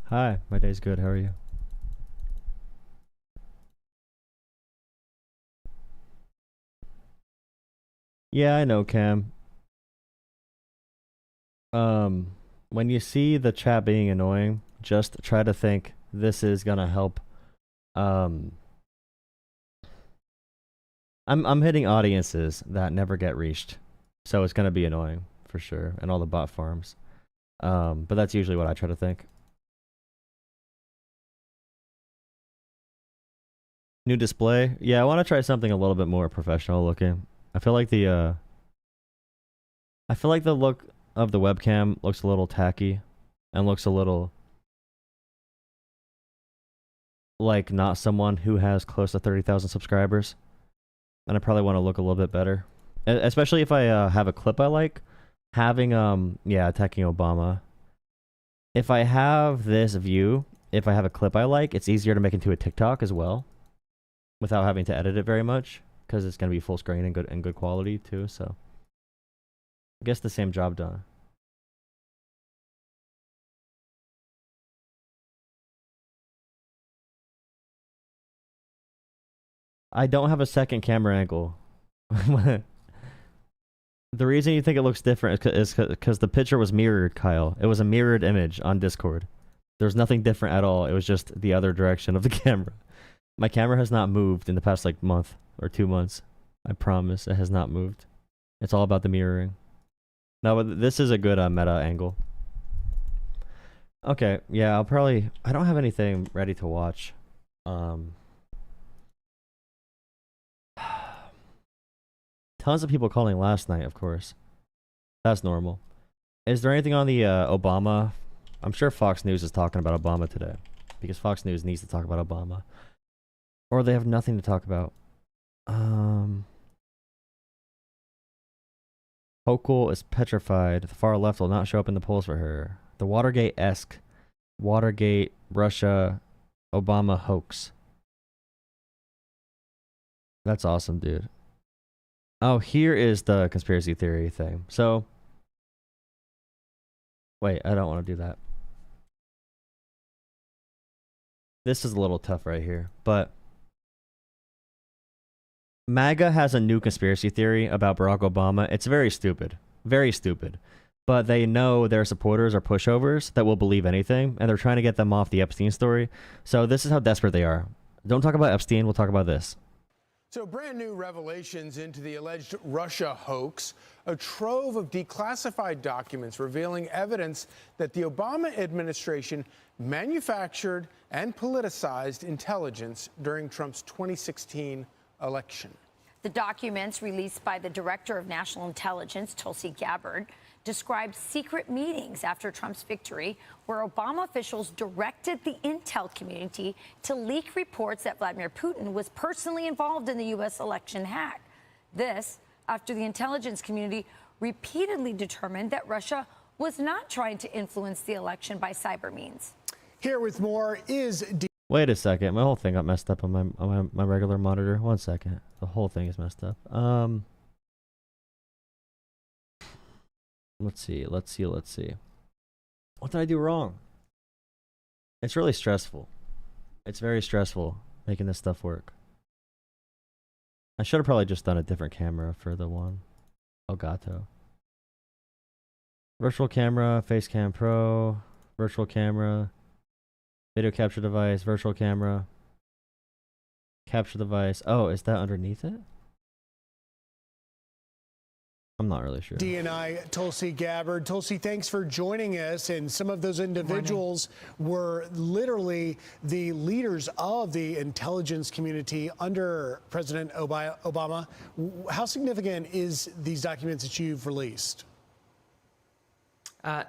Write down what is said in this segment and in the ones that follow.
Hi, my day's good. How are you? Yeah, I know, Cam. When you see the chat being annoying, just try to think this is gonna help. Um, I'm hitting audiences that never get reached, so it's gonna be annoying for sure, and all the bot farms. But that's usually what I try to think. New display? Yeah, I want to try something a little bit more professional looking. I feel like the look of the webcam looks a little tacky and looks a little like not someone who has close to 30,000 subscribers. And I probably want to look a little bit better. Especially if I have a clip I like. Having, yeah, attacking Obama. If I have this view, if I have a clip I like, it's easier to make into a TikTok as well. Without having to edit it very much. Because it's going to be full screen and good quality too, so. I guess the same job done. I don't have a second camera angle. The reason you think it looks different is because the picture was mirrored, Kyle. It was a mirrored image on Discord. There's nothing different at all. It was just the other direction of the camera. My camera has not moved in the past like month or 2 months. I promise it has not moved. It's all about the mirroring. No, but this is a good meta angle. Okay, yeah, I don't have anything ready to watch. Tons of people calling last night, of course. That's normal. Is there anything on the Obama? I'm sure Fox News is talking about Obama today. Because Fox News needs to talk about Obama. Or they have nothing to talk about. Hochul is petrified. The far left will not show up in the polls for her. The Watergate-esque Watergate, Russia, Obama hoax. That's awesome, dude. Oh, here is the conspiracy theory thing. So, wait, I don't want to do that. This is a little tough right here, but MAGA has a new conspiracy theory about Barack Obama. It's very stupid. Very stupid. But they know their supporters are pushovers that will believe anything, and they're trying to get them off the Epstein story. So this is how desperate they are. Don't talk about Epstein, we'll talk about this. So brand new revelations into the alleged Russia hoax, a trove of declassified documents revealing evidence that the Obama administration manufactured and politicized intelligence during Trump's 2016 election. The documents released by the Director of National Intelligence, Tulsi Gabbard, described secret meetings after Trump's victory where Obama officials directed the intel community to leak reports that Vladimir Putin was personally involved in the U.S. election hack. This after the intelligence community repeatedly determined that Russia was not trying to influence the election by cyber means. Here with more is... Wait a second, my whole thing got messed up on my regular monitor. 1 second. The whole thing is messed up. Let's see. What did I do wrong? It's really stressful. It's very stressful making this stuff work. I should have probably just done a different camera for the one. Elgato. Virtual camera, Facecam Pro, virtual camera, video capture device, virtual camera, capture device. Oh, is that underneath it? I'm not really sure. DNI Tulsi Gabbard. Tulsi, thanks for joining us. And some of those individuals were literally the leaders of the intelligence community under President Obama. How significant is these documents that you've released?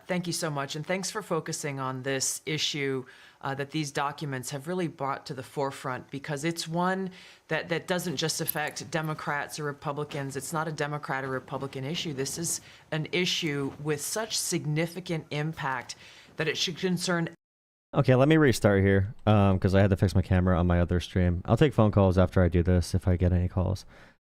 Thank you so much. And thanks for focusing on this issue that these documents have really brought to the forefront, because it's one that doesn't just affect Democrats or Republicans. It's not a Democrat or Republican issue. This is an issue with such significant impact that it should concern. Okay, let me restart here because I had to fix my camera on my other stream. I'll take phone calls after I do this if I get any calls.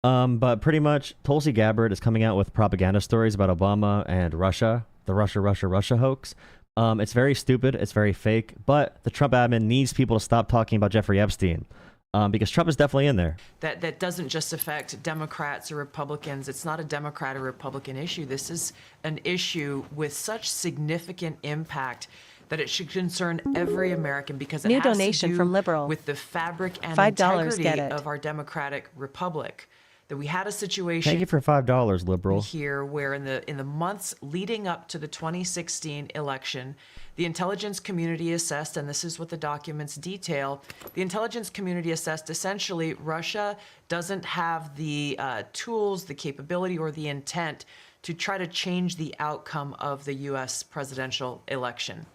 But pretty much Tulsi Gabbard is coming out with propaganda stories about Obama and Russia, the Russia hoax. It's very stupid. It's very fake. But the Trump admin needs people to stop talking about Jeffrey Epstein. Because Trump is definitely in there. That doesn't just affect Democrats or Republicans. It's not a Democrat or Republican issue. This is an issue with such significant impact that it should concern every American, because it New has donation to do from Liberal. with the fabric and $5, integrity get it. of our democratic republic. That we had a situation Thank you for $5, liberal. here where in the months leading up to the 2016 election, the intelligence community assessed, and this is what the documents detail, the intelligence community assessed essentially Russia doesn't have the tools, the capability, or the intent to try to change the outcome of the U.S. presidential election.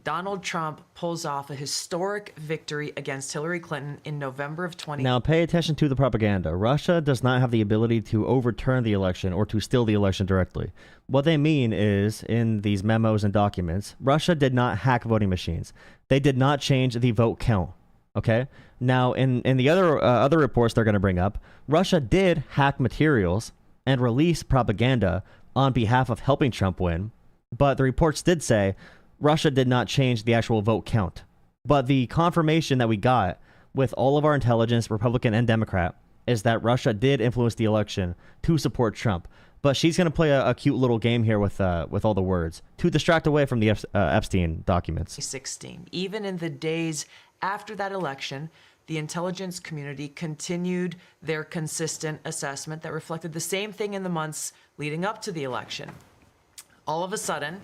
Donald Trump pulls off a historic victory against Hillary Clinton in November of 20. Now pay attention to the propaganda. Russia does not have the ability to overturn the election or to steal the election directly. What they mean is, in these memos and documents, Russia did not hack voting machines. They did not change the vote count. Okay? Now, in the other reports they're going to bring up, Russia did hack materials and release propaganda on behalf of helping Trump win, but the reports did say Russia did not change the actual vote count. But the confirmation that we got with all of our intelligence, Republican and Democrat, is that Russia did influence the election to support Trump. But she's going to play a cute little game here with all the words to distract away from the Epstein documents. 2016. Even in the days after that election, the intelligence community continued their consistent assessment that reflected the same thing in the months leading up to the election. All of a sudden,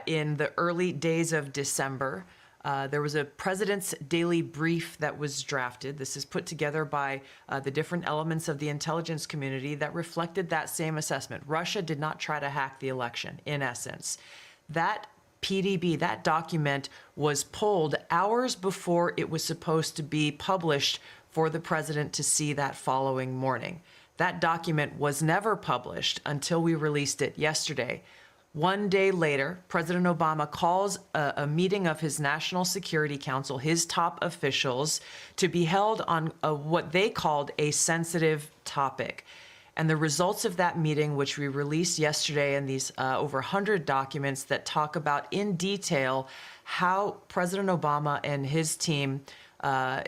in the early days of December, there was a president's daily brief that was drafted. This is put together by the different elements of the intelligence community that reflected that same assessment. Russia did not try to hack the election, in essence. That PDB, that document, was pulled hours before it was supposed to be published for the president to see that following morning. That document was never published until we released it yesterday. One day later, President Obama calls a meeting of his National Security Council, his top officials, to be held on what they called a sensitive topic. And the results of that meeting, which we released yesterday in these over 100 documents that talk about in detail how President Obama and his team,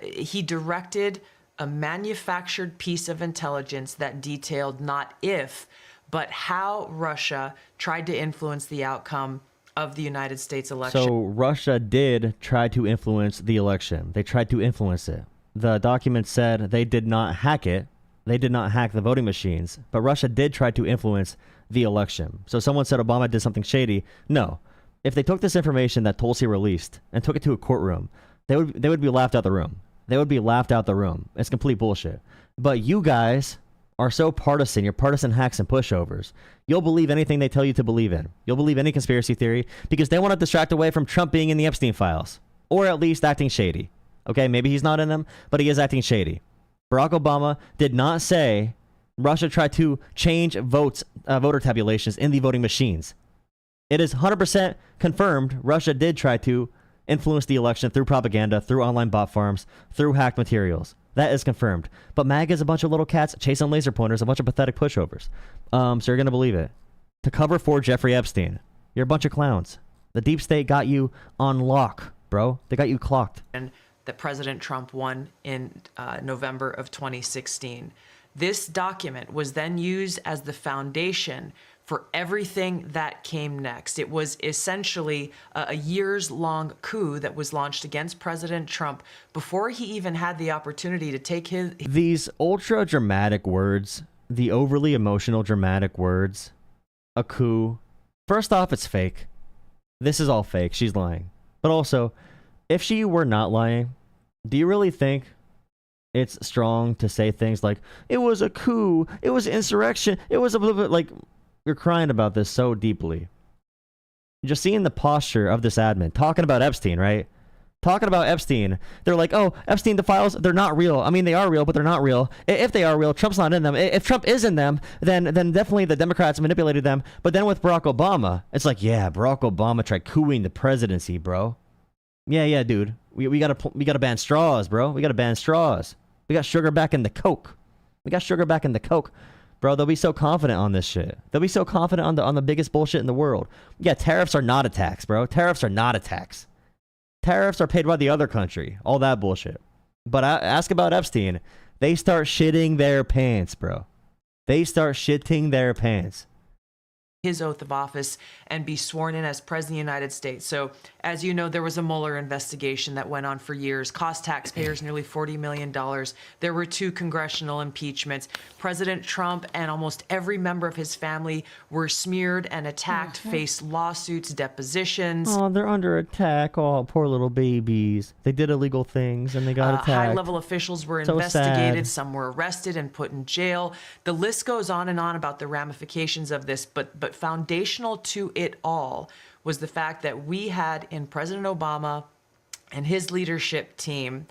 he directed a manufactured piece of intelligence that detailed not if, but how Russia tried to influence the outcome of the United States election. So Russia did try to influence the election. They tried to influence it. The document said they did not hack it. They did not hack the voting machines, but Russia did try to influence the election. So someone said Obama did something shady. No. If they took this information that Tulsi released and took it to a courtroom, they would be laughed out the room. They would be laughed out the room. It's complete bullshit. But you guys are so partisan. You're partisan hacks and pushovers. You'll believe anything they tell you to believe in. You'll believe any conspiracy theory because they want to distract away from Trump being in the Epstein files, or at least acting shady. Okay, maybe he's not in them, but he is acting shady. Barack Obama did not say Russia tried to change voter tabulations in the voting machines. It is 100% confirmed Russia did try to influence the election through propaganda, through online bot farms, through hacked materials. That is confirmed. But MAGA is a bunch of little cats chasing laser pointers, a bunch of pathetic pushovers. So you're going to believe it. To cover for Jeffrey Epstein, you're a bunch of clowns. The deep state got you on lock, bro. They got you clocked. And that President Trump won in November of 2016. This document was then used as the foundation for everything that came next. It was essentially a years-long coup that was launched against President Trump before he even had the opportunity to take his... These ultra-dramatic words, the overly emotional dramatic words, a coup. First off, it's fake. This is all fake. She's lying. But also, if she were not lying, do you really think it's strong to say things like, it was a coup, it was insurrection, it was a little bit like, you're crying about this so deeply. Just seeing the posture of this admin, talking about Epstein, right? Talking about Epstein. They're like, oh, Epstein, the files, they're not real. I mean, they are real, but they're not real. If they are real, Trump's not in them. If Trump is in them, then definitely the Democrats manipulated them. But then with Barack Obama, it's like, yeah, Barack Obama tried cooing the presidency, bro. Yeah, dude. We gotta ban straws, bro. We gotta ban straws. We got sugar back in the Coke. Bro, they'll be so confident on this shit. They'll be so confident on the biggest bullshit in the world. Yeah, tariffs are not a tax, bro. Tariffs are not a tax. Tariffs are paid by the other country. All that bullshit. But ask about Epstein. They start shitting their pants, bro. They start shitting their pants. His oath of office and be sworn in as president of the United States. So, as you know, there was a Mueller investigation that went on for years, cost taxpayers nearly $40 million. There were 2 congressional impeachments. President Trump and almost every member of his family were smeared and attacked, faced lawsuits, depositions. Oh, they're under attack. Oh, poor little babies. They did illegal things and they got attacked. High-level officials were So investigated. sad. Some were arrested and put in jail. The list goes on and on about the ramifications of this, but foundational to it all was the fact that we had in President Obama and his leadership team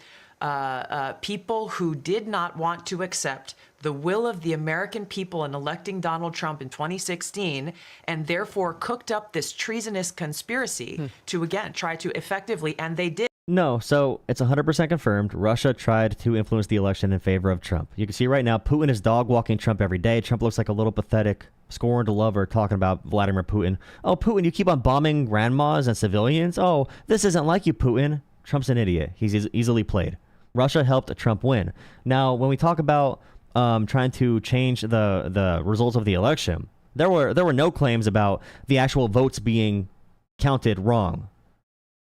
people who did not want to accept the will of the American people in electing Donald Trump in 2016, and therefore cooked up this treasonous conspiracy to, again, try to effectively, and they did. No, so it's 100% confirmed. Russia tried to influence the election in favor of Trump. You can see right now, Putin is dog-walking Trump every day. Trump looks like a little pathetic, scorned lover talking about Vladimir Putin. Oh, Putin, you keep on bombing grandmas and civilians? Oh, this isn't like you, Putin. Trump's an idiot. He's easily played. Russia helped Trump win. Now, when we talk about trying to change the results of the election, there were no claims about the actual votes being counted wrong.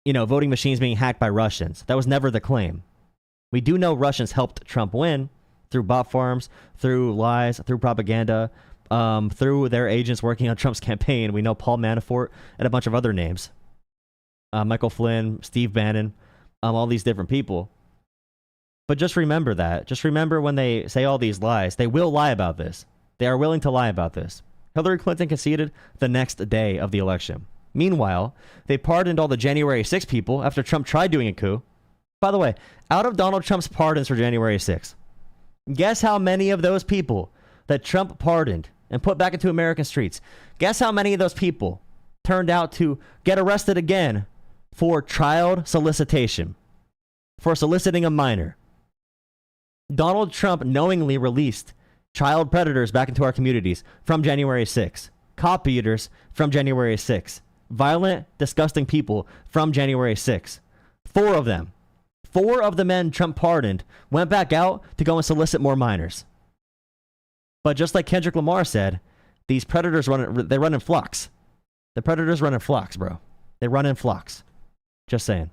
You know, voting machines being hacked by Russians. That was never the claim. We do know Russians helped Trump win through bot farms, through lies, through propaganda, through their agents working on Trump's campaign. We know Paul Manafort and a bunch of other names. Michael Flynn, Steve Bannon, all these different people. But just remember that. Just remember when they say all these lies, they will lie about this. They are willing to lie about this. Hillary Clinton conceded the next day of the election. Meanwhile, they pardoned all the January 6 people after Trump tried doing a coup. By the way, out of Donald Trump's pardons for January 6, guess how many of those people that Trump pardoned and put back into American streets, guess how many of those people turned out to get arrested again for child solicitation, for soliciting a minor? Donald Trump knowingly released child predators back into our communities from January 6, cop beaters from January 6, violent, disgusting people from January 6. 4 of them. 4 of the men Trump pardoned went back out to go and solicit more minors. But just like Kendrick Lamar said, these predators they run in flocks. The predators run in flocks, bro. They run in flocks. Just saying.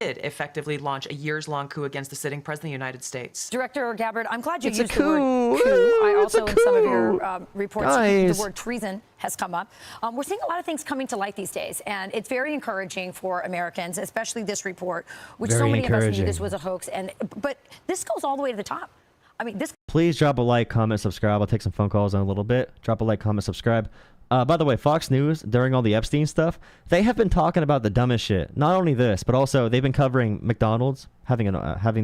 Did effectively launch a years-long coup against the sitting president of the United States. Director Gabbard, I'm glad you It's a used the word coup. coup. I It's a also, in some of coup. your reports, Guys. the word treason has come up. We're seeing a lot of things coming to light these days, and it's very encouraging for Americans, especially this report, which so Very many of us knew encouraging. this was a hoax. But this goes all the way to the top. I mean, this. Please drop a like, comment, subscribe. I'll take some phone calls in a little bit. Drop a like, comment, subscribe. By the way, Fox News, during all the Epstein stuff, they have been talking about the dumbest shit. Not only this, but also they've been covering McDonald's having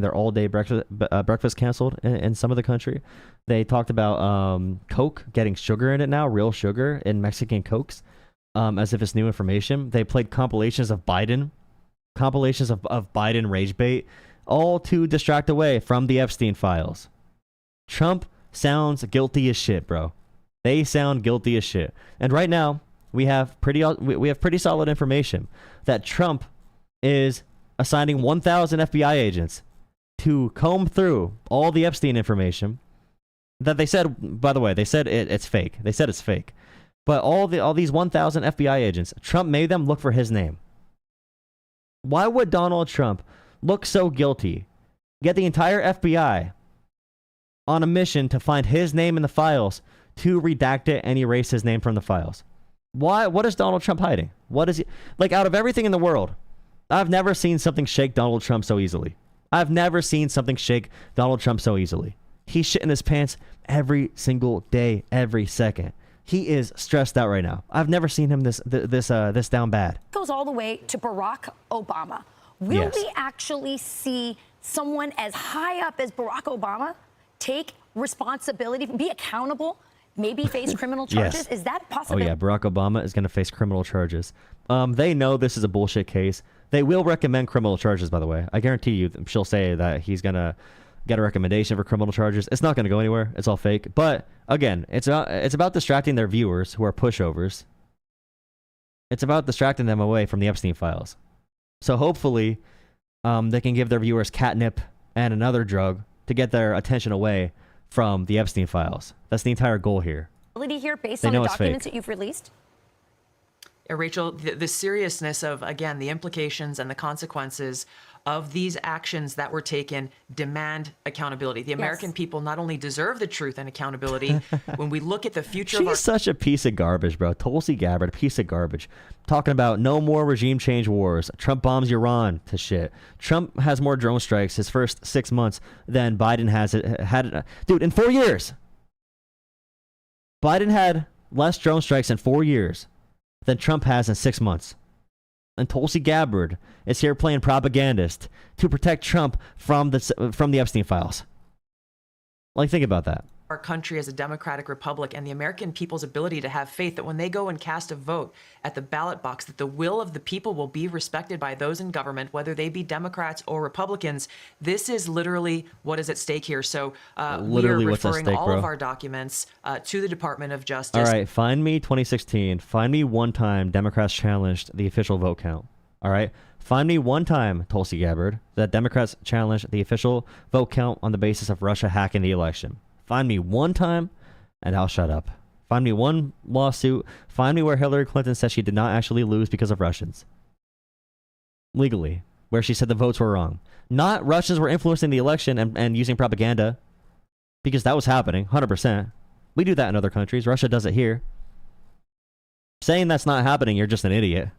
their all-day breakfast canceled in some of the country. They talked about Coke getting sugar in it now, real sugar in Mexican Cokes, as if it's new information. They played compilations of Biden rage bait, all to distract away from the Epstein files. Trump sounds guilty as shit, bro. They sound guilty as shit. And right now, we have pretty solid information that Trump is assigning 1,000 FBI agents to comb through all the Epstein information that they said, by the way, they said it's fake. They said it's fake. But all these 1,000 FBI agents, Trump made them look for his name. Why would Donald Trump look so guilty, get the entire FBI on a mission to find his name in the files, to redact it and erase his name from the files? Why? What is Donald Trump hiding? What is he like? Out of everything in the world, I've never seen something shake Donald Trump so easily. I've never seen something shake Donald Trump so easily. He's shitting his pants every single day, every second. He is stressed out right now. I've never seen him this down bad. Goes all the way to Barack Obama. Will Yes. we actually see someone as high up as Barack Obama take responsibility, be accountable, maybe face criminal charges? Yes. Is that Oh possible? yeah, Barack Obama is going to face criminal charges. They know this is a bullshit case. They will recommend criminal charges, by the way. I guarantee you she'll say that get a recommendation for criminal charges. It's not going to go anywhere. It's all fake. But again, it's about distracting their viewers who are pushovers. It's about distracting them away from the Epstein files. So hopefully, they can give their viewers catnip and another drug to get their attention away from the Epstein files. That's the entire goal here. Here based on the documents that you've released? Rachel, the seriousness of, again, the implications and the consequences of these actions that were taken demand accountability. The American people not only deserve the truth and accountability, when we look at the future of our... She's such a piece of garbage, bro. Tulsi Gabbard, piece of garbage. Talking about no more regime change wars. Trump bombs Iran to shit. Trump has more drone strikes his first 6 months than Biden had. Dude, in 4 years. Biden had less drone strikes in 4 years than Trump has in 6 months. And Tulsi Gabbard is here playing propagandist to protect Trump from the Epstein files. Like, think about that. Our country as a democratic republic and the American people's ability to have faith that when they go and cast a vote at the ballot box, that the will of the people will be respected by those in government, whether they be Democrats or Republicans. This is literally what is at stake here. So we are referring all of our documents to the Department of Justice. All right, find me 2016. Find me one time Democrats challenged the official vote count. All right, find me one time, Tulsi Gabbard, that Democrats challenged the official vote count on the basis of Russia hacking the election. Find me one time, and I'll shut up. Find me one lawsuit. Find me where Hillary Clinton said she did not actually lose because of Russians. Legally. Where she said the votes were wrong. Not Russians were influencing the election and using propaganda. Because that was happening, 100%. We do that in other countries. Russia does it here. Saying that's not happening, you're just an idiot.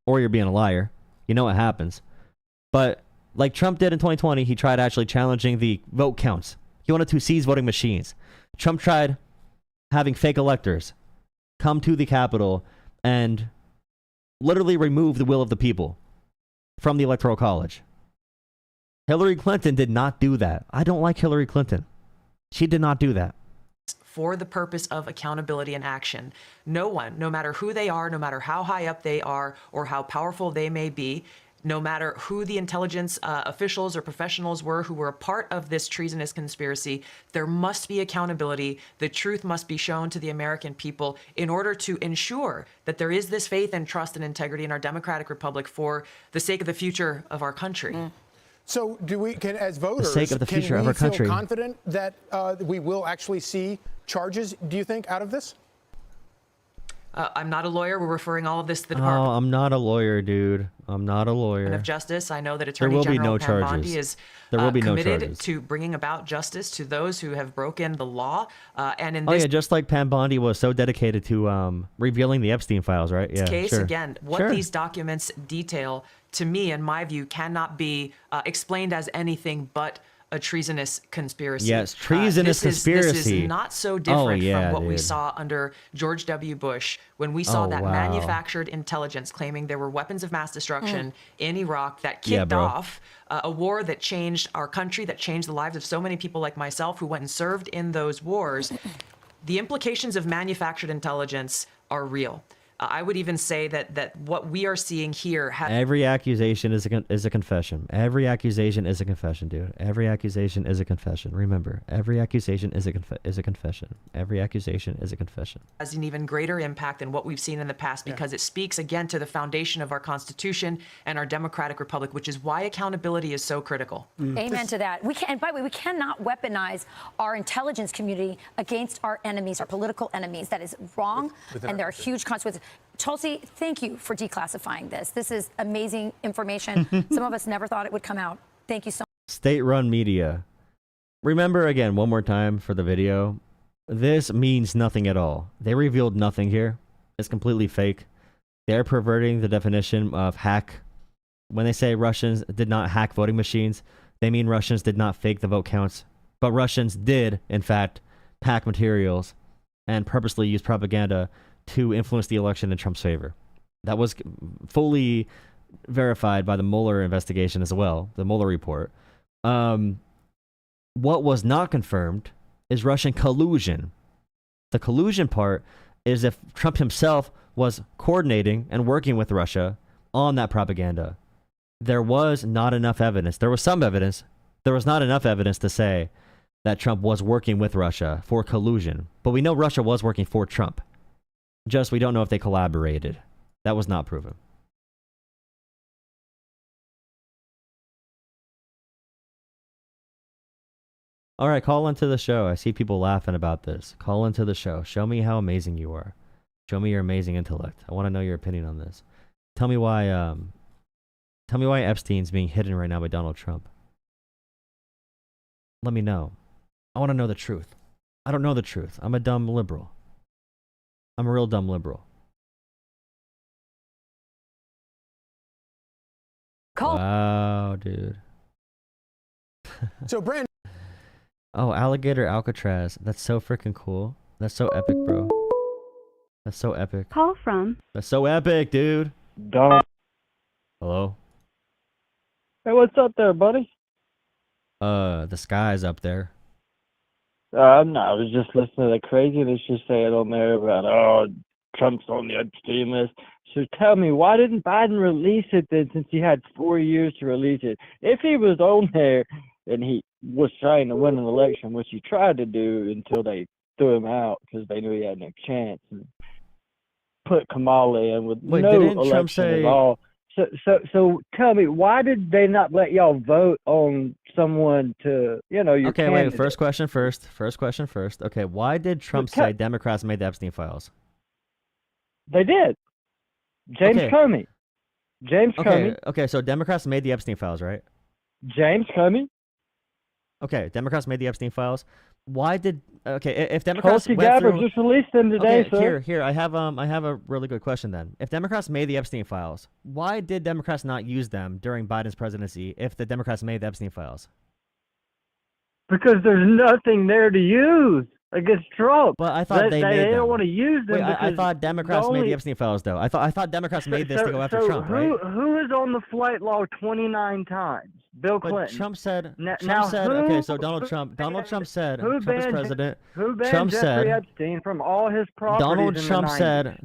Or you're being a liar. You know what happens. But like Trump did in 2020, he tried actually challenging the vote counts. He wanted to seize voting machines. Trump tried having fake electors come to the Capitol and literally remove the will of the people from the Electoral College. Hillary Clinton did not do that. I don't like Hillary Clinton. She did not do that. For the purpose of accountability and action. No one, no matter who they are, no matter how high up they are or how powerful they may be, no matter who the intelligence officials or professionals were who were a part of this treasonous conspiracy, there must be accountability. The truth must be shown to the American people in order to ensure that there is this faith and trust and integrity in our democratic republic for the sake of the future of our country. So as voters, sake of the future of our feel country. confident that we will actually see charges, do you think, out of this? I'm not a lawyer. We're referring all of this to the Department. Oh, I'm not a lawyer, dude. I'm not a lawyer. Of Justice. I know that Attorney General Pam Bondi is committed to bringing about justice to those who have broken the law. And in this just like Pam Bondi was so dedicated to revealing the Epstein files, right? Yeah, case, sure. Again, what these documents detail, to me, in my view, cannot be explained as anything but a treasonous conspiracy. Yes, treasonous conspiracy. This is not so different from what we saw under George W. Bush when we saw that manufactured intelligence claiming there were weapons of mass destruction in Iraq that kicked off a war that changed our country, that changed the lives of so many people like myself who went and served in those wars. The implications of manufactured intelligence are real. I would even say that what we are seeing here... Every accusation is a confession. Every accusation is a confession, dude. Every accusation is a confession. Remember, every accusation is a confession. Every accusation is a confession. ...has an even greater impact than what we've seen in the past because it speaks, again, to the foundation of our Constitution and our democratic republic, which is why accountability is so critical. Amen to that. And by the way, we cannot weaponize our intelligence community against our enemies, our political enemies. That is wrong, and there are huge consequences. Tulsi, thank you for declassifying this. This is amazing information. Some of us never thought it would come out. Thank you so much. State-run media. Remember, again, one more time for the video, this means nothing at all. They revealed nothing here. It's completely fake. They're perverting the definition of hack. When they say Russians did not hack voting machines, they mean Russians did not fake the vote counts. But Russians did, in fact, hack materials and purposely use propaganda to influence the election in Trump's favor. That was fully verified by the Mueller investigation as well, the Mueller report. What was not confirmed is Russian collusion. The collusion part is if Trump himself was coordinating and working with Russia on that propaganda. There was not enough evidence. There was some evidence, There was not enough evidence to say that Trump was working with Russia for collusion. But we know Russia was working for Trump. Just we don't know if they collaborated. That was not proven. All right, call into the show. I see people laughing about this. Call into the show. Show me how amazing you are. Show me your amazing intellect. I want to know your opinion on this. Tell me why Epstein's being hidden right now by Donald Trump. Let me know. I want to know the truth. I don't know the truth. I'm a dumb liberal. I'm a real dumb liberal. Call. Wow, dude. So, Brandon. Oh, alligator Alcatraz. That's so freaking cool. That's so epic, bro. That's so epic. Call from. That's so epic, dude. Don. Hello? Hey, what's up there, buddy? The sky's up there. No, I was just listening to the craziness you're saying on there about, Trump's on the Epstein list. So tell me, why didn't Biden release it then, since he had 4 years to release it? If he was on there and he was trying to win an election, which he tried to do until they threw him out because they knew he had no chance, and put Kamala in with no election at all. So tell me, why did they not let y'all vote on someone to, your Okay, candidate? wait, first question first. Okay, why did Trump say Democrats made the Epstein files? They did. James Comey. Comey. Okay, so Democrats made the Epstein files, right? James Comey. Okay, Democrats made the Epstein files. Why did if Democrats Tulsi went Gabbard through, just released them today, okay, sir. Here, I have a really good question then. If Democrats made the Epstein files, why did Democrats not use them during Biden's presidency if the Democrats made the Epstein files? Because there's nothing there to use against Trump. But I thought they made them. don't want to use them. Wait, I thought Democrats made the Epstein files though. I thought Democrats made this to go after Trump, right? Who is on the flight log 29 times? Bill Clinton. But Trump said. Who Donald Trump said. Who Trump is banned, president. who banned Trump Jeffrey said. Epstein from all his properties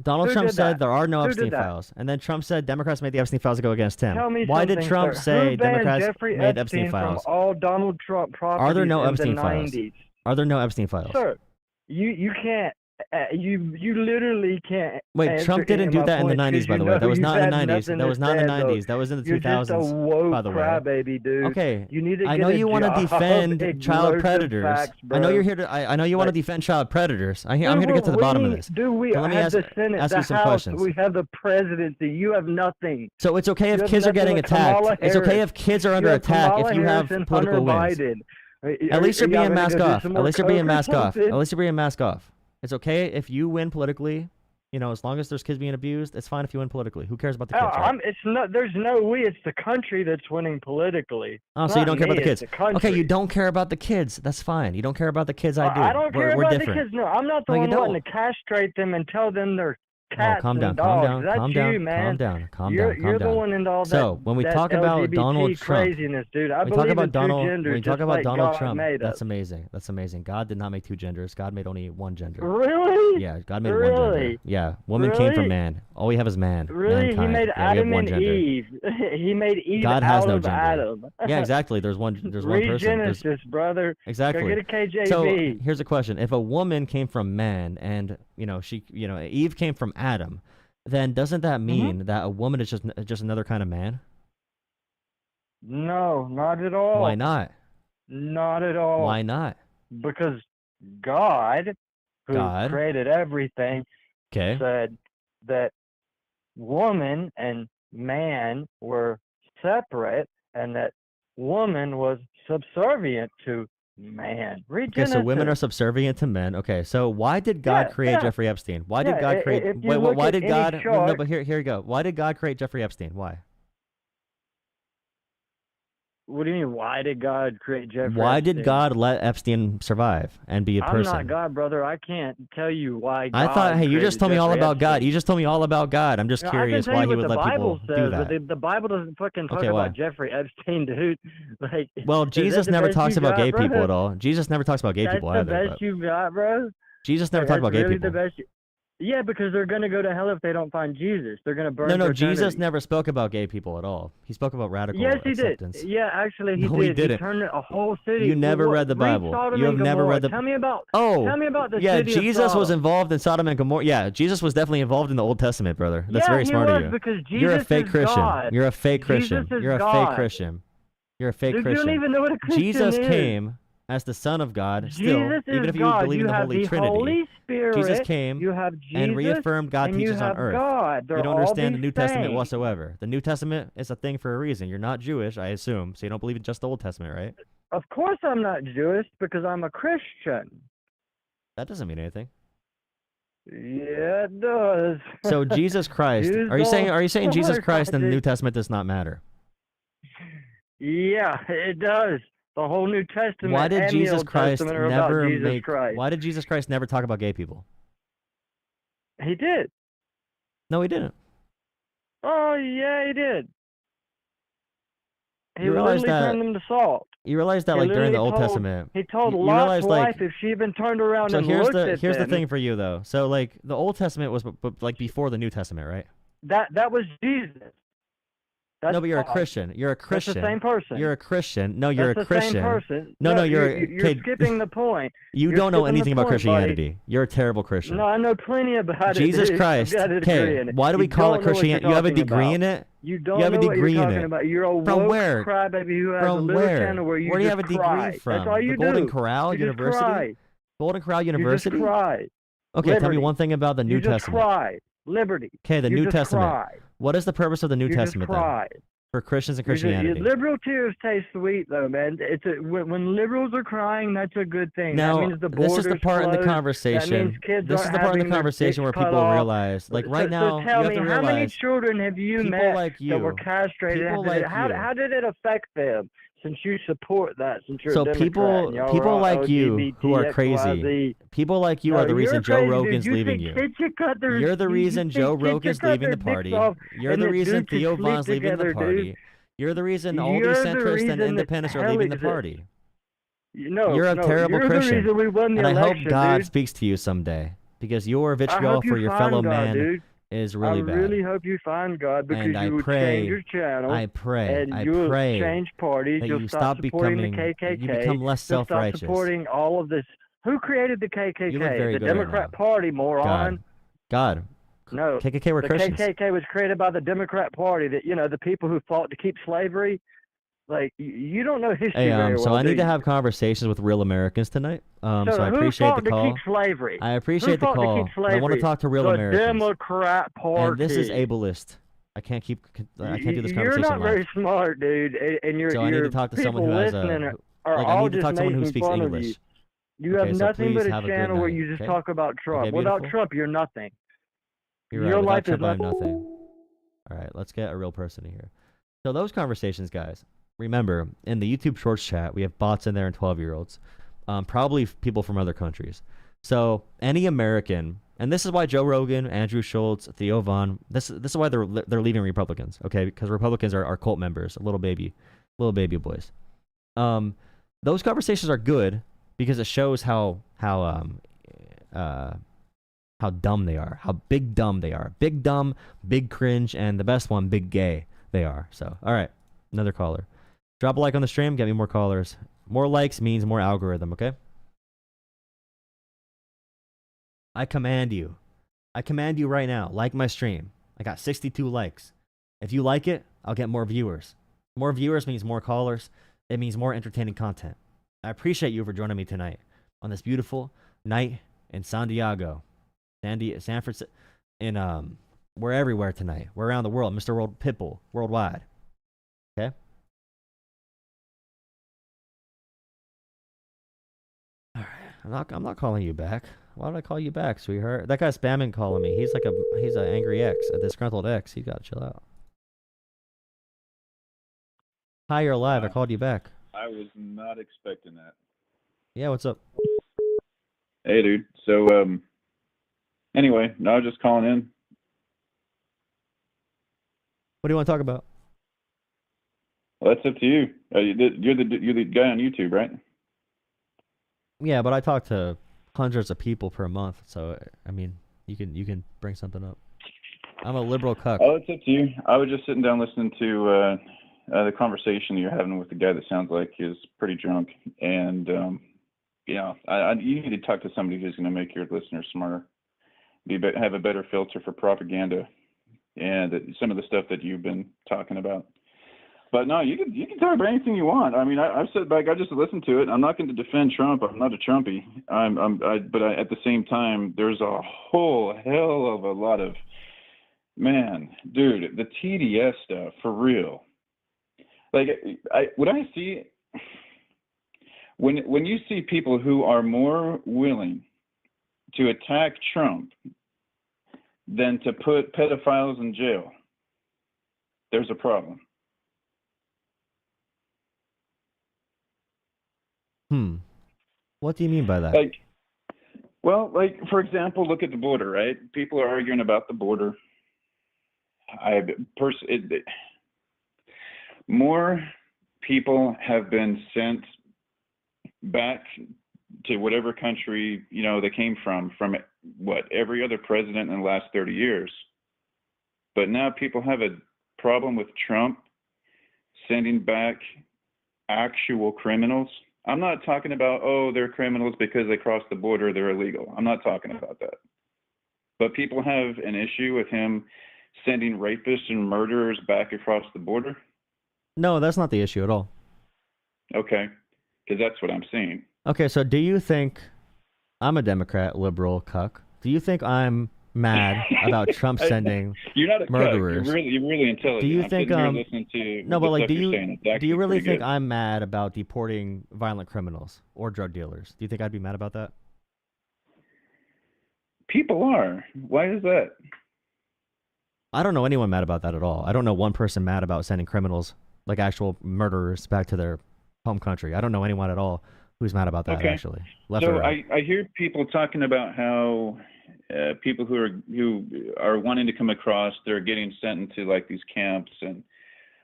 Donald Trump said there are no Who Epstein did that? files, and then Trump said Democrats made the Epstein files to go against him. Tell me Why did something, Trump sir. say Who banned Democrats Jeffrey made Epstein Epstein files? From all Donald Trump properties Are there no in Epstein the files? 90s? Are there no Epstein files? Sir, you can't. You literally can't. Wait, Trump didn't do that in the 90s, by the way. That was not in the 90s. That was not in the 90s. That was in the 2000s. You're just a woke by the way. crybaby, dude. Okay. You need to I get know a you want to job. defend Ignore child the predators. facts, I know bro. you're here to. I know you want to defend child predators. I'm here to get to the bottom of this. Dude, we But let me have ask the Senate, you the some House. questions. We have the presidency. You have nothing. So it's okay You if have kids are nothing getting with attacked. Kamala It's okay Harris. if kids are under You have attack Kamala if you have Harris and political Hunter wins. Biden. At least you're being mask off. At At least you're being mask off. At least you're being mask off. It's okay if you win politically. You know, as long as there's kids being abused, it's fine if you win politically. Who cares about the kids? Right? It's not. There's no we. It's the country that's winning politically. Oh, so you don't care about the kids? It's the country. Okay, you don't care about the kids. That's fine. You don't care about the kids. I do. I don't care we're about different. the kids. No, I'm not the one wanting to castrate them and tell them they're cats calm down, and calm dogs. down, That's calm you, down, man. calm down, calm you're, down, calm You're down. the one into all that. So when we that talk about LGBT Donald Trump, craziness, dude. I we believe talk about in Donald. two genders, When we talk just about like Donald God Trump, made that's us. amazing. That's amazing. God did not make two genders. God made only one gender. Really? Yeah, God made one gender. Yeah, woman came from man. All we have is man. Really? Mankind. He made yeah, we have Adam one and gender. Eve. He made Eve God has out no of gender. Adam. Yeah, exactly. There's one person. There's, Genesis, brother. exactly. Go get a KJV. So here's a question: if a woman came from man, and Eve came from Adam, then doesn't that mean that a woman is just another kind of man? No, not at all. Why not? Not at all. Why not? Because God, who created everything, Okay. said that woman and man were separate and that woman was subservient to man. Read Okay, so women are Genesis. subservient to men. Okay, so why did God create Jeffrey Epstein? Why did God create? if you Wait, look why at did any God? No, chart- but here you go. Why did God create Jeffrey Epstein? Why? What do you mean, why did God create Jeffrey Why Epstein? did God let Epstein survive and be a person? I'm not God, brother. I can't tell you why God I thought, hey, you just created told me all Jeffrey about God. Epstein. You just told me all about God. I'm just No, curious I can why tell he you would what let the people Bible do says, that. but the Bible doesn't fucking talk Okay, why? about Jeffrey Epstein, dude. Like, Well, is that Jesus the never best talks you about got, gay bro? people at all. Jesus never talks about gay That's people the either. best But you got, bro. Jesus never Like, talked about that's gay really people. The best Yeah, because they're going to go to hell if they don't find Jesus. They're going to burn. No, for Jesus eternity. never spoke about gay people at all. He spoke about radical Yes, he acceptance. did. Yeah, actually, he No, did. he didn't. He turned a whole city. You never read the Read Bible. Sodom You have and never Gomorrah. read the. Tell me about. Oh, Tell me about the yeah. city of Jesus was Sodom. involved in Sodom and Gomorrah. Yeah, Jesus was definitely involved in the Old Testament, brother. That's Yeah, very he smart was, of you. because You're a Jesus fake is Christian. God. You're a fake Christian. Jesus is You're a God. fake Christian. You're a fake Dude, Christian. you don't even know what a Christian Jesus is. came as the Son of God. Still, Jesus even is if you God. believe You in the have Holy the Trinity, Holy Spirit. Jesus came You have Jesus and reaffirmed God and teaches you have on earth. God. They're You don't all understand the the New Testament same. whatsoever. The New Testament is a thing for a reason. You're not Jewish, I assume, so you don't believe in just the Old Testament, right? Of course, I'm not Jewish because I'm a Christian. That doesn't mean anything. Yeah, it does. So Jesus Christ, Jews are you saying don't Jesus work Christ in the like New it. Testament does not matter? Yeah, it does. The whole New Testament Why did and Jesus the Old Christ Testament are never about Jesus make? Christ. Why did Jesus Christ never talk about gay people? He did. No, he didn't. Oh, yeah, he did. He You realize literally that- turned them to salt. You realize that, He like during the literally Old told- Testament, He told you Lot's realize, like, wife if she even turned around so and here's looked the at here's the them, thing for you though. So like the Old Testament was like before the New Testament, right? that was Jesus. That's No, but you're a Paul. Christian. You're a Christian. That's the same person. You're a Christian. No, you're That's a Christian. the same person. No, you're you're skipping the point. You You're don't know skipping the anything about point, buddy. Christianity. You're a terrible Christian. No, I know plenty about it. Jesus dude. Christ. I've got a degree Okay, in it. why do we You call it don't know what you're Christianity? You have a talking degree about. in it? You don't You have a know what degree you're in talking it. about. You're a From woke where? crybaby who has a From little where? channel where you Where do you just have a degree cry. from? That's all you The Golden do. Corral You just University? cry. Golden Corral You University? just cry. Okay, tell me Liberty. one thing about the New You just Testament. cry. Liberty. Okay, the You New just Testament. cry. What is the purpose of the New You Testament just then? cry. For Christians and You just- Christianity? liberal tears taste sweet, though, man. When liberals are crying, that's a good thing. Now, that means the this is the borders part in the closed. That conversation. means kids This is aren't the part in having the their conversation where dicks cut people off. realize, like right now, so tell you me, have to how many realize children have you people met like that were you, castrated? people like you. How did it affect them? Since you support that, since you're So a Democrat, people- and y'all people are all like you who are LGBT, crazy, XYZ. people like you No, are the you're reason Joe crazy, dude. Rogan's You leaving think you. kids should cut their- You're the you reason think Joe kids should Rogan's cut leaving their the dicks party. off You're and the that reason dudes should Theo sleep Von's leaving the together, party. dude. You're the reason all You're these the centrists reason and that independents are hell leaving the exists. party. No, You're a no, terrible you're Christian. the reason we won the And I hope election, God dude. speaks to you someday, because your I vitriol hope you for your find fellow God, man dude. is really I bad. really hope you find God, because And I you would pray- change your channel. I pray, and I you'll pray change parties. that You'll you stop supporting becoming, the KKK. you become less You'll stop self-righteous. supporting all of this. Who created the KKK? You look very The good right Democrat now. Party, moron. God. No, KKK were the Christians. KKK was created by the Democrat Party. That the people who fought to keep slavery. Like you don't know history Hey, very well. so I do need to you? have conversations with real Americans tonight. So I who appreciate fought the call. to keep slavery? I appreciate the fought to call. keep But I want to slavery? talk to real the Americans. Democrat Party. And this is ableist. I can't do this You're conversation not very live. smart, dude. And you're So I need to talk to someone who people has listening a. are Like, all I need to just talk to someone who making speaks fun of English. You Okay, have so nothing please but a have a good channel where night, you just okay? talk about Trump. Okay, Without beautiful? Trump, you're nothing. You're Your right. life Without is Trump, I'm nothing. nothing. All right, let's get a real person in here. So those conversations, guys. Remember, in the YouTube Shorts chat, we have bots in there and 12-year-olds, probably people from other countries. So any American, and this is why Joe Rogan, Andrew Schultz, Theo Von, this is why they're leaving Republicans, okay? Because Republicans are cult members, little baby boys. Those conversations are good because it shows how dumb they are, how big dumb they are, big dumb, big cringe, and the best one, big gay they are. So, all right, another caller. Drop a like on the stream, get me more callers. More likes means more algorithm, okay? I command you right now, like my stream. I got 62 likes. If you like it, I'll get more viewers. More viewers means more callers. It means more entertaining content. I appreciate you for joining me tonight on this beautiful night in San Diego, San Francisco, we're everywhere tonight. We're around the world. Mr. World Pitbull, worldwide. Okay? All right. I'm not calling you back. Why did I call you back, sweetheart? That guy's spamming calling me. He's an angry ex, a disgruntled ex. You gotta chill out. Hi, you're alive. I called you back. I was not expecting that. Yeah, what's up? Hey, dude. So, anyway, no, I was just calling in. What do you want to talk about? Well, that's up to you. You're the guy on YouTube, right? Yeah, but I talk to hundreds of people per month, so I mean, You can bring something up. I'm a liberal cuck. Oh, it's up to you. I was just sitting down listening to the conversation you're having with the guy that sounds like he's pretty drunk, and you need to talk to somebody who's going to make your listeners smarter, have a better filter for propaganda, and some of the stuff that you've been talking about. But no, you can talk about anything you want. I mean, I've sat back, I just listened to it. I'm not going to defend Trump. I'm not a Trumpy. But at the same time, there's a whole hell of a lot of, man, dude, the TDS stuff for real. Like, what I see, when you see people who are more willing to attack Trump than to put pedophiles in jail, there's a problem. What do you mean by that? Like, for example, look at the border, right? People are arguing about the border. More people have been sent back to whatever country, they came from every other president in the last 30 years. But now people have a problem with Trump sending back actual criminals. I'm not talking about, they're criminals because they crossed the border, they're illegal. I'm not talking about that. But people have an issue with him sending rapists and murderers back across the border. No, that's not the issue at all. Okay, because that's what I'm seeing. Okay, so do you think I'm a Democrat, liberal, cuck? Do you think I'm mad about Trump sending You're not a murderers? Cuck. You're really intelligent. Do you I'm think listening to no, but like, do you really think good. I'm mad about deporting violent criminals or drug dealers? Do you think I'd be mad about that? People are. Why is that? I don't know anyone mad about that at all. I don't know one person mad about sending criminals, like actual murderers, back to their home country. I don't know anyone at all who's mad about that, Okay. actually. Left So or right. I hear people talking about how people who are wanting to come across, they're getting sent into like these camps, and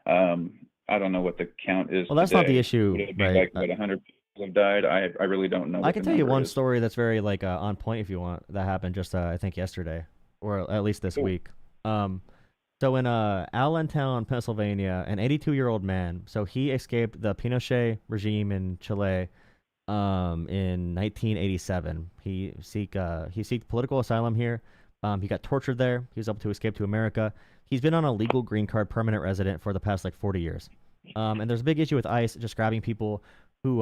I don't know what the count is. Well, that's not today. the issue, Would it be right? like what 100 people have died? I really don't know. I can tell you one is. story that's very on point if you want. That happened just I think yesterday, or at least this Cool. week. So in Allentown, Pennsylvania, an 82-year-old man. So he escaped the Pinochet regime in Chile in 1987. He seeked political asylum here. He got tortured there. He was able to escape to America. He's been on a legal green card permanent resident for the past 40 years. And there's a big issue with ICE just grabbing people who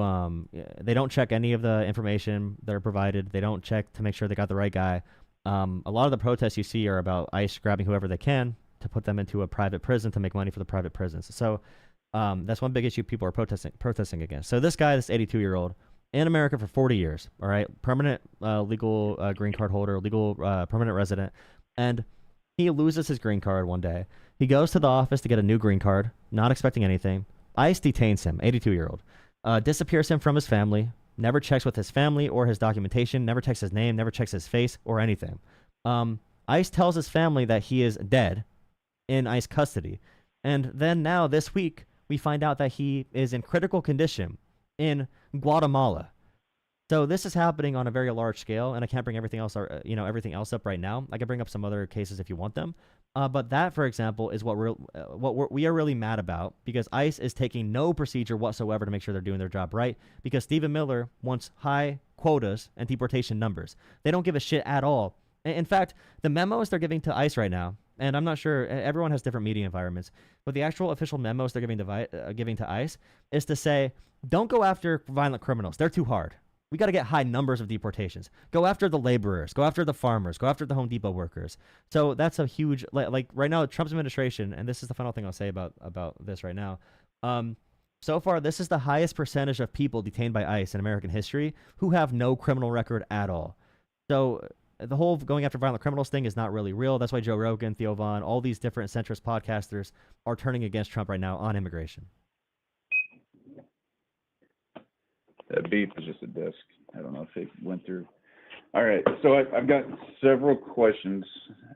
they don't check any of the information that are provided. They don't check to make sure they got the right guy. A lot of the protests you see are about ICE grabbing whoever they can to put them into a private prison to make money for the private prisons. So that's one big issue people are protesting against. So this guy, this 82-year-old, in America for 40 years, all right, permanent legal green card holder, legal permanent resident, and he loses his green card one day. He goes to the office to get a new green card, not expecting anything. ICE detains him, 82-year-old, disappears him from his family, never checks with his family or his documentation, never checks his name, never checks his face or anything. ICE tells his family that he is dead in ICE custody. And then now this week, we find out that he is in critical condition in Guatemala. So this is happening on a very large scale, and I can't bring everything else up right now. I can bring up some other cases if you want them. But that, for example, is what we are really mad about, because ICE is taking no procedure whatsoever to make sure they're doing their job right, because Stephen Miller wants high quotas and deportation numbers. They don't give a shit at all. In fact, the memos they're giving to ICE right now, and I'm not sure, everyone has different media environments, but the actual official memos they're giving to ICE is to say, don't go after violent criminals. They're too hard. We got to get high numbers of deportations. Go after the laborers. Go after the farmers. Go after the Home Depot workers. So that's a huge, like right now, Trump's administration, and this is the final thing I'll say about this right now. So far, this is the highest percentage of people detained by ICE in American history who have no criminal record at all. So the whole going after violent criminals thing is not really real. That's why Joe Rogan, Theo Vaughn, all these different centrist podcasters are turning against Trump right now on immigration. That beep is just a disc. I don't know if it went through. All right, so I've got several questions.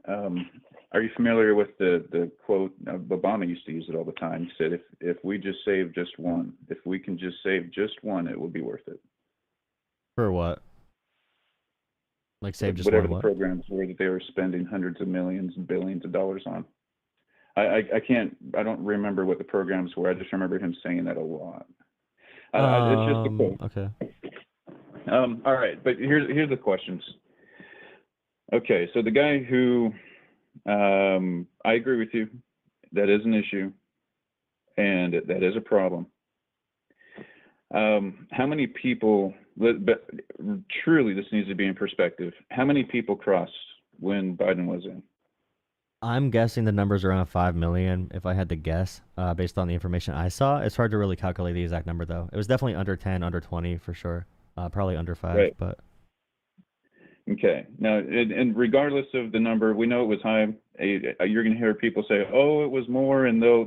Are you familiar with the quote? Obama used to use it all the time. He said, if we just save just one, if we can just save just one, it will be worth it. For what? Like save just whatever one the what? programs were that they were spending hundreds of millions and billions of dollars on. I don't remember what the programs were. I just remember him saying that a lot. It's just a quote. Okay. All right, but here's the questions. Okay, so the guy who, I agree with you, that is an issue, and that is a problem. How many people, but truly this needs to be in perspective, how many people crossed when Biden was in? I'm guessing the number's around 5 million, if I had to guess, based on the information I saw. It's hard to really calculate the exact number, though. It was definitely under 10, under 20 for sure. Probably under 5, Right. but... Okay. Now, and regardless of the number, we know it was high. You're going to hear people say, "Oh, it was more," and they'll,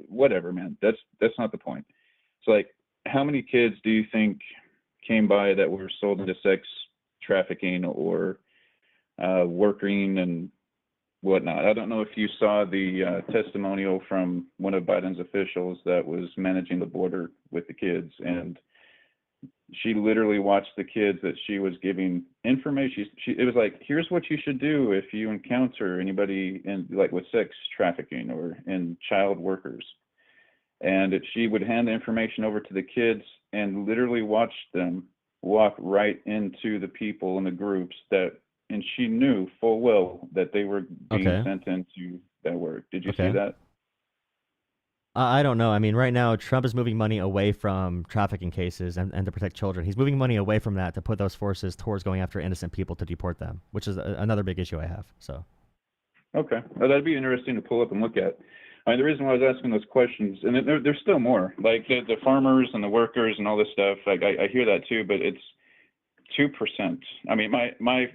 whatever, man. That's not the point. It's like, how many kids do you think came by that were sold into sex trafficking or working and whatnot? I don't know if you saw the testimonial from one of Biden's officials that was managing the border with the kids, and she literally watched the kids that she was giving information. It was like, here's what you should do if you encounter anybody in with sex trafficking or in child workers. And she would hand the information over to the kids and literally watch them walk right into the people in the groups and she knew full well that they were being sent into that work. Did you see that? I don't know. I mean, right now, Trump is moving money away from trafficking cases and to protect children. He's moving money away from that to put those forces towards going after innocent people to deport them, which is another big issue I have. So. Okay. Well, that'd be interesting to pull up and look at. I mean, the reason why I was asking those questions, and there's still more, like the farmers and the workers and all this stuff. Like I hear that too, but it's 2%. I mean, my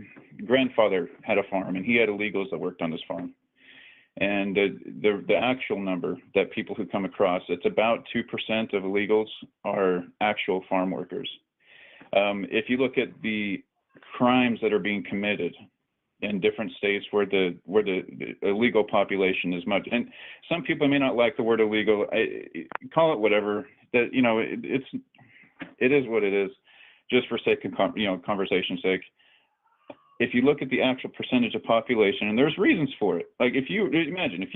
grandfather had a farm, and he had illegals that worked on his farm. And the actual number that people who come across, it's about 2% of illegals are actual farm workers. If you look at the crimes that are being committed in different states where the illegal population is much, and some people may not like the word illegal, call it whatever. That it is what it is, just for sake of conversation's sake. If you look at the actual percentage of population, and there's reasons for it. Like if you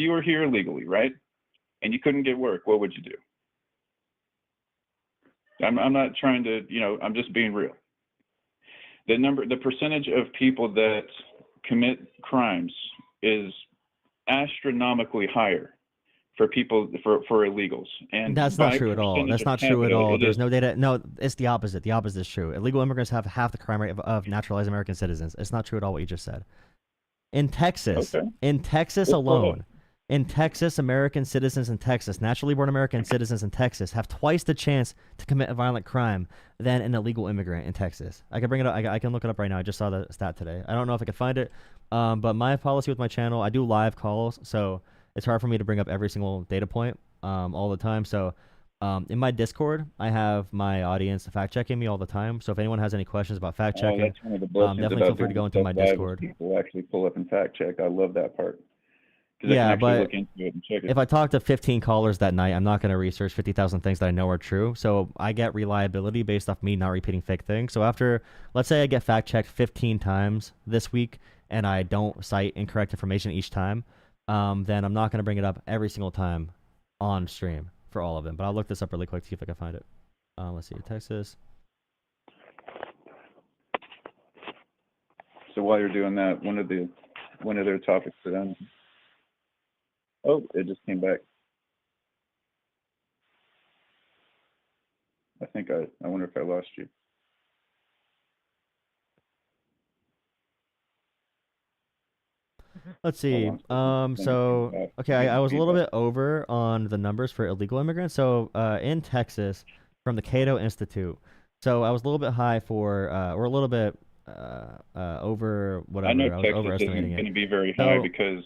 were here illegally, right, and you couldn't get work, what would you do? I'm not trying to, I'm just being real. The percentage of people that commit crimes is astronomically higher for people for illegals, and that's not true at all. That's not true at all. There's no data. No, it's the opposite. The opposite is true. Illegal immigrants have half the crime rate of naturalized American citizens. It's not true at all what you just said. In Texas, alone, in Texas, American citizens in Texas, naturally born American citizens in Texas, have twice the chance to commit a violent crime than an illegal immigrant in Texas. I can bring it up. I can look it up right now. I just saw the stat today. I don't know if I can find it, but my policy with my channel, I do live calls, so it's hard for me to bring up every single data point all the time. So in my Discord, I have my audience fact checking me all the time. So if anyone has any questions about fact checking, that's one of the blessings definitely feel free to go into my Discord. People actually pull up and fact check. I love that part. Yeah, but look into it and check it. If I talk to 15 callers that night, I'm not going to research 50,000 things that I know are true. So I get reliability based off me not repeating fake things. So after, let's say I get fact checked 15 times this week and I don't cite incorrect information each time, then I'm not going to bring it up every single time on stream for all of them. But I'll look this up really quick to see if I can find it. Let's see, Texas. So while you're doing that, one of their topics that it just came back. I think I wonder if I lost you. Let's see. So, okay, I was a little bit over on the numbers for illegal immigrants. So, in Texas, from the Cato Institute, so I was a little bit high for, or a little bit over whatever. I know was Texas overestimating isn't going it. to be very high because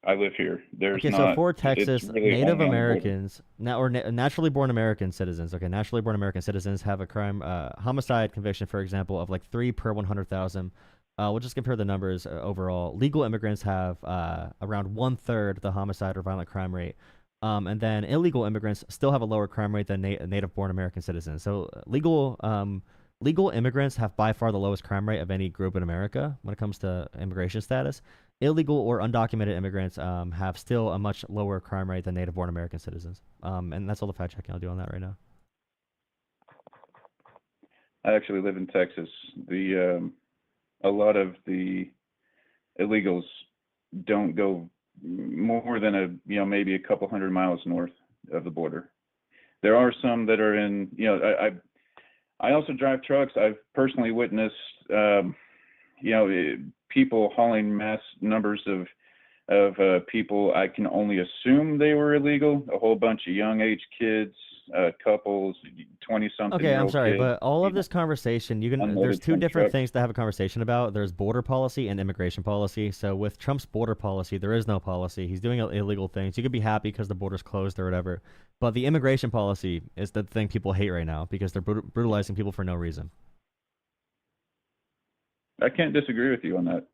I live here. So for Texas, really Native Americans, naturally born American citizens. Okay, naturally born American citizens have a crime, homicide conviction, for example, of like 3 per 100,000. We'll just compare the numbers overall. Legal immigrants have around 1/3 the homicide or violent crime rate. And then illegal immigrants still have a lower crime rate than native-born American citizens. So legal legal immigrants have by far the lowest crime rate of any group in America when it comes to immigration status. Illegal or undocumented immigrants have still a much lower crime rate than native-born American citizens. And that's all the fact checking I'll do on that right now. I actually live in Texas. A lot of the illegals don't go more than maybe a couple hundred miles north of the border. There are some that are in, I also drive trucks. I've personally witnessed, people hauling mass numbers of people. I can only assume they were illegal. A whole bunch of young age kids, couples, 20-something. Okay, I'm sorry, kids, but all of this conversation, there's two different things to have a conversation about. There's border policy and immigration policy. So with Trump's border policy, there is no policy. He's doing illegal things. You could be happy because the border's closed or whatever. But the immigration policy is the thing people hate right now because they're brutalizing people for no reason. I can't disagree with you on that.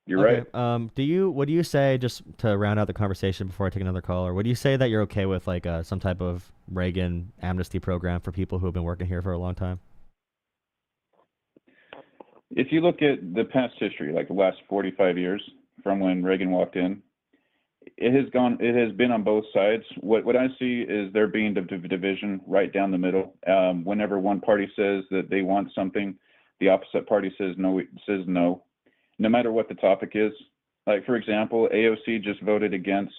You're okay. right. What do you say, just to round out the conversation before I take another caller, would you say that you're okay with like some type of Reagan amnesty program for people who have been working here for a long time? If you look at the past history, like the last 45 years from when Reagan walked in, it has been on both sides. What I see is there being division right down the middle. Whenever one party says that they want something, the opposite party says no. No matter what the topic is. Like, for example, AOC just voted against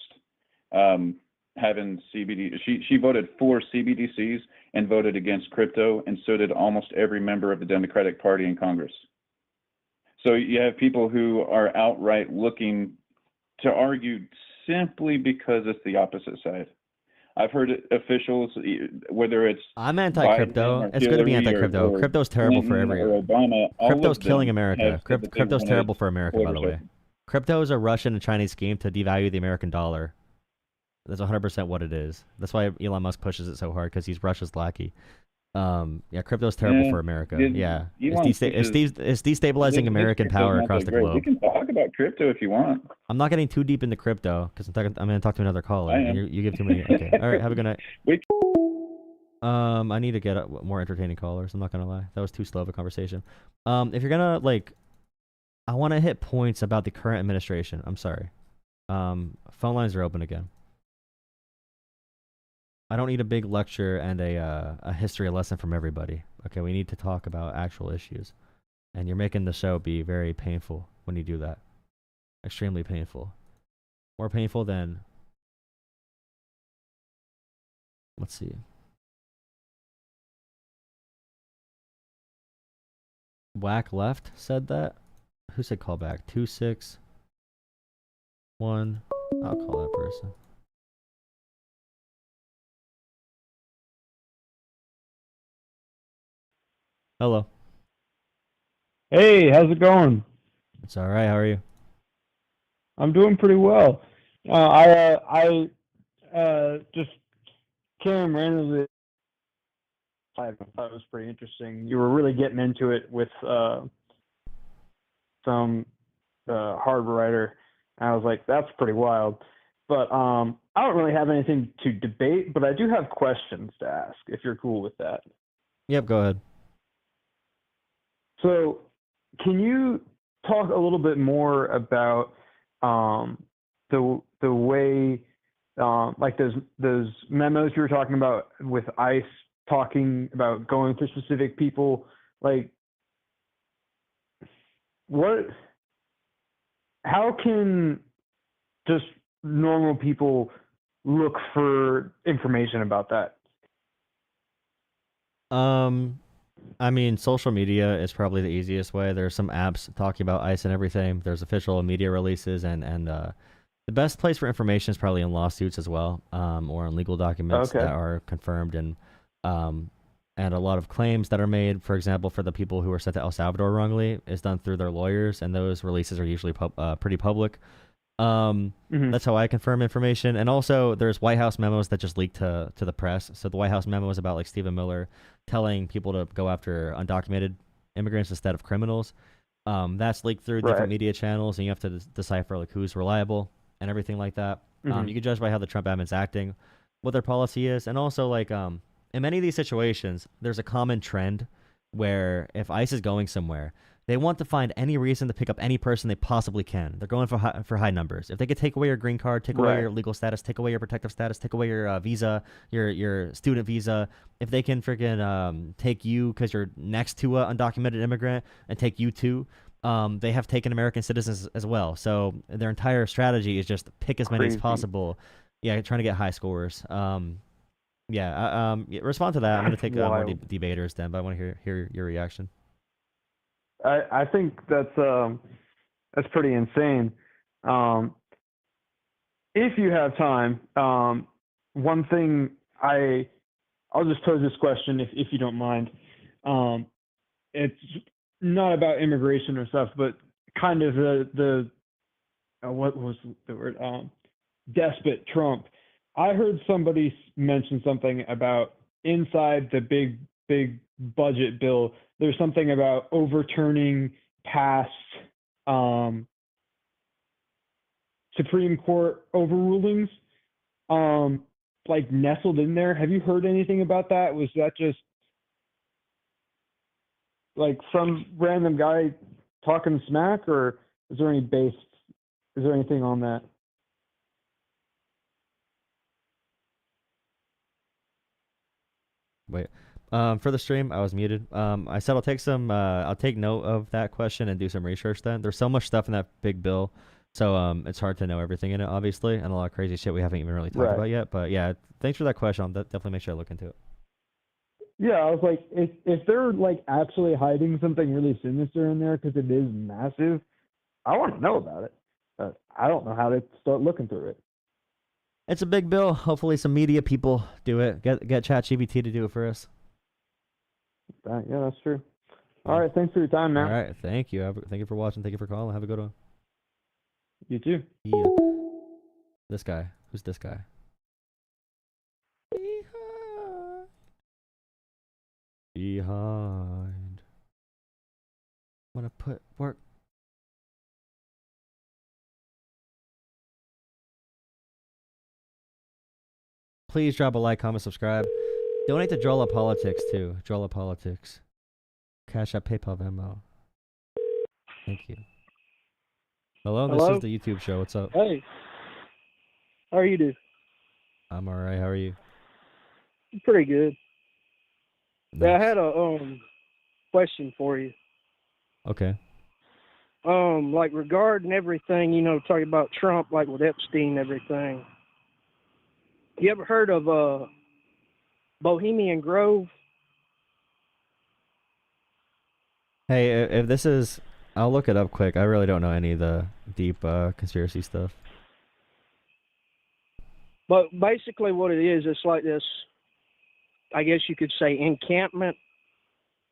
having CBD. She voted for CBDCs and voted against crypto, and so did almost every member of the Democratic Party in Congress. So you have people who are outright looking to argue simply because it's the opposite side. I've heard officials, whether it's I'm anti-crypto. It's good to be anti-crypto. Crypto's terrible for everyone. Obama, crypto's killing America. Crypto's terrible for America, by the way. Crypto is a Russian and Chinese scheme to devalue the American dollar. That's 100% what it is. That's why Elon Musk pushes it so hard, because he's Russia's lackey. Yeah, crypto's terrible for America. Yeah, it's destabilizing American power across the globe. We can talk about crypto if you want. I'm not getting too deep into crypto because I'm going to talk to another caller. You give too many. Okay, all right. Have a good night. I need to get more entertaining callers. I'm not gonna lie. That was too slow of a conversation. If you're gonna I want to hit points about the current administration. I'm sorry. Phone lines are open again. I don't need a big lecture and a history lesson from everybody. Okay, we need to talk about actual issues. And you're making the show be very painful when you do that. Extremely painful. More painful than... Let's see. Whack Left said that? Who said call back? 261. I'll call that person. Hello. Hey, how's it going? It's all right. How are you? I'm doing pretty well. I just came randomly. I thought it was pretty interesting. You were really getting into it with some hard writer, and I was like, that's pretty wild. But I don't really have anything to debate, but I do have questions to ask, if you're cool with that. Yep, go ahead. So, can you talk a little bit more about the way, like those memos you were talking about with ICE talking about going for specific people, like how can just normal people look for information about that? I mean, social media is probably the easiest way. There's some apps talking about ICE and everything. There's official media releases, and the best place for information is probably in lawsuits as well, or in legal documents that are confirmed, and a lot of claims that are made, for example, for the people who were sent to El Salvador wrongly, is done through their lawyers, and those releases are usually pretty public. That's how I confirm information. And also there's White House memos that just leak to the press. So the White House memo is about like Stephen Miller telling people to go after undocumented immigrants instead of criminals. That's leaked through different media channels, and you have to decipher like who's reliable and everything like that. You can judge by how the Trump admin's acting, what their policy is, and also like in many of these situations, there's a common trend where if ICE is going somewhere, they want to find any reason to pick up any person they possibly can. They're going for high numbers. If they could take away your green card, take away your legal status, take away your protective status, take away your visa, your student visa, if they can freaking take you because you're next to an undocumented immigrant and take you too, they have taken American citizens as well. So their entire strategy is just pick as many as possible. Yeah, trying to get high scores. Respond to that. I'm going to take more debaters then, but I want to hear your reaction. I think that's pretty insane. If you have time, one thing I'll just pose this question if you don't mind. It's not about immigration or stuff, but kind of the what was the word? Despot Trump. I heard somebody mention something about inside the big budget bill, there's something about overturning past Supreme Court overrulings, like nestled in there. Have you heard anything about that? Was that just like some random guy talking smack, or is there anything on that? Wait. For the stream, I was muted. I said I'll take note of that question and do some research then. There's so much stuff in that big bill, so it's hard to know everything in it, obviously, and a lot of crazy shit we haven't even really talked about yet. But yeah, thanks for that question. I'll definitely make sure I look into it. Yeah, I was like, if they're like actually hiding something really sinister in there because it is massive, I want to know about it. But I don't know how to start looking through it. It's a big bill. Hopefully some media people do it. Get ChatGPT to do it for us. Yeah, that's true. All right, thanks for your time, man. All right, thank you. Thank you for watching. Thank you for calling. Have a good one. You too. Yeah. This guy. Who's this guy? Behind. I'm gonna put work. Please drop a like, comment, subscribe. Donate to Jolah Politics too. Jolah Politics. Cash App, PayPal, Venmo. Thank you. Hello, this is the YouTube show. What's up? Hey. How are you doing? I'm alright. How are you? Pretty good. Nice. Yeah, I had a question for you. Okay. Like regarding everything, talking about Trump, like with Epstein and everything. You ever heard of Bohemian Grove? Hey, if this is, I'll look it up quick. I really don't know any of the deep conspiracy stuff. But basically what it is, it's like this, I guess you could say, encampment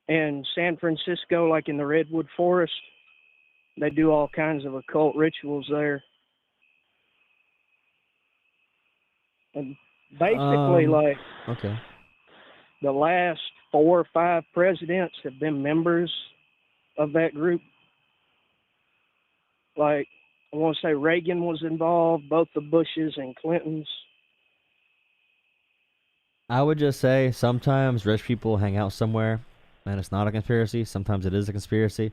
in San Francisco, like in the Redwood Forest. They do all kinds of occult rituals there. And basically, okay. The last 4 or 5 presidents have been members of that group. Like, I want to say Reagan was involved, both the Bushes and Clintons. I would just say sometimes rich people hang out somewhere and it's not a conspiracy. Sometimes it is a conspiracy.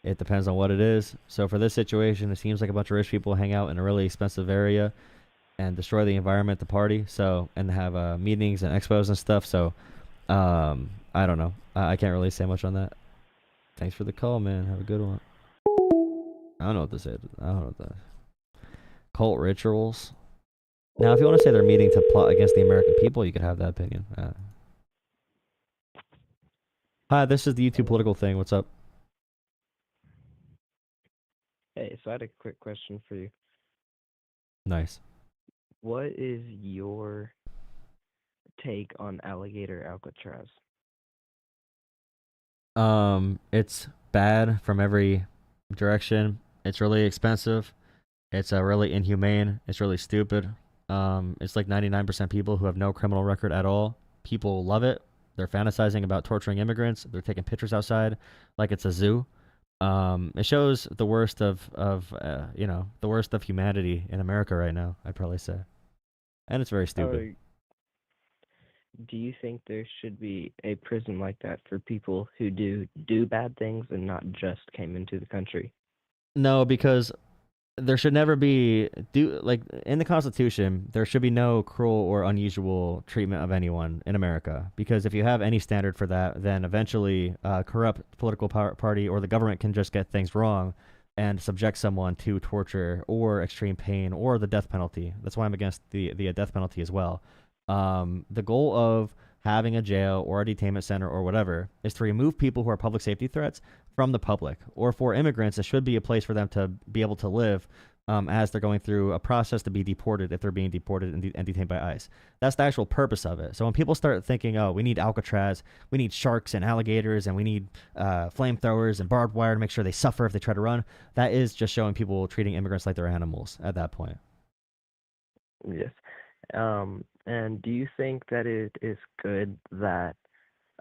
It depends on what it is. So for this situation, it seems like a bunch of rich people hang out in a really expensive area and destroy the environment, the party, and have meetings and expos and stuff. So I don't know. I can't really say much on that. Thanks for the call, man. Have a good one. I don't know what this is. I don't know what that is. Cult rituals. Now, if you want to say they're meeting to plot against the American people, you could have that opinion. Hi, this is the YouTube political thing. What's up? Hey, so I had a quick question for you. Nice. What is your take on alligator Alcatraz? It's bad from every direction. It's really expensive. It's really inhumane. It's really stupid. It's like 99% people who have no criminal record at all. People love it. They're fantasizing about torturing immigrants. They're taking pictures outside like it's a zoo. It shows the worst of the worst of humanity in America right now, I'd probably say. And it's very stupid. do you think there should be a prison like that for people who do bad things and not just came into the country? No, because there should never be like in the Constitution, there should be no cruel or unusual treatment of anyone in America. Because if you have any standard for that, then eventually a corrupt political party or the government can just get things wrong and subject someone to torture or extreme pain or the death penalty. That's why I'm against the death penalty as well. The goal of having a jail or a detainment center or whatever is to remove people who are public safety threats from the public. Or for immigrants, it should be a place for them to be able to live as they're going through a process to be deported if they're being deported and detained by ICE. That's the actual purpose of it. So when people start thinking, oh, we need Alcatraz, we need sharks and alligators, and we need flamethrowers and barbed wire to make sure they suffer if they try to run, that is just showing people treating immigrants like they're animals at that point. Yes. And do you think that it is good that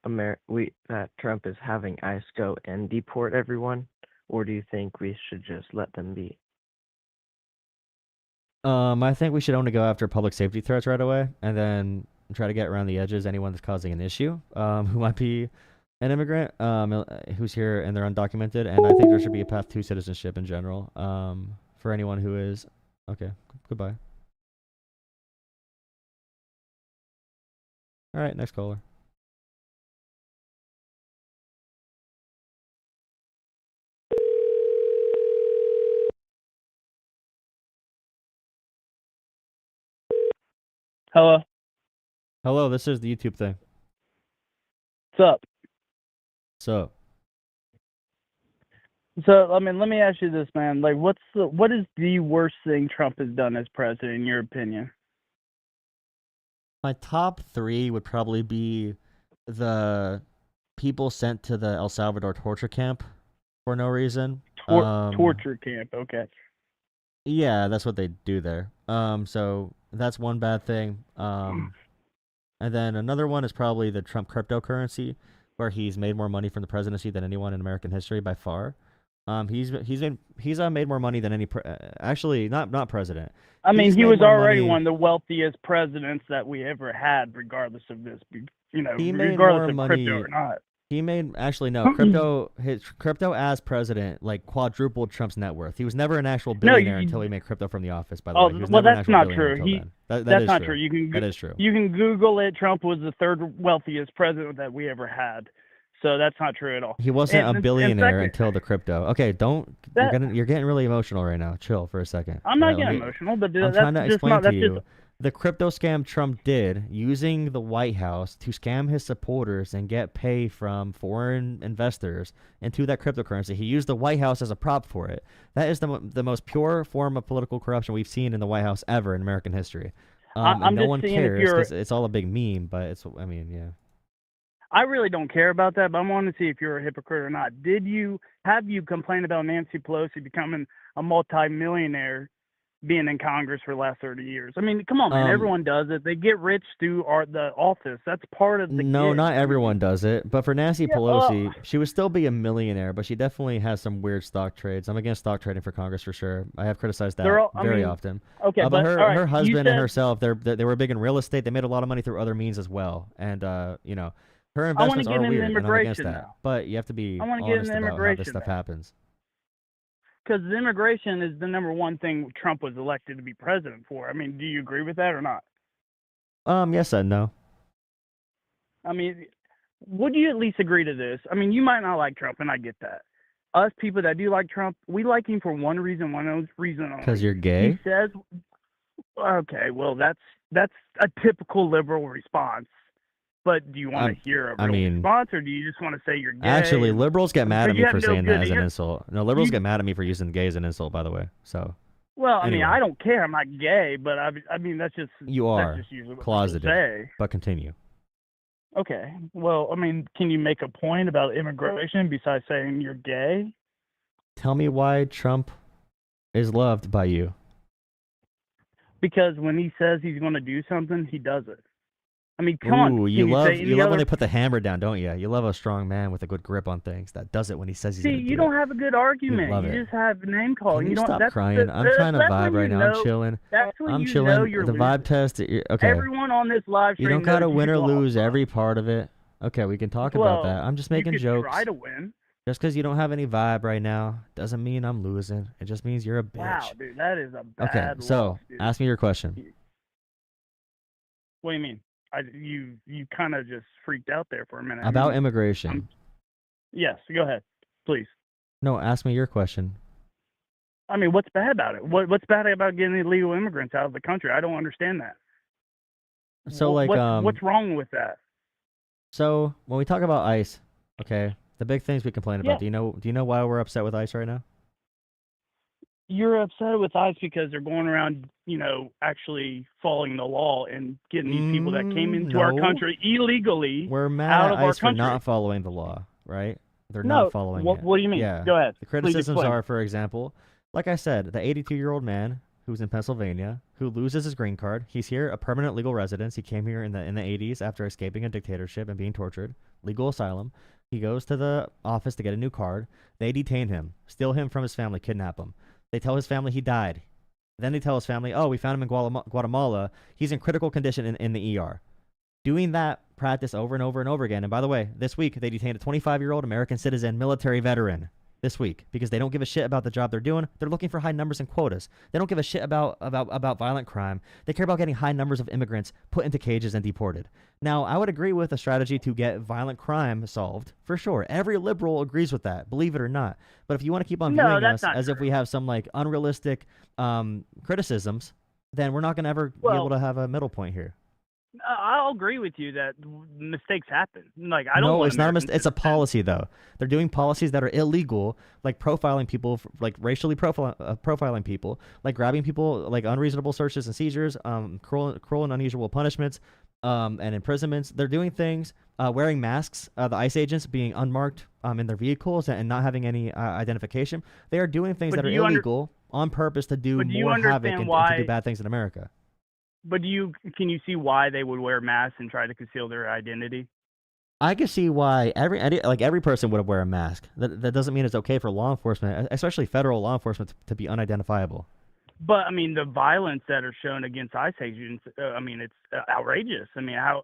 that Trump is having ICE go and deport everyone, or do you think we should just let them be? I think we should only go after public safety threats right away, and then try to get around the edges anyone that's causing an issue, who might be an immigrant, who's here and they're undocumented. And I think there should be a path to citizenship in general, for anyone who is. Okay, goodbye. All right, next caller. Hello. Hello, this is the YouTube thing. What's up? So, I mean, let me ask you this, man. Like, what is the worst thing Trump has done as president, in your opinion? my top 3 would probably be the people sent to the El Salvador torture camp for no reason. Torture camp, okay. Yeah, that's what they do there. So that's one bad thing. And then another one is probably the Trump cryptocurrency, where he's made more money from the presidency than anyone in American history by far. He's made more money than any actually not president. I mean, He's he made was more already money- one of the wealthiest presidents that we ever had, regardless of this, He made regardless more of money. crypto or not. He made crypto as president like quadrupled Trump's net worth. He was never an actual billionaire until he made crypto from the office. By the way, he was well, never an that's actual not billionaire true. until then. That That's is not true. true. That is true. You can Google it. Trump was the third wealthiest president that we ever had. So that's not true at all. He wasn't a billionaire second, until the crypto. Okay, you're getting really emotional right now. Chill for a second. I'm not All right, getting emotional, but I'm that's trying to just explain not. to That's you just. the crypto scam Trump did using the White House to scam his supporters and get pay from foreign investors into that cryptocurrency. He used the White House as a prop for it. That is the most pure form of political corruption we've seen in the White House ever in American history. I'm and no just one seeing cares if you're. because it's all a big meme, but yeah. I really don't care about that, but I want to see if you're a hypocrite or not. Have you complained about Nancy Pelosi becoming a multi-millionaire, being in Congress for the last 30 years? I mean, come on, man. Everyone does it. They get rich through the office. That's part of the No, gig. not everyone does it. But for Nancy Pelosi, she would still be a millionaire, but she definitely has some weird stock trades. I'm against stock trading for Congress for sure. I have criticized that very often. Okay, but all right, her husband said, and herself, they were big in real estate. They made a lot of money through other means as well. And her investments are weird, and I'm against that. now. But you have to be I wanna get honest into about how immigration this stuff now. happens. Because immigration is the number one thing Trump was elected to be president for. I mean, do you agree with that or not? Yes and no. I mean, would you at least agree to this? I mean, you might not like Trump, and I get that. Us people that do like Trump, we like him for one reason only. Because you're gay? He says, okay, well, that's a typical liberal response. But do you want to hear a real response, or do you just want to say you're gay? Actually, liberals get mad at me for saying that as an answer. insult. No, liberals get mad at me for using gay as an insult, by the way. So. Well, I anyway. mean, I don't care. I'm not gay, but I mean, that's just You are that's just usually what closeted, people say. but continue. Okay. Well, I mean, can you make a point about immigration besides saying you're gay? Tell me why Trump is loved by you. Because when he says he's going to do something, he does it. I mean, come on. Ooh, Can you love say any when other- they put the hammer down, don't you? You love a strong man with a good grip on things that does it when he says he's See, going to do you it. don't have a good argument. love You it. just have name calling. Can you don't. stop That's crying? I'm trying to that's vibe when right you now. I'm know- chilling. That's when I'm you chilling. know you're The vibe losing. test. Okay. Everyone on this live stream You don't gotta knows win or you lost. lose every part of it. Okay, we can talk Well, about that. I'm just making you could jokes. try to win. Just because you don't have any vibe right now doesn't mean I'm losing. It just means you're a bitch. Wow, dude, that is a bad Okay, so loss, dude. ask me your question. What do you mean? You kind of just freaked out there for a minute. About immigration. Yes, go ahead, please. No, ask me your question. I mean, what's bad about it? What's bad about getting illegal immigrants out of the country? I don't understand that. So what's wrong with that? So when we talk about ICE, okay, the big things we complain about. Yeah. Do you know why we're upset with ICE right now? You're upset with ICE because they're going around, actually following the law and getting these people that came into our no. country illegally We're mad out at of our ICE for country. not following the law, right? They're No, not following it. what do you mean? Yeah. Go ahead. The Please criticisms explain. are, for example, like I said, the 82-year-old man who's in Pennsylvania who loses his green card. He's here, a permanent legal residence. He came here in the 80s after escaping a dictatorship and being tortured. Legal asylum. He goes to the office to get a new card. They detain him, steal him from his family, kidnap him. They tell his family he died. Then they tell his family, oh, we found him in Guatemala. He's in critical condition in the ER. Doing that practice over and over and over again. And by the way, this week they detained a 25-year-old American citizen military veteran this week because they don't give a shit about the job they're doing. They're looking for high numbers and quotas. They don't give a shit about violent crime. They care about getting high numbers of immigrants put into cages and deported. Now, I would agree with a strategy to get violent crime solved, for sure. Every liberal agrees with that, believe it or not. But if you want to keep on viewing us as if we have some unrealistic criticisms, then we're not going to ever be able to have a middle point here. I'll agree with you that mistakes happen. I don't. No, want it's not a Americans mistake. It's a policy, though. They're doing policies that are illegal, like profiling people, like racially profiling people, like grabbing people, like unreasonable searches and seizures, cruel and unusual punishments, and imprisonments. They're doing things, wearing masks, the ICE agents being unmarked in their vehicles and not having any identification. They are doing things that are illegal on purpose to do more havoc and to do bad things in America. But can you see why they would wear masks and try to conceal their identity? I can see why every person would wear a mask. That doesn't mean it's okay for law enforcement, especially federal law enforcement, to be unidentifiable. But I mean, the violence that are shown against ICE agents, it's outrageous. I mean, how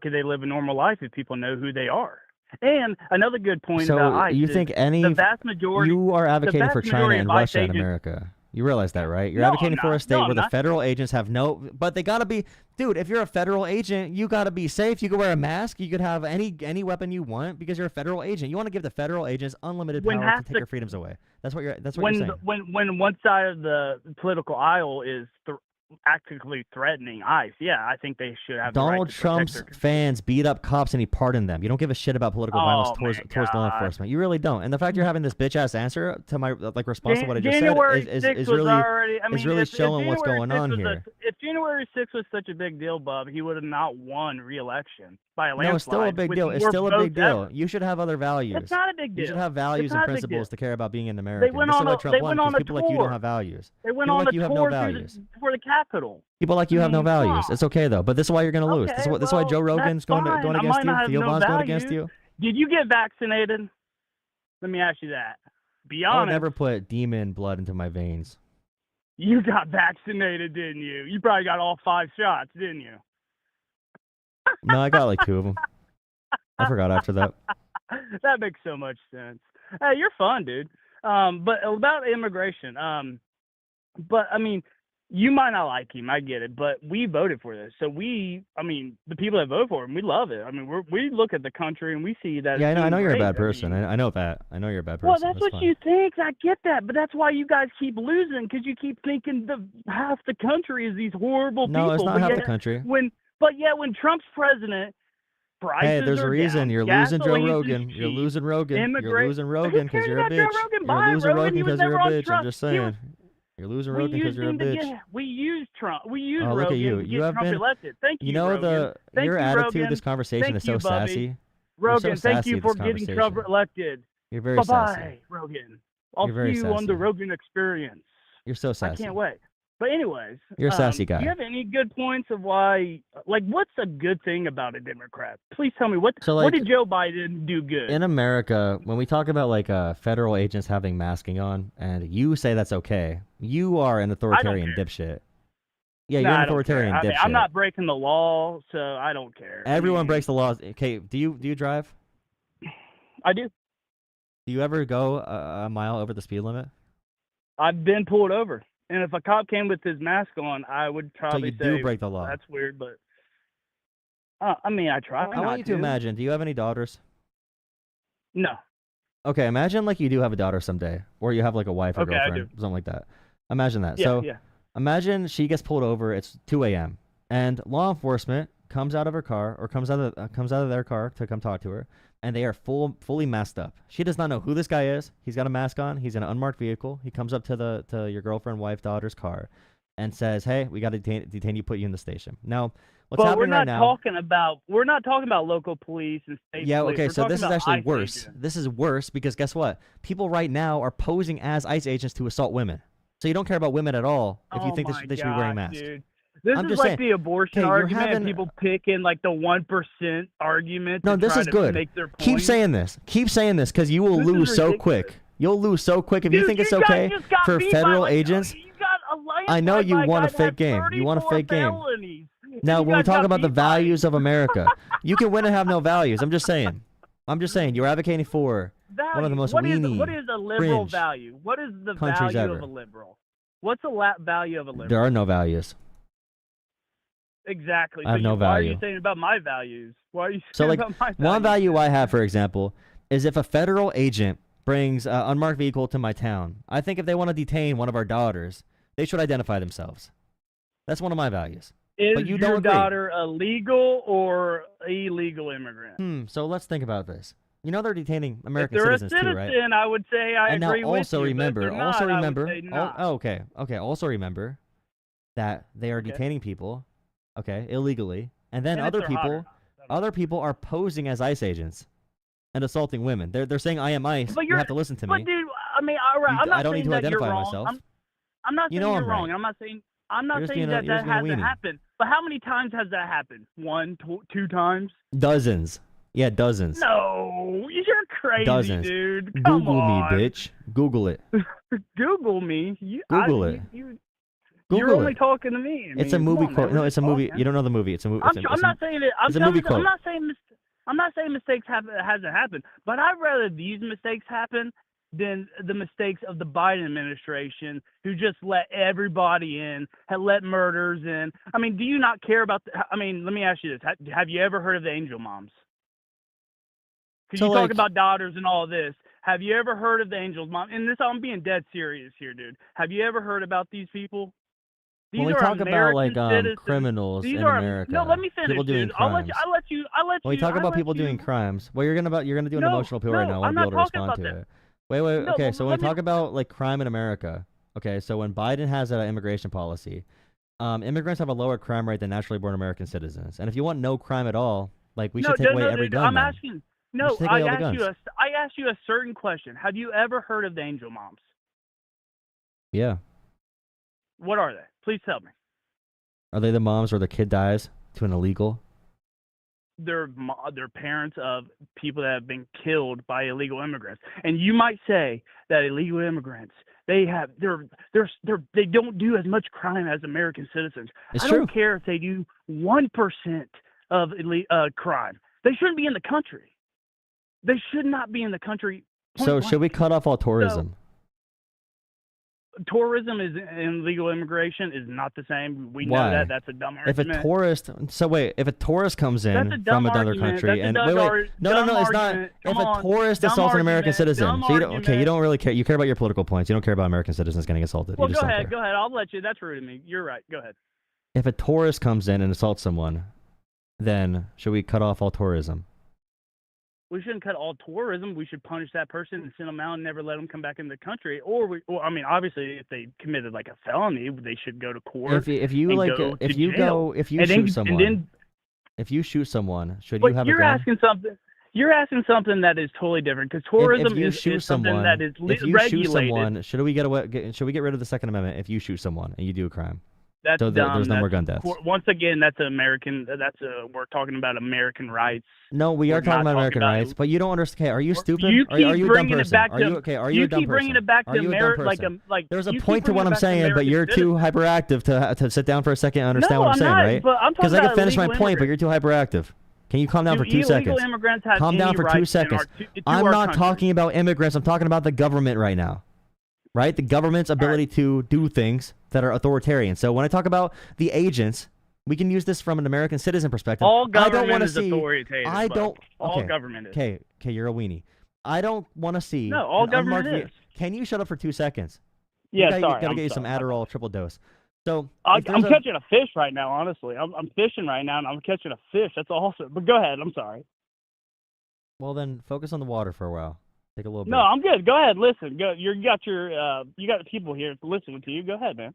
could they live a normal life if people know who they are? And another good point about ICE you is think the vast majority you are advocating for China and Russia in agents, America? You realize that, right? You're No, advocating I'm for a not. state No, where I'm the not. federal agents have but they gotta be, dude. If you're a federal agent, you gotta be safe. You can wear a mask. You could have any weapon you want because you're a federal agent. You want to give the federal agents unlimited power to take your freedoms away. That's what you're saying. When one side of the political aisle is actively threatening ICE, yeah, I think they should have Donald the right to Trump's protect their fans beat up cops and he pardoned them. You don't give a shit about political violence towards law enforcement. You really don't. And the fact you're having this bitch ass answer to my response to what I just January said is 6th was really already, I mean, really if showing what's January going 6th on was here. if January 6th was such a big deal, Bub, he would have not won re-election by a landslide. No, it's still a big with deal. It's more still a big votes deal. ever. You should have other values. It's not a big deal. You should have values It's and not a big principles deal. to care about being an American. went This is on why a- Trump they won, went on because a people like you don't tour. have values. They went People on like a you have no tour values. for the Capitol. People like you have no come values. on. It's okay though, but this is why you're going to lose. Okay, This is why Joe Rogan's that's going fine. I against might you. not have Theo no Vaughn's going against values. you. Did you get vaccinated? Let me ask you that. Be I would honest. never put demon blood into my veins. You got vaccinated, didn't you? You probably got all 5 shots, didn't you? No, I got like 2 of them. I forgot after that. That makes so much sense. Hey, you're fun, dude. But about immigration, but I mean, you might not like him, I get it, but we voted for this. So the people that vote for him, we love it. I mean, we look at the country and we see that. Yeah, I know you're a bad great. person. I know that. I know you're a bad person. Well, that's what fine. you think. I get that, but that's why you guys keep losing, because you keep thinking half the country is these horrible people. No, it's not But half yet, the country. when Trump's president, prices Hey, there's a are reason down, you're losing Joe gasoline's Rogan. cheap, You're losing Rogan. You're losing Who Rogan because cares you're a about Joe bitch. Rogan? You're Bye, losing Rogan. Rogan He was because you're never a on bitch. I'm Trump. just He saying. was- You're losing We Rogan because used you're a him to bitch. we used Trump. We used Oh, Rogan look at you. to get You have Trump been. elected. Thank you, You know Rogan. Thank your you, attitude. Rogan. This conversation Thank is so you, Bubby. sassy. You're Rogan, so thank sassy, you for this getting Trump conversation. elected. You're very Bye-bye, sassy. Rogan. I'll You're very see you on the sassy. Rogan Experience. You're so sassy. I can't wait. But anyways, You're a sassy guy. Do you have any good points of why? Like, what's a good thing about a Democrat? Please tell me what did Joe Biden do good in America? When we talk about like federal agents having masking on, and you say that's okay, you are an authoritarian dipshit. Yeah, you're an authoritarian dipshit. I'm not breaking the law, so I don't care. Everyone breaks the laws. Okay, do you drive? I do. Do you ever go a mile over the speed limit? I've been pulled over, and if a cop came with his mask on, I would probably say, so you do break the law. That's weird, but I mean, I try. I want you to imagine. Do you have any daughters? No. Okay, imagine like you do have a daughter someday, or you have like a wife or girlfriend, something like that. Imagine that. Yeah. Imagine she gets pulled over. It's 2 a.m. and law enforcement comes out of her car or comes out of their car to come talk to her, and they are fully masked up. She does not know who this guy is. He's got a mask on. He's in an unmarked vehicle. He comes up to your girlfriend, wife, daughter's car, and says, "Hey, we got to detain you, put you in the station." Now, what's happening right now? We're not talking about local police and state police. Okay, we're so this is actually ICE worse. agents. This is worse because guess what? People right now are posing as ICE agents to assault women. So you don't care about women at all if you think they should be wearing masks. Dude. This is like the abortion argument, and people picking like the 1% argument. No, this is good. Make their point. Keep saying this because you will lose so quick. You'll lose so quick if you think it's okay for federal agents. I know you want a fake game. You want a fake game. Now, when we talk about the values of America, you can win and have no values. I'm just saying. You're advocating for one of the most weenie, what is a liberal value? What is the value of a liberal? What's the value of a liberal? There are no values. Exactly. I have no value. Why are you saying about my values? Why are you saying about my values? One value I have, for example, is if a federal agent brings an unmarked vehicle to my town, I think if they want to detain one of our daughters, they should identify themselves. That's one of my values. Is your daughter a legal or illegal immigrant? So let's think about this. You know they're detaining American citizens too, right? If they're a citizen, I would say I agree with you. Also remember that they are detaining people, illegally, and then other people are posing as ICE agents and assaulting women. They're saying I am ICE. You have to listen to me. But dude, I mean, all right, I don't need to identify myself. I'm not saying you're wrong. I'm not saying that hasn't happened. But how many times has that happened? 1, 2 times? Dozens. Yeah, dozens. No, you're crazy, dozens. Dude. Google me, bitch. Google it. Google me. Google it. You're only talking to me. It's a movie quote. No, it's a movie. You don't know the movie. It's a movie. I'm not saying it. It's a movie quote. I'm not saying mistakes hasn't happened, but I'd rather these mistakes happen than the mistakes of the Biden administration, who just let everybody in, had let murders in. I mean, do you not care about? Let me ask you this: have you ever heard of the angel moms? Because you talk about daughters and all this. Have you ever heard of the angel mom? And I'm being dead serious here, dude. Have you ever heard about these people? When we talk about like criminals in America, no, let me finish. People doing crimes. I'll let you. When we talk about people doing crimes, well, you're gonna do an emotional appeal right now. I want to be able to respond to it. Wait. Okay, so when we talk about like crime in America, so when Biden has an immigration policy, immigrants have a lower crime rate than naturally born American citizens. And if you want no crime at all, like we should take away every gun. I asked you a certain question. Have you ever heard of the angel moms? Yeah. What are they? Please tell me. Are they the moms where the kid dies to an illegal? They're parents of people that have been killed by illegal immigrants. And you might say that illegal immigrants, they don't do as much crime as American citizens. It's I true. don't care if they do 1% of crime. They shouldn't be in the country. They should not be in the country. So should we cut off all tourism? Tourism and legal immigration is not the same. We know that. That's a dumb argument. If a tourist comes in from another country and no, it's not. If a tourist assaults an American citizen, so you don't really care. You care about your political points. You don't care about American citizens getting assaulted. Well, go ahead. I'll let you. That's rude of me. You're right. Go ahead. If a tourist comes in and assaults someone, then should we cut off all tourism? We shouldn't cut all tourism. We should punish that person and send them out and never let them come back in the country. Or obviously, if they committed like a felony, they should go to court. If you shoot someone, should you have a gun? You're asking something. You're asking something that is totally different because tourism if you is shoot something someone, that is if you regulated. shoot someone, should we get rid of the Second Amendment if you shoot someone and you do a crime? That's So dumb. there's no more gun deaths. Once again, that's we're talking about American rights. No, we are talking about American rights, but you don't understand. Okay, are you stupid? Are you a dumb person? Are you okay? Are you a dumb person? You keep bringing it back to America. There's a point to what I'm saying, but you're too hyperactive to sit down for a second and understand what I'm saying, right? Because I can finish my point, but you're too hyperactive. Can you calm down for 2 seconds? Calm down for 2 seconds. I'm not talking about immigrants. I'm talking about the government right now. Right? The government's ability to do things that are authoritarian. So when I talk about the agents, we can use this from an American citizen perspective. All government I don't want to is see. authoritative. I don't. All government is. Okay, you're a weenie. I don't want to see. No, all government is. Can you shut up for 2 seconds? Yeah, sorry. sorry. Gotta get you some Adderall triple dose. So I'm catching a fish right now. Honestly, I'm fishing right now, and I'm catching a fish. That's awesome. But go ahead. I'm sorry. Well, then focus on the water for a while. Take a little bit. No, I'm good. Go ahead. Listen. Go. You got people here listening to you. Go ahead, man.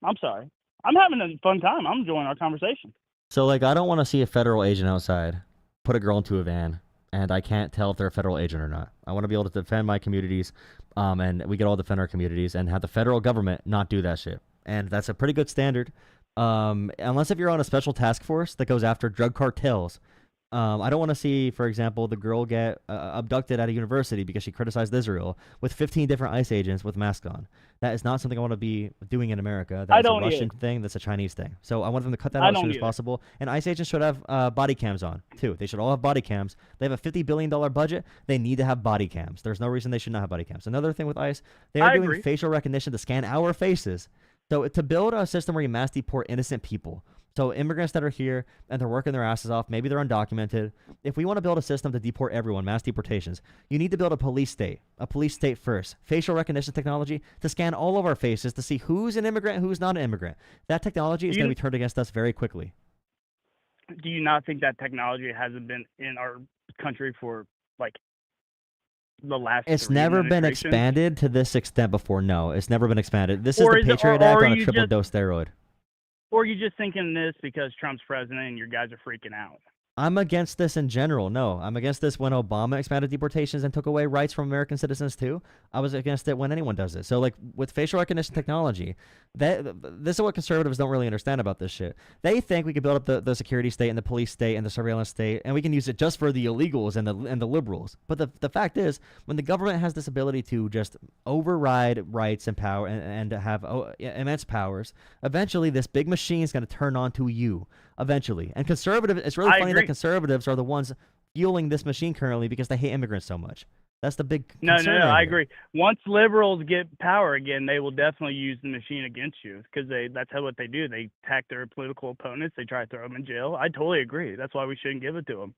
I'm sorry. I'm having a fun time. I'm enjoying our conversation. So, like, I don't want to see a federal agent outside put a girl into a van, and I can't tell if they're a federal agent or not. I want to be able to defend my communities, and we can all defend our communities, and have the federal government not do that shit. And that's a pretty good standard, unless if you're on a special task force that goes after drug cartels. I don't want to see, for example, the girl get abducted at a university because she criticized Israel with 15 different ICE agents with masks on. That is not something I want to be doing in America. That's a Russian thing. That's a Chinese thing. So I want them to cut that out as soon as possible. And ICE agents should have body cams on, too. They should all have body cams. They have a $50 billion budget. They need to have body cams. There's no reason they should not have body cams. Another thing with ICE, they are doing facial recognition to scan our faces. So to build a system where you mass deport innocent people, so immigrants that are here and they're working their asses off, maybe they're undocumented. If we want to build a system to deport everyone, mass deportations, you need to build a police state first. Facial recognition technology to scan all of our faces to see who's an immigrant, who's not an immigrant. That technology is going to be turned against us very quickly. Do you not think that technology hasn't been in our country for like the last? It's never been expanded to this extent before. No, it's never been expanded. This is the Patriot Act on a triple dose steroid. Or are you just thinking this because Trump's president and your guys are freaking out? I'm against this in general. No, I'm against this when Obama expanded deportations and took away rights from American citizens too. I was against it when anyone does it. So like with facial recognition technology, this is what conservatives don't really understand about this shit. They think we could build up the security state and the police state and the surveillance state, and we can use it just for the illegals and the liberals. But the fact is, when the government has this ability to just override rights and power and have immense powers, eventually this big machine is going to turn on to you. Eventually. And conservative, it's really funny that conservatives are the ones fueling this machine currently because they hate immigrants so much. That's the big concern. No, I agree. Once liberals get power again, they will definitely use the machine against you because that's what they do. They attack their political opponents. They try to throw them in jail. I totally agree. That's why we shouldn't give it to them.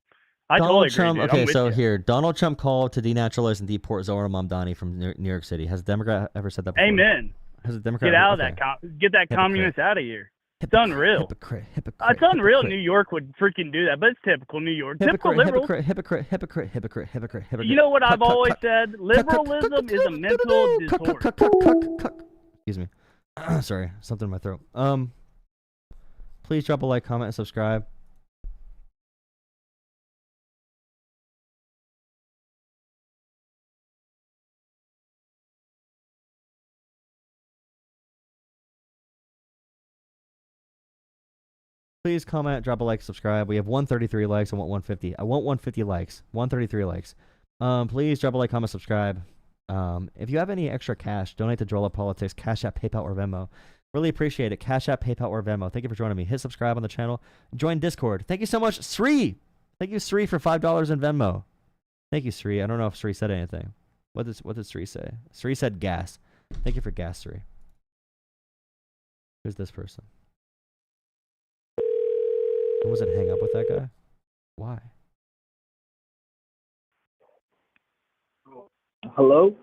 Donald Trump, okay, so here, Donald Trump called to denaturalize and deport Zohar Mamdani from New York City. Has a Democrat ever said that before? Amen. Has a Democrat get out of that. Get that communist out of here. It's unreal. Hypocrite. It's unreal. New York would freaking do that, but it's typical New York. Typical liberals. Hypocrite. You know what I've always said? Liberalism is a mental disorder. Excuse me. Sorry, something in my throat. Please drop a like, comment, and subscribe. Please comment, drop a like, subscribe. We have 133 likes. I want 150. I want 150 likes. 133 likes. Please drop a like, comment, subscribe. If you have any extra cash, donate to Jolah Politics, Cash App, PayPal, or Venmo. Really appreciate it. Cash App, PayPal, or Venmo. Thank you for joining me. Hit subscribe on the channel. Join Discord. Thank you so much, Sri. Thank you, Sri, for $5 in Venmo. Thank you, Sri. I don't know if Sri said anything. What did Sri say? Sri said gas. Thank you for gas, Sri. Who's this person? I wasn't hang up with that guy. Why? Hello?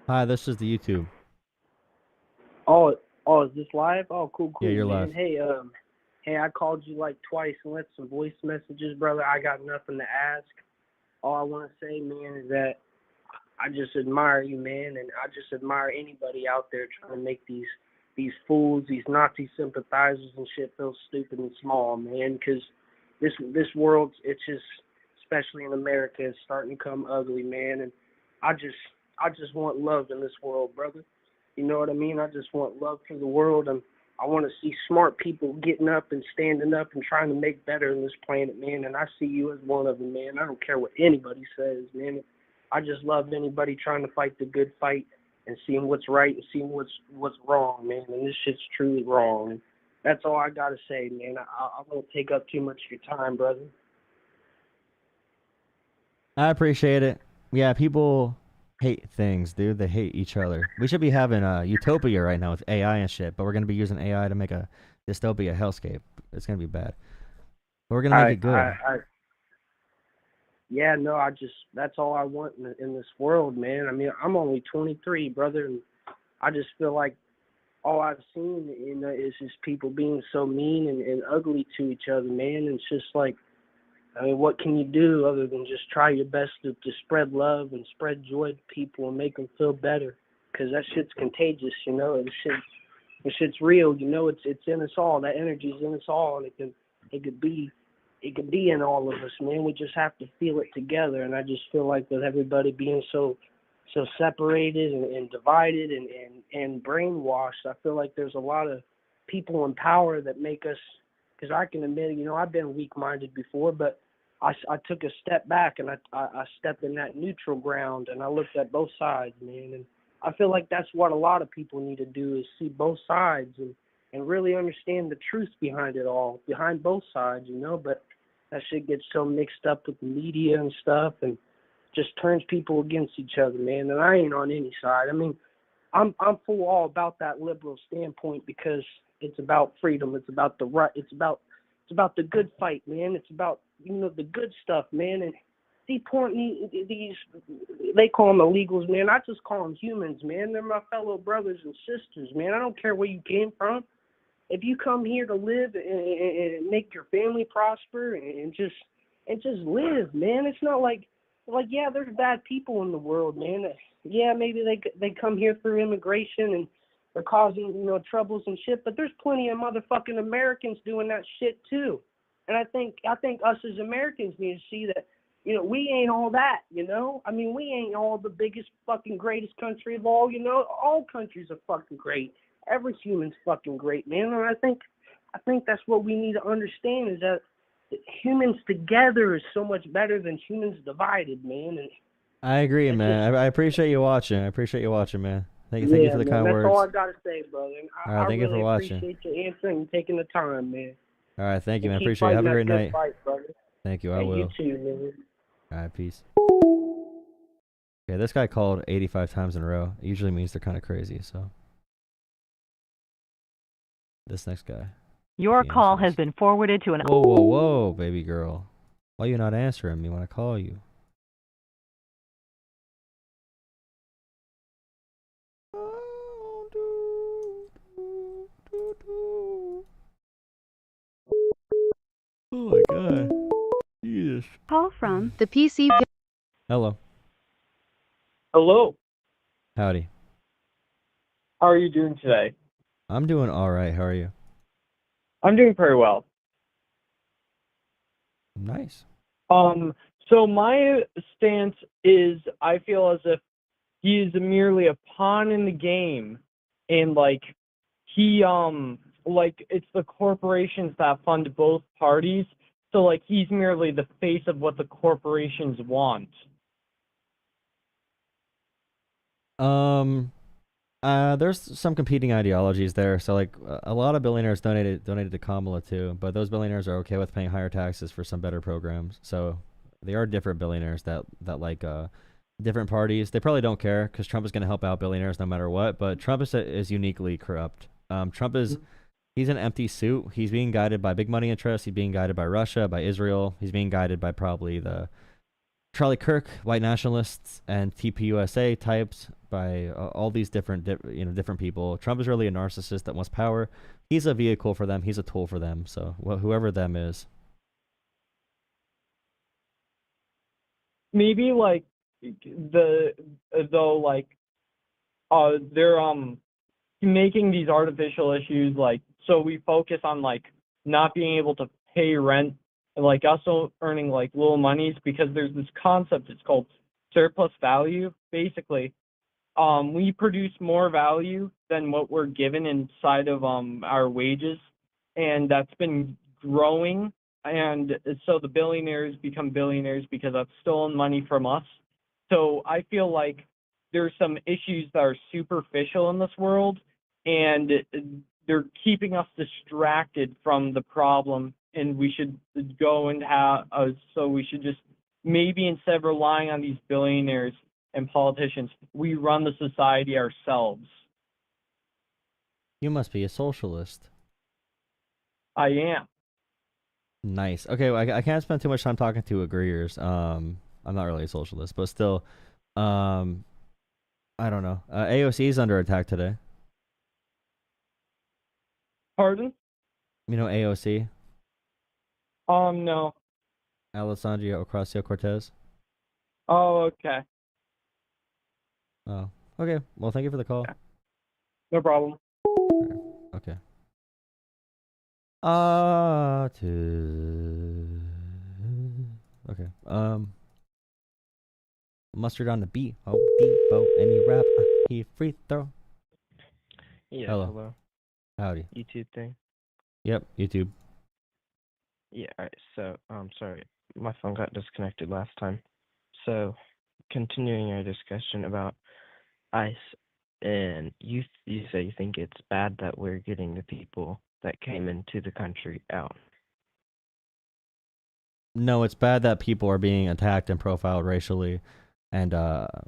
Hi, this is the YouTube. Oh, is this live? Oh, cool. Yeah, you're man. live. Hey, I called you like twice and left some voice messages, brother. I got nothing to ask. All I want to say, man, is that I just admire you, man, and I just admire anybody out there trying to make these fools, these Nazi sympathizers and shit feel stupid and small, man, because this world, it's especially in America, is starting to come ugly, man. And I just want love in this world, brother. You know what I mean? I just want love for the world, and I want to see smart people getting up and standing up and trying to make better in this planet, man. And I see you as one of them, man. I don't care what anybody says, man. I just love anybody trying to fight the good fight and seeing what's right and seeing what's wrong, man. And this shit's truly wrong. And that's all I gotta say, man. I won't take up too much of your time, brother. I appreciate it. Yeah, people hate things, dude. They hate each other. We should be having a utopia right now with AI and shit, but we're gonna be using AI to make a dystopia hellscape. It's gonna be bad, but we're gonna make it good. Yeah, no, that's all I want in this world, man. I mean, I'm only 23, brother, and I just feel like all I've seen, is just people being so mean and ugly to each other, man. And it's just like, I mean, what can you do other than just try your best to spread love and spread joy to people and make them feel better? Because that shit's contagious, you know. And shit's real, you know. It's in us all. That energy's in us all, and it could be in all of us, man. We just have to feel it together. And I just feel like with everybody being so separated and divided and brainwashed, I feel like there's a lot of people in power that make us, because I can admit, you know, I've been weak-minded before, but I took a step back and I stepped in that neutral ground and I looked at both sides, man. And I feel like that's what a lot of people need to do, is see both sides and really understand the truth behind it all, behind both sides, you know. But that shit gets so mixed up with the media and stuff and just turns people against each other, man. And I ain't on any side. I mean, I'm full all about that liberal standpoint because it's about freedom. It's about the right. It's about the good fight, man. It's about, you know, the good stuff, man. And these they call them illegals, man. I just call them humans, man. They're my fellow brothers and sisters, man. I don't care where you came from. If you come here to live and make your family prosper and just live, man. It's not like yeah, there's bad people in the world, man. Yeah, maybe they come here through immigration and they're causing, you know, troubles and shit, but there's plenty of motherfucking Americans doing that shit too. And I think us as Americans need to see that, you know, we ain't all that, you know? I mean, we ain't all the biggest fucking greatest country of all, you know? All countries are fucking great. Every human's fucking great, man. And I think that's what we need to understand, is that humans together is so much better than humans divided, man. And I agree, man. I appreciate you watching. Man. Thank you for the kind words. That's all I gotta say, brother. And all right, thank you for watching. Appreciate your answering and taking the time, man. All right, thank you, man. Keep Appreciate it. Have a great night. Fight, brother. Thank you. I will. You too, man. All right, peace. Okay, this guy called 85 times in a row. It usually means they're kind of crazy, so. This next guy. Your call has been forwarded to an... Whoa, baby girl. Why are you not answering me when I call you? Oh my god. Jesus. Call from the PC... Hello. Hello. Howdy. How are you doing today? I'm doing alright. How are you? I'm doing very well. Nice. So my stance is, I feel as if he is merely a pawn in the game, and like it's the corporations that fund both parties. So like he's merely the face of what the corporations want. There's some competing ideologies there. So like a lot of billionaires donated to Kamala too, but those billionaires are okay with paying higher taxes for some better programs. So they are different billionaires that like different parties. They probably don't care because Trump is going to help out billionaires no matter what. But Trump is uniquely corrupt. Trump is he's an empty suit. He's being guided by big money interests. He's being guided by Russia, by Israel. He's being guided by probably the Charlie Kirk, white nationalists, and TPUSA types, by all these different people. Trump is really a narcissist that wants power. He's a vehicle for them. He's a tool for them. So whoever them is. Maybe like they're making these artificial issues, like, so we focus on like not being able to pay rent like us earning like little monies, because there's this concept, it's called surplus value. Basically, we produce more value than what we're given inside of our wages, and that's been growing. And so the billionaires become billionaires because that's stolen money from us. So I feel like there's some issues that are superficial in this world, and they're keeping us distracted from the problem. And we should go and have, so we should just maybe, instead of relying on these billionaires and politicians, we run the society ourselves. You must be a socialist. I am. Nice. Okay, well, I can't spend too much time talking to agreeers. I'm not really a socialist, but still, I don't know. AOC is under attack today. Pardon? You know AOC? No. Alessandria Ocasio-Cortez. Oh, okay. Oh, okay. Well, thank you for the call. No problem. Okay. Okay. Mustard on the beat. Oh, Depot. Any rap? He free throw. Yeah, Hello. Howdy. YouTube thing. Yep. YouTube. Yeah, all right. So, sorry, my phone got disconnected last time. So, continuing our discussion about ICE, and you say you think it's bad that we're getting the people that came into the country out. No, it's bad that people are being attacked and profiled racially, and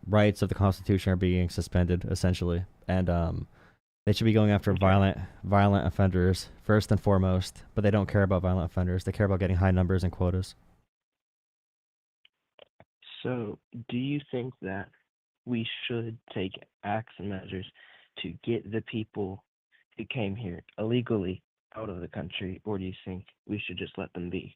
rights of the Constitution are being suspended, essentially. And they should be going after violent offenders first and foremost, but they don't care about violent offenders. They care about getting high numbers and quotas. So, do you think that we should take acts and measures to get the people who came here illegally out of the country, or do you think we should just let them be?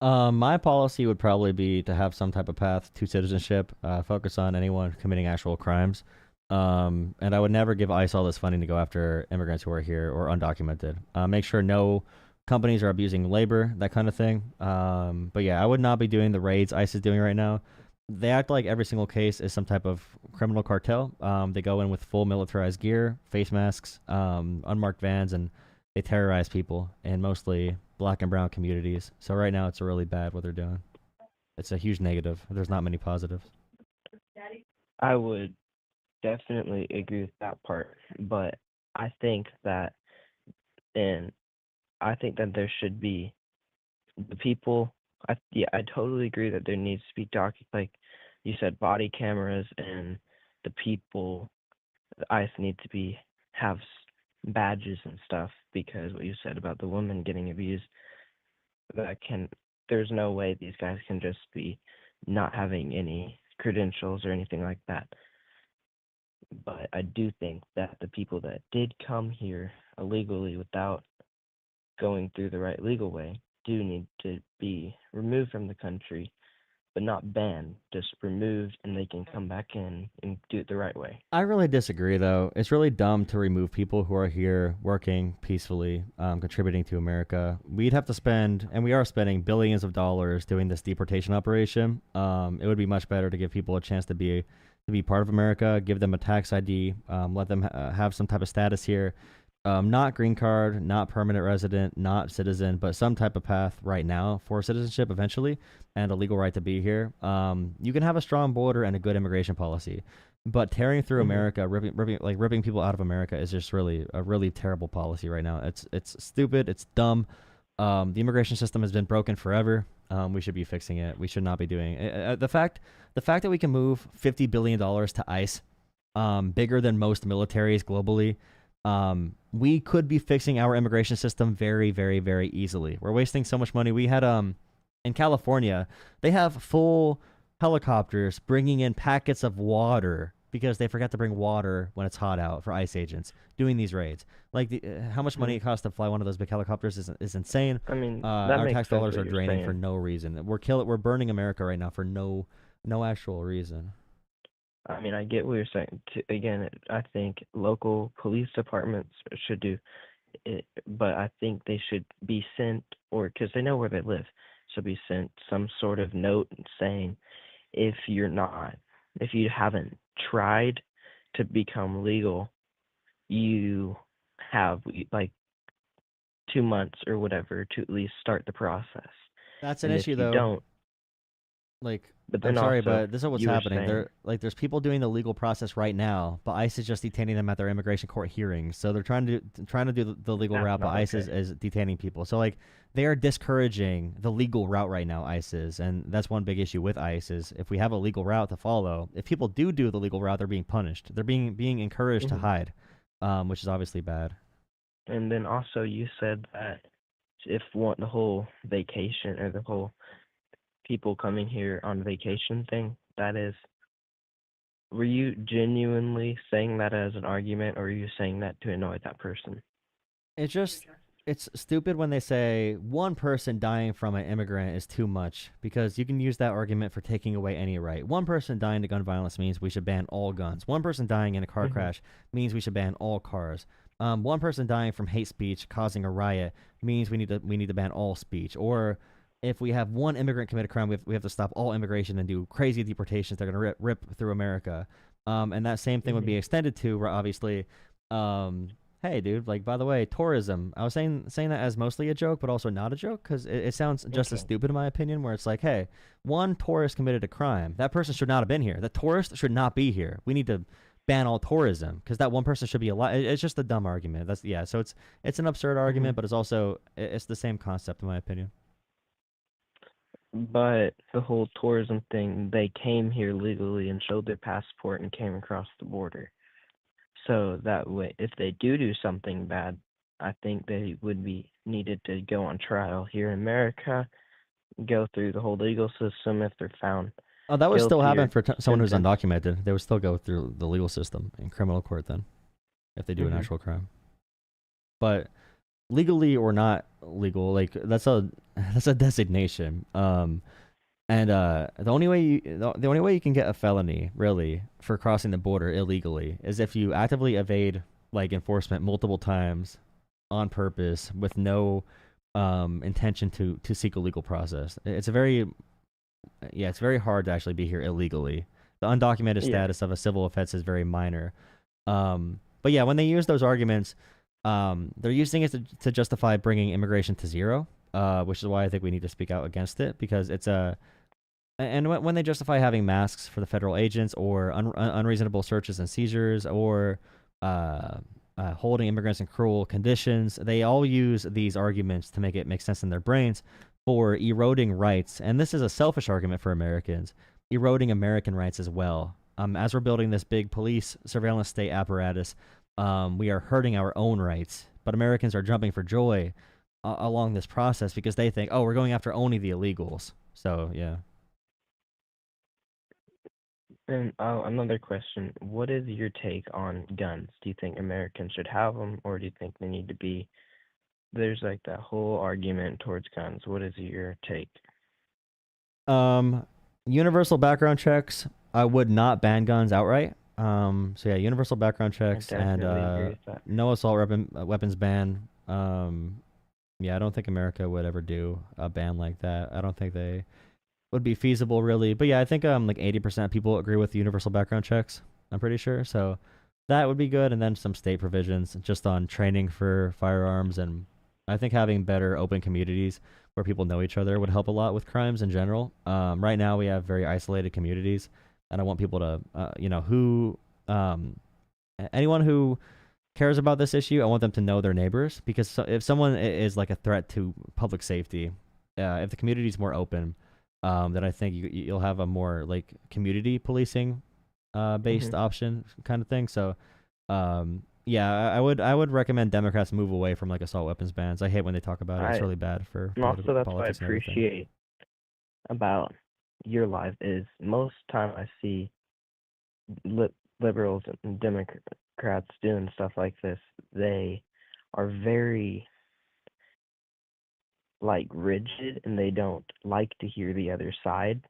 My policy would probably be to have some type of path to citizenship, focus on anyone committing actual crimes. And I would never give ICE all this funding to go after immigrants who are here or undocumented. Make sure no companies are abusing labor, that kind of thing. But yeah, I would not be doing the raids ICE is doing right now. They act like every single case is some type of criminal cartel. They go in with full militarized gear, face masks, unmarked vans, and they terrorize people, and mostly black and brown communities. So right now it's really bad what they're doing. It's a huge negative. There's not many positives. I would definitely agree with that part, but I think that, there should be the people. I totally agree that there needs to be like you said, body cameras, and the people, the ICE need to have badges and stuff, because what you said about the woman getting abused, there's no way these guys can just be not having any credentials or anything like that. But I do think that the people that did come here illegally without going through the right legal way do need to be removed from the country, but not banned, just removed, and they can come back in and do it the right way. I really disagree, though. It's really dumb to remove people who are here working peacefully, contributing to America. We'd have to spend, and we are spending, billions of dollars doing this deportation operation. It would be much better to give people a chance to be part of America, give them a tax ID, let them have some type of status here. Not green card, not permanent resident, not citizen, but some type of path right now for citizenship eventually, and a legal right to be here. You can have a strong border and a good immigration policy, but tearing through America, ripping people out of America is just really a really terrible policy right now. It's stupid. It's dumb. The immigration system has been broken forever. We should be fixing it. We should not be doing it. The fact that we can move $50 billion to ICE, bigger than most militaries globally. We could be fixing our immigration system very, very, very easily. We're wasting so much money. We had, in California, they have full helicopters bringing in packets of water because they forgot to bring water when it's hot out for ICE agents doing these raids. Like, how much money it costs to fly one of those big helicopters is insane. I mean, our tax dollars are draining for no reason. We're burning America right now for no actual reason. I mean, I get what you're saying. Again, I think local police departments should do but I think they should be sent, or because they know where they live, should be sent some sort of note saying, if you haven't tried to become legal, you have like 2 months or whatever to at least start the process. That's an And if issue you though. don't, Like, but I'm then sorry, also but this is what's you were happening. saying, There's people doing the legal process right now, but ICE is just detaining them at their immigration court hearings. So they're trying to do the legal that's route, but not ICE okay. is detaining people. So like they are discouraging the legal route right now. ICE is, and that's one big issue with ICE is if we have a legal route to follow, if people do the legal route, they're being punished. They're being encouraged to Mhm. hide, which is obviously bad. And then also you said that if the whole vacation or the whole people coming here on vacation thing, that is, were you genuinely saying that as an argument, or are you saying that to annoy that person? It's stupid when they say one person dying from an immigrant is too much because you can use that argument for taking away any right. One person dying to gun violence means we should ban all guns. One person dying in a car crash means we should ban all cars. One person dying from hate speech causing a riot means we need to ban all speech. Or if we have one immigrant commit a crime, we have to stop all immigration and do crazy deportations. They're going to rip through America. And that same thing would be extended to, obviously, hey, dude, like, by the way, tourism. I was saying that as mostly a joke, but also not a joke, because it sounds just as stupid in my opinion, where it's like, hey, one tourist committed a crime. That person should not have been here. That tourist should not be here. We need to ban all tourism because that one person should be alive. It's just a dumb argument. So it's an absurd argument, but it's the same concept in my opinion. But the whole tourism thing, they came here legally and showed their passport and came across the border. So that way, if they do something bad, I think they would be needed to go on trial here in America, go through the whole legal system if they're found Oh, that would still guilty happen or for someone who's sentenced. undocumented. They would still go through the legal system in criminal court then, if they do an Mhm. actual crime. But legally or not legal, like that's a designation. And the only way you can get a felony really for crossing the border illegally is if you actively evade like enforcement multiple times on purpose with no intention to seek a legal process. It's very hard to actually be here illegally. The undocumented Yeah. status of a civil offense is very minor. But yeah, when they use those arguments, they're using it to justify bringing immigration to zero, which is why I think we need to speak out against it because it's a. And when they justify having masks for the federal agents or unreasonable searches and seizures or holding immigrants in cruel conditions, they all use these arguments to make it make sense in their brains for eroding rights. And this is a selfish argument for Americans, eroding American rights as well. As we're building this big police surveillance state apparatus, we are hurting our own rights. But Americans are jumping for joy along this process because they think, oh, we're going after only the illegals. So, yeah. And another question: what is your take on guns? Do you think Americans should have them, or do you think they need to be? There's like that whole argument towards guns. What is your take? Universal background checks. I would not ban guns outright. So yeah, universal background I checks and definitely agree with that. no assault weapons ban. Yeah, I don't think America would ever do a ban like that. I don't think they would be feasible really. But yeah, I think like 80% of people agree with universal background checks. I'm pretty sure. So that would be good, and then some state provisions just on training for firearms, and I think having better open communities where people know each other would help a lot with crimes in general. Right now we have very isolated communities, and I want people to, anyone who cares about this issue, I want them to know their neighbors because if someone is like a threat to public safety, if the community is more open, then I think you'll have a more like community policing based option kind of thing. So, yeah, I would recommend Democrats move away from like assault weapons bans. I hate when they talk about it. It's really bad for And also, that's what I politics and everything. appreciate about your life is most time I see liberals and Democrats doing stuff like this. They are very like rigid, and they don't like to hear the other side.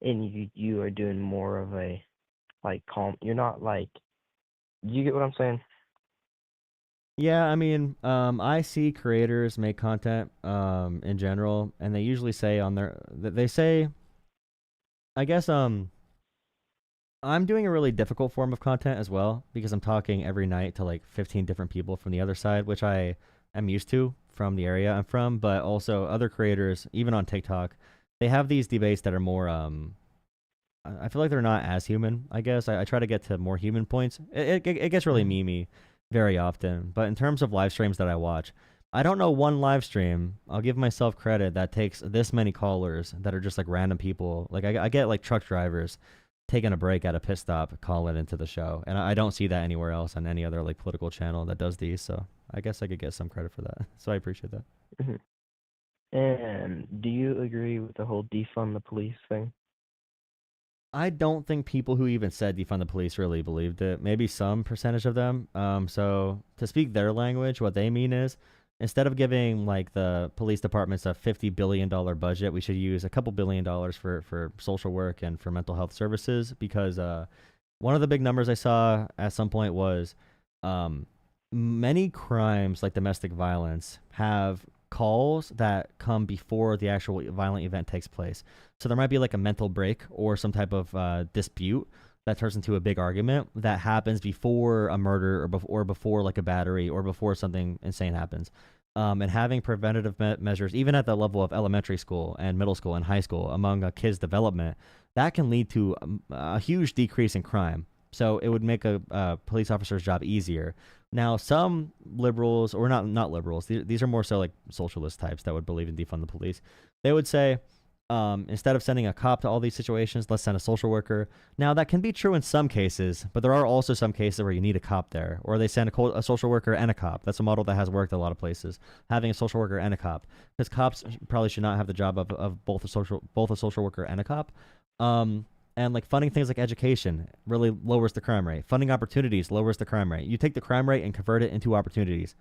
And you are doing more of a like calm. You're not like. You get what I'm saying? Yeah, I mean, I see creators make content in general, and they usually say on their they say, I guess I'm doing a really difficult form of content as well because I'm talking every night to like 15 different people from the other side, which I am used to from the area I'm from, but also other creators, even on TikTok, they have these debates that are more I feel like they're not as human, I guess. I try to get to more human points. It gets really Mhm. memey very often, but in terms of live streams that I watch, I don't know one live stream, I'll give myself credit, that takes this many callers that are just like random people. Like I get like truck drivers taking a break at a pit stop, calling into the show, and I don't see that anywhere else on any other like political channel that does these. So I guess I could get some credit for that. So I appreciate that. Mhm. And do you agree with the whole defund the police thing? I don't think people who even said defund the police really believed it. Maybe some percentage of them. So to speak their language, what they mean is instead of giving like the police departments a $50 billion budget, we should use a couple $1 billion for social work and for mental health services because one of the big numbers I saw at some point was um, many crimes like domestic violence have calls that come before the actual violent event takes place. So there might be like a mental break or some type of dispute that turns into a big argument that happens before a murder or before like a battery or before something insane happens. And having preventative measures, even at the level of elementary school and middle school and high school, among a kid's development, that can lead to a huge decrease in crime. So it would make a police officer's job easier. Now, some liberals, or not liberals, these are more so like socialist types that would believe in defund the police. They would say, instead of sending a cop to all these situations, let's send a social worker. Now, that can be true in some cases, but there are also some cases where you need a cop there, or they send a social worker and a cop. That's a model that has worked a lot of places, having a social worker and a cop, because cops probably should not have the job of both a social worker and a cop. And like funding things like education really lowers the crime rate. Funding opportunities lowers the crime rate. You take the crime rate and convert it into opportunities.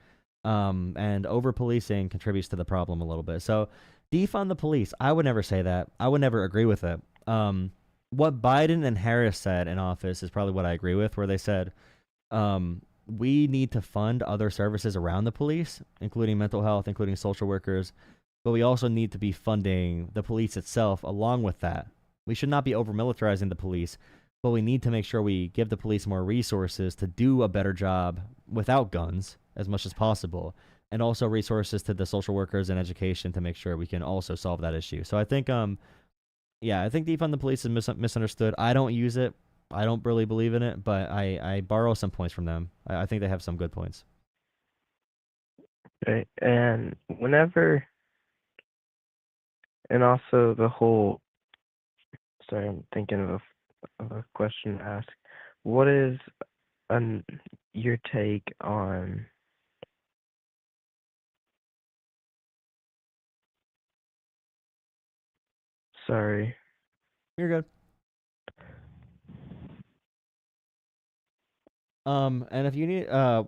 And over policing contributes to the problem a little bit. So defund the police. I would never say that. I would never agree with it. What Biden and Harris said in office is probably what I agree with, where they said, we need to fund other services around the police, including mental health, including social workers, but we also need to be funding the police itself along with that. We should not be over militarizing the police, but we need to make sure we give the police more resources to do a better job without guns as much as possible, and also resources to the social workers and education to make sure we can also solve that issue. So I think, yeah, I think defund the police is misunderstood. I don't use it. I don't really believe in it, but I borrow some points from them. I think they have some good points. Right. And whenever, and also the whole, sorry, I'm thinking of a question to ask. What is your take on sorry. You're good. And if you need,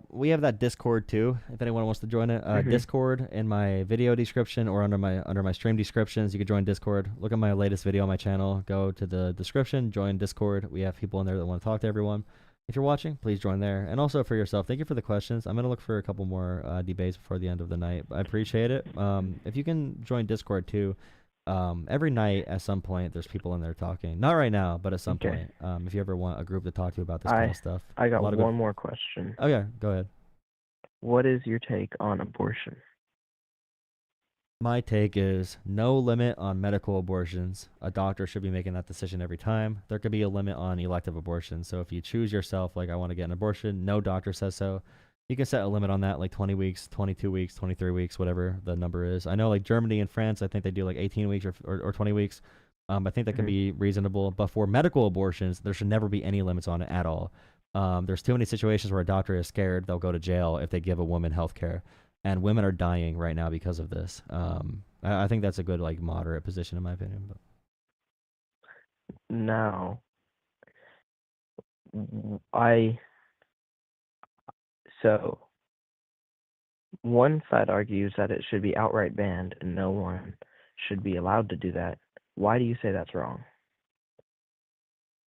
we have that Discord too. If anyone wants to join it, Discord in my video description or under my stream descriptions, you can join Discord. Look at my latest video on my channel. Go to the description, join Discord. We have people in there that want to talk to everyone. If you're watching, please join there. And also for yourself, thank you for the questions. I'm gonna look for a couple more debates before the end of the night. I appreciate it. If you can join Discord too. Every night at some point there's people in there talking. Not right now, but at some point. If you ever want a group to talk to about this kind of stuff. I got one more question. Oh yeah, go ahead. What is your take on abortion? My take is no limit on medical abortions. A doctor should be making that decision every time. There could be a limit on elective abortions. So if you choose yourself, like I want to get an abortion, no doctor says so. You can set a limit on that, like 20 weeks, 22 weeks, 23 weeks, whatever the number is. I know like Germany and France, I think they do like 18 weeks or 20 weeks. I think that can be reasonable. But for medical abortions, there should never be any limits on it at all. There's too many situations where a doctor is scared they'll go to jail if they give a woman health care. And women are dying right now because of this. I think that's a good like moderate position in my opinion. But. Now, so one side argues that it should be outright banned and no one should be allowed to do that. Why do you say that's wrong?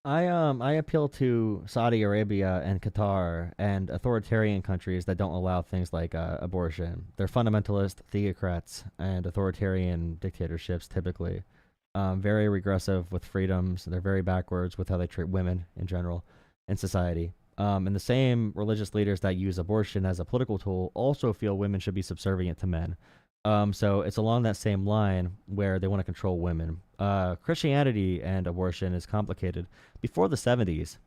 I appeal to Saudi Arabia and Qatar and authoritarian countries that don't allow things like abortion. They're fundamentalist theocrats and authoritarian dictatorships typically. Very regressive with freedoms. They're very backwards with how they treat women in general in society. And the same religious leaders that use abortion as a political tool also feel women should be subservient to men. So it's along that same line where they want to control women. Christianity and abortion is complicated. Before the 70s,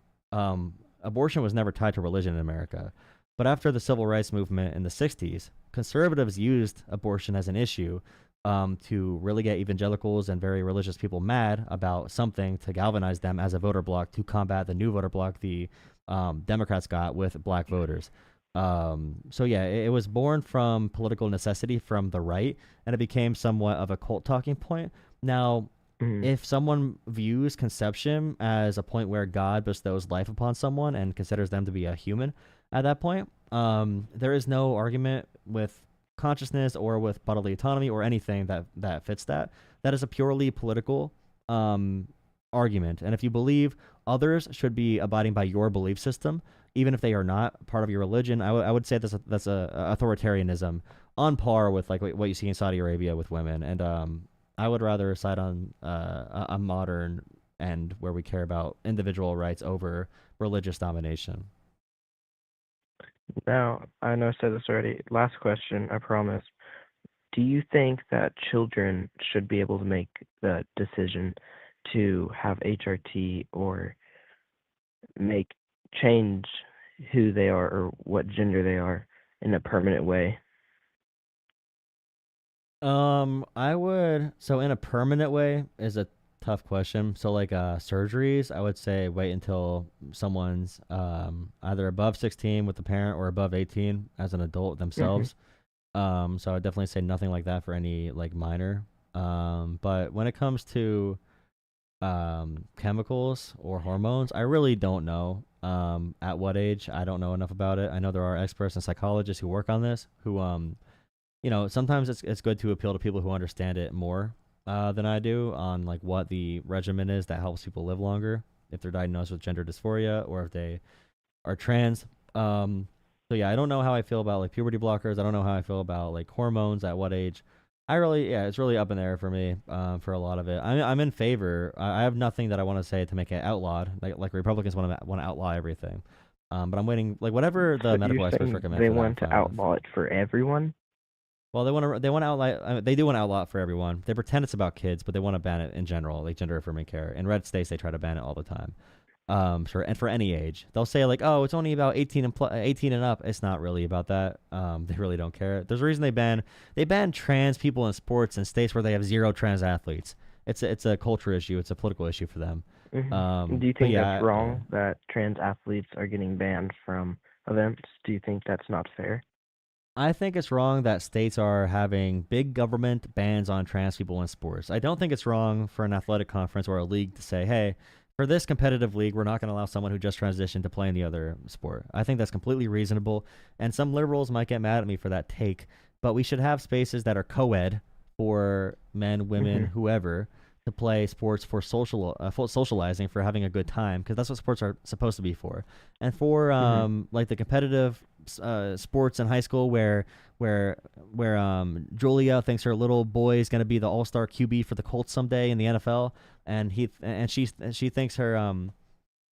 abortion was never tied to religion in America. But after the civil rights movement in the 60s, conservatives used abortion as an issue to really get evangelicals and very religious people mad about something to galvanize them as a voter bloc to combat the new voter bloc the Democrats got with black voters. So yeah, it was born from political necessity from the right, and it became somewhat of a cult talking point. Now, if someone views conception as a point where God bestows life upon someone and considers them to be a human at that point, there is no argument with consciousness or with bodily autonomy or anything that fits that. That is a purely political argument. And if you believe others should be abiding by your belief system, even if they are not part of your religion, I would say that's a authoritarianism on par with like what you see in Saudi Arabia with women. And I would rather side on a modern end where we care about individual rights over religious domination. Now, I know I said this already. Last question, I promise. Do you think that children should be able to make the decision to have HRT or change who they are or what gender they are in a permanent way? I would. So in a permanent way is a tough question. So like surgeries, I would say wait until someone's either above 16 with the parent or above 18 as an adult themselves. So I would definitely say nothing like that for any like minor. But when it comes to chemicals or hormones, I really don't know. At what age? I don't know enough about it. I know there are experts and psychologists who work on this who sometimes it's good to appeal to people who understand it more than I do on like what the regimen is that helps people live longer if they're diagnosed with gender dysphoria or if they are trans. So yeah, I don't know how I feel about like puberty blockers. I don't know how I feel about like hormones at what age. It's really up in the air for me for a lot of it. I'm in favor. I have nothing that I want to say to make it outlawed. Like Republicans want to outlaw everything. But I'm waiting like whatever the But medical you're experts saying recommend. they for that, want I'm to fine with. outlaw it for everyone? Well, they want to outlaw. They do want to outlaw it for everyone. They pretend it's about kids, but they want to ban it in general, like gender affirming care. In red states, they try to ban it all the time. For any age, they'll say like, oh, it's only about 18 and up. It's not really about that. They really don't care. There's a reason they ban trans people in sports in states where they have 0 trans athletes. It's a culture issue. It's a political issue for them. Do you think that's wrong that trans athletes are getting banned from events? Do you think that's not fair? I think it's wrong that states are having big government bans on trans people in sports. I don't think it's wrong for an athletic conference or a league to say, hey, for this competitive league, we're not going to allow someone who just transitioned to play in the other sport. I think that's completely reasonable, and some liberals might get mad at me for that take, but we should have spaces that are co-ed for men, women, whoever, to play sports for socializing, for having a good time, because that's what sports are supposed to be for. And for like the competitive sports in high school where Julia thinks her little boy is going to be the all-star QB for the Colts someday in the NFL, and she thinks her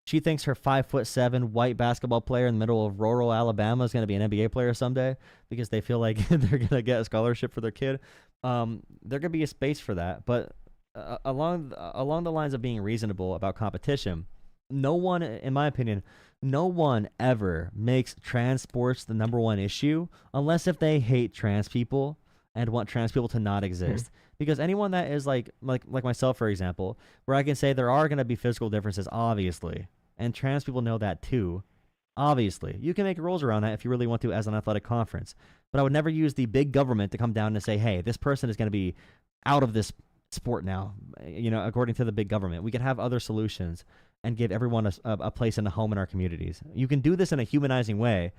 5'7" white basketball player in the middle of rural Alabama is going to be an NBA player someday because they feel like they're going to get a scholarship for their kid. There could be a space for that, but along the lines of being reasonable about competition, no one, in my opinion, no one ever makes trans sports the number one issue unless if they hate trans people and want trans people to not exist. Because anyone that is like myself, for example, where I can say there are going to be physical differences, obviously, and trans people know that too. Obviously, you can make rules around that if you really want to as an athletic conference. But I would never use the big government to come down and say, hey, this person is going to be out of this sport now, according to the big government. We could have other solutions and give everyone a place in a home in our communities. You can do this in a humanizing way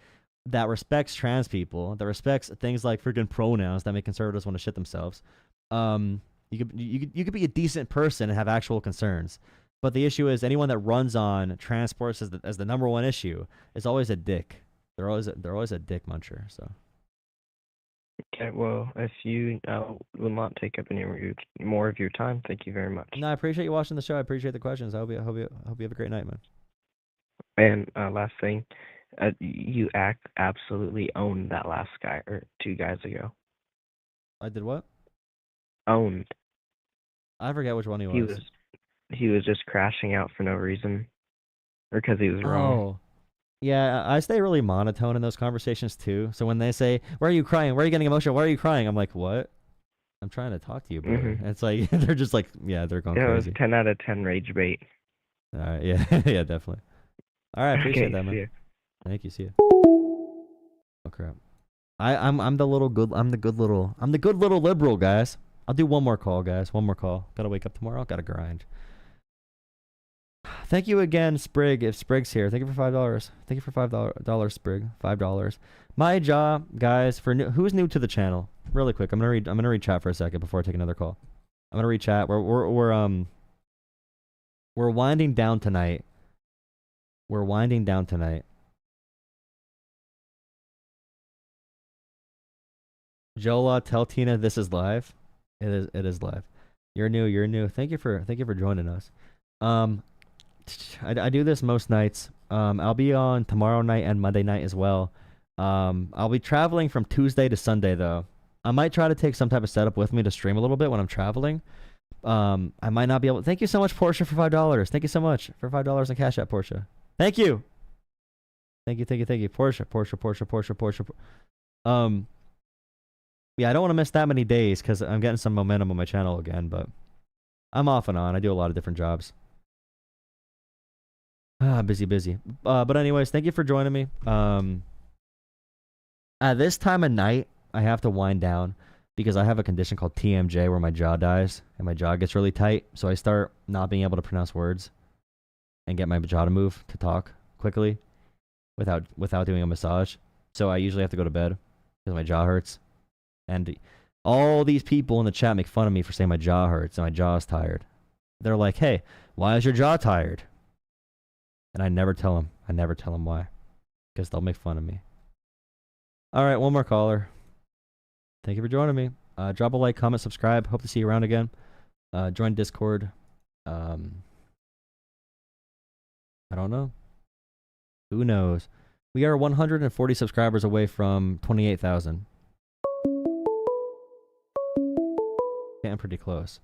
that respects trans people, that respects things like freaking pronouns that make conservatives want to shit themselves. You could be a decent person and have actual concerns. But the issue is anyone that runs on transports as the number one issue is always a dick. They're always a dick muncher. So. Okay, well, if you will not take up any more of your time, thank you very much. No, I appreciate you watching the show. I appreciate the questions. I hope you have a great night, man. And last thing, you absolutely owned that last guy or 2 guys ago. I did what? Owned. I forget which one he was. He was just crashing out for no reason, or because he was wrong. Oh. Yeah, I stay really monotone in those conversations too. So when they say, "Why are you crying? Why are you getting emotional? Why are you crying?" I'm like, "What? I'm trying to talk to you, brother." Mhm. It's like they're just like, yeah, they're going Yeah, it was crazy. 10 out of 10 rage bait. All right, yeah, yeah, definitely. All right, appreciate Okay, that, man. see ya. Thank you. See you. Oh crap. I'm the good little liberal, guys. I'll do one more call, guys. One more call. Gotta wake up tomorrow. Gotta grind. Thank you again, Sprig. If Sprig's here, thank you for $5. Thank you for $5, Sprig. $5. My jaw, guys. Who's new to the channel? Really quick, I'm gonna read chat for a second before I take another call. I'm gonna read chat. We're winding down tonight. We're winding down tonight. Jolah, tell Tina this is live. It is live. You're new. Thank you for joining us. I do this most nights. I'll be on tomorrow night and Monday night as well. I'll be traveling from Tuesday to Sunday though. I might try to take some type of setup with me to stream a little bit when I'm traveling. I might not be able. Thank you so much, Portia, for $5. Thank you so much for $5 in Cash App, Portia. Thank you. Thank you, Portia. Yeah, I don't want to miss that many days because I'm getting some momentum on my channel again, but I'm off and on. I do a lot of different jobs. Busy. But anyways, thank you for joining me. At this time of night, I have to wind down because I have a condition called TMJ where my jaw dies and my jaw gets really tight. So I start not being able to pronounce words and get my jaw to move to talk quickly without doing a massage. So I usually have to go to bed because my jaw hurts. And all these people in the chat make fun of me for saying my jaw hurts and my jaw is tired. They're like, "Hey, why is your jaw tired?" And I never tell them why. Because they'll make fun of me. All right, one more caller. Thank you for joining me. Drop a like, comment, subscribe. Hope to see you around again. Join Discord. I don't know. Who knows? We are 140 subscribers away from 28,000. Getting pretty close.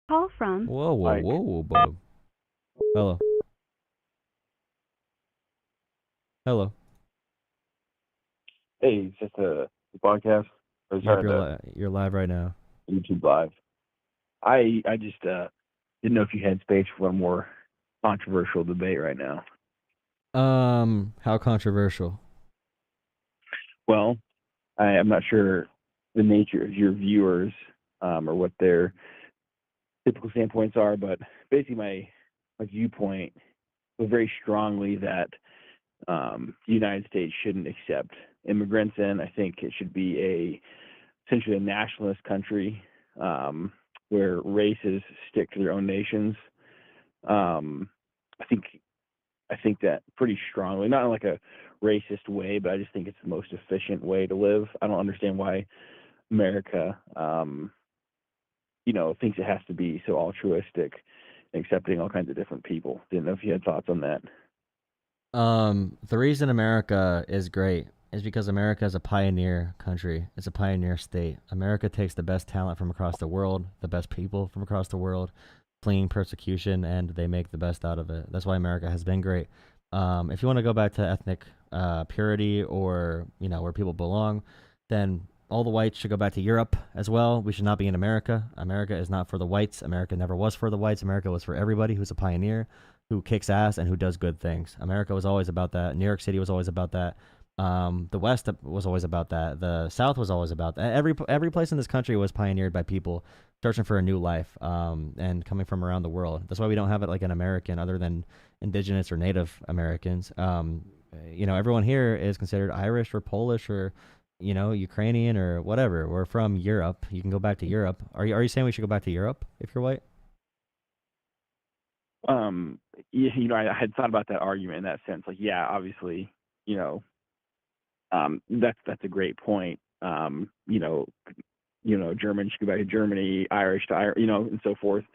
Call from. Whoa, Bob. Hello. Hey, it's just a podcast. Yep, you're live right now. YouTube live. I just didn't know if you had space for a more controversial debate right now. How controversial? Well, I'm not sure the nature of your viewers or what their typical standpoints are, but basically my viewpoint was very strongly that the United States shouldn't accept immigrants in. I think it should be essentially a nationalist country where races stick to their own nations. I think that pretty strongly, not in like a racist way, but I just think it's the most efficient way to live. I don't understand why America, thinks it has to be so altruistic and accepting all kinds of different people. Didn't know if you had thoughts on that. The reason America is great is because America is a pioneer country. It's a pioneer state. America takes the best talent from across the world, the best people from across the world, fleeing persecution, and they make the best out of it. That's why America has been great. If you want to go back to ethnic purity or, where people belong, then all the whites should go back to Europe as well. We should not be in America. America is not for the whites. America never was for the whites. America was for everybody who's a pioneer, who kicks ass, and who does good things. America was always about that. New York City was always about that. The West was always about that. The South was always about that. Every place in this country was pioneered by people searching for a new life and coming from around the world. That's why we don't have it like an American other than indigenous or Native Americans. Everyone here is considered Irish or Polish or, Ukrainian or whatever. We're from Europe. You can go back to Europe. Are you saying we should go back to Europe if you're white? I had thought about that argument in that sense. Like, yeah, obviously, that's a great point. Germans should go back to Germany, Irish to Irish, and so forth.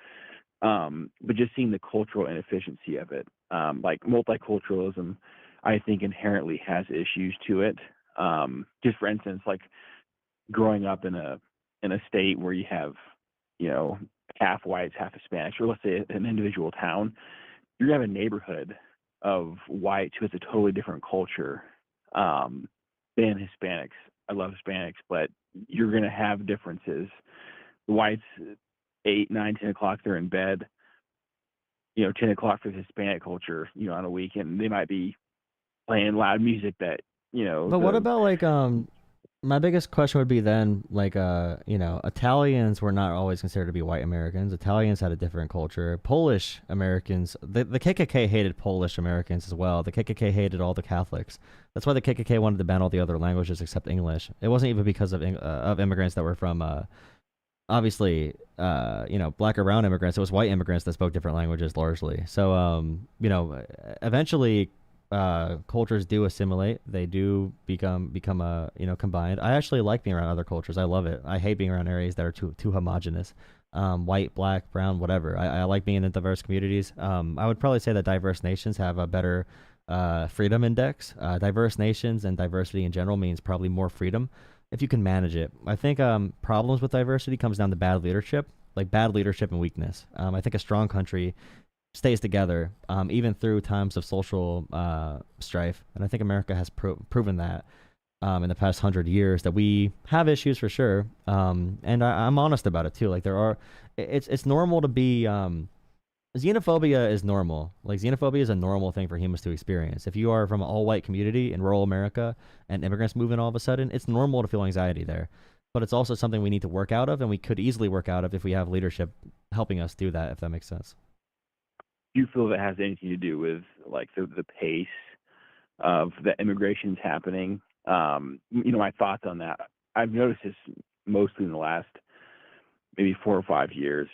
But just seeing the cultural inefficiency of it, like multiculturalism, I think inherently has issues to it. Just for instance, like growing up in a state where you have, half whites, half Hispanics, or let's say an individual town, you're gonna have a neighborhood of whites who has a totally different culture than Hispanics. I love Hispanics, but you're gonna have differences. The whites, 8, 9, 10 o'clock, they're in bed. 10 o'clock for the Hispanic culture, on a weekend, they might be playing loud music that, But what about like my biggest question would be then like Italians were not always considered to be white Americans. Italians had a different culture. Polish Americans, the KKK hated Polish Americans as well. The KKK hated all the Catholics. That's why the KKK wanted to ban all the other languages except English. It wasn't even because of immigrants that were from obviously, black or brown immigrants. It was white immigrants that spoke different languages largely. So, eventually, cultures do assimilate. They do become combined. I actually like being around other cultures. I love it. I hate being around areas that are too homogenous. White, black, brown, whatever. I like being in diverse communities. I would probably say that diverse nations have a better freedom index. Diverse nations and diversity in general means probably more freedom if you can manage it. I think problems with diversity comes down to bad leadership, like bad leadership and weakness. I think a strong country stays together even through times of social strife, and I think America has proven that in the past 100 years that we have issues for sure. And I'm honest about it too. Like it's normal to be. Xenophobia is normal. Like xenophobia is a normal thing for humans to experience. If you are from an all-white community in rural America and immigrants move in all of a sudden, it's normal to feel anxiety there. But it's also something we need to work out of, and we could easily work out of if we have leadership helping us do that, if that makes sense. Do you feel that has anything to do with like the pace of the immigrations happening? My thoughts on that. I've noticed this mostly in the last maybe 4 or 5 years.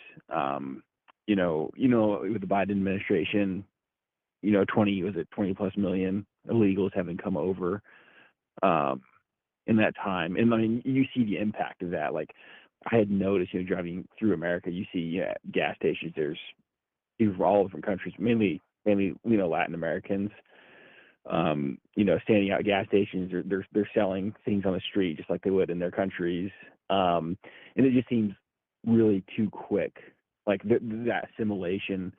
With the Biden administration, 20 plus million illegals having come over in that time. And I mean, you see the impact of that. Like I had noticed, driving through America, you see gas stations. There's people from all different countries, mainly Latin Americans. Standing out at gas stations, they're selling things on the street just like they would in their countries. And it just seems really too quick. Like that assimilation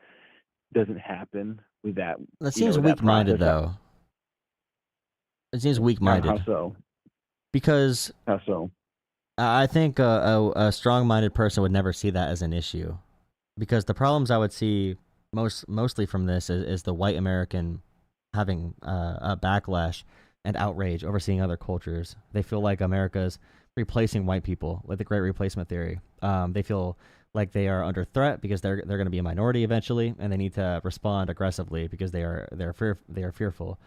doesn't happen with that. That seems weak-minded, though. It seems weak-minded. How so? Because how so? I think a strong-minded person would never see that as an issue. Because the problems I would see mostly from this is the white American having a backlash and outrage over seeing other cultures. They feel like America's replacing white people, like the Great Replacement Theory. They feel like they are under threat because they're going to be a minority eventually, and they need to respond aggressively because they are fearful.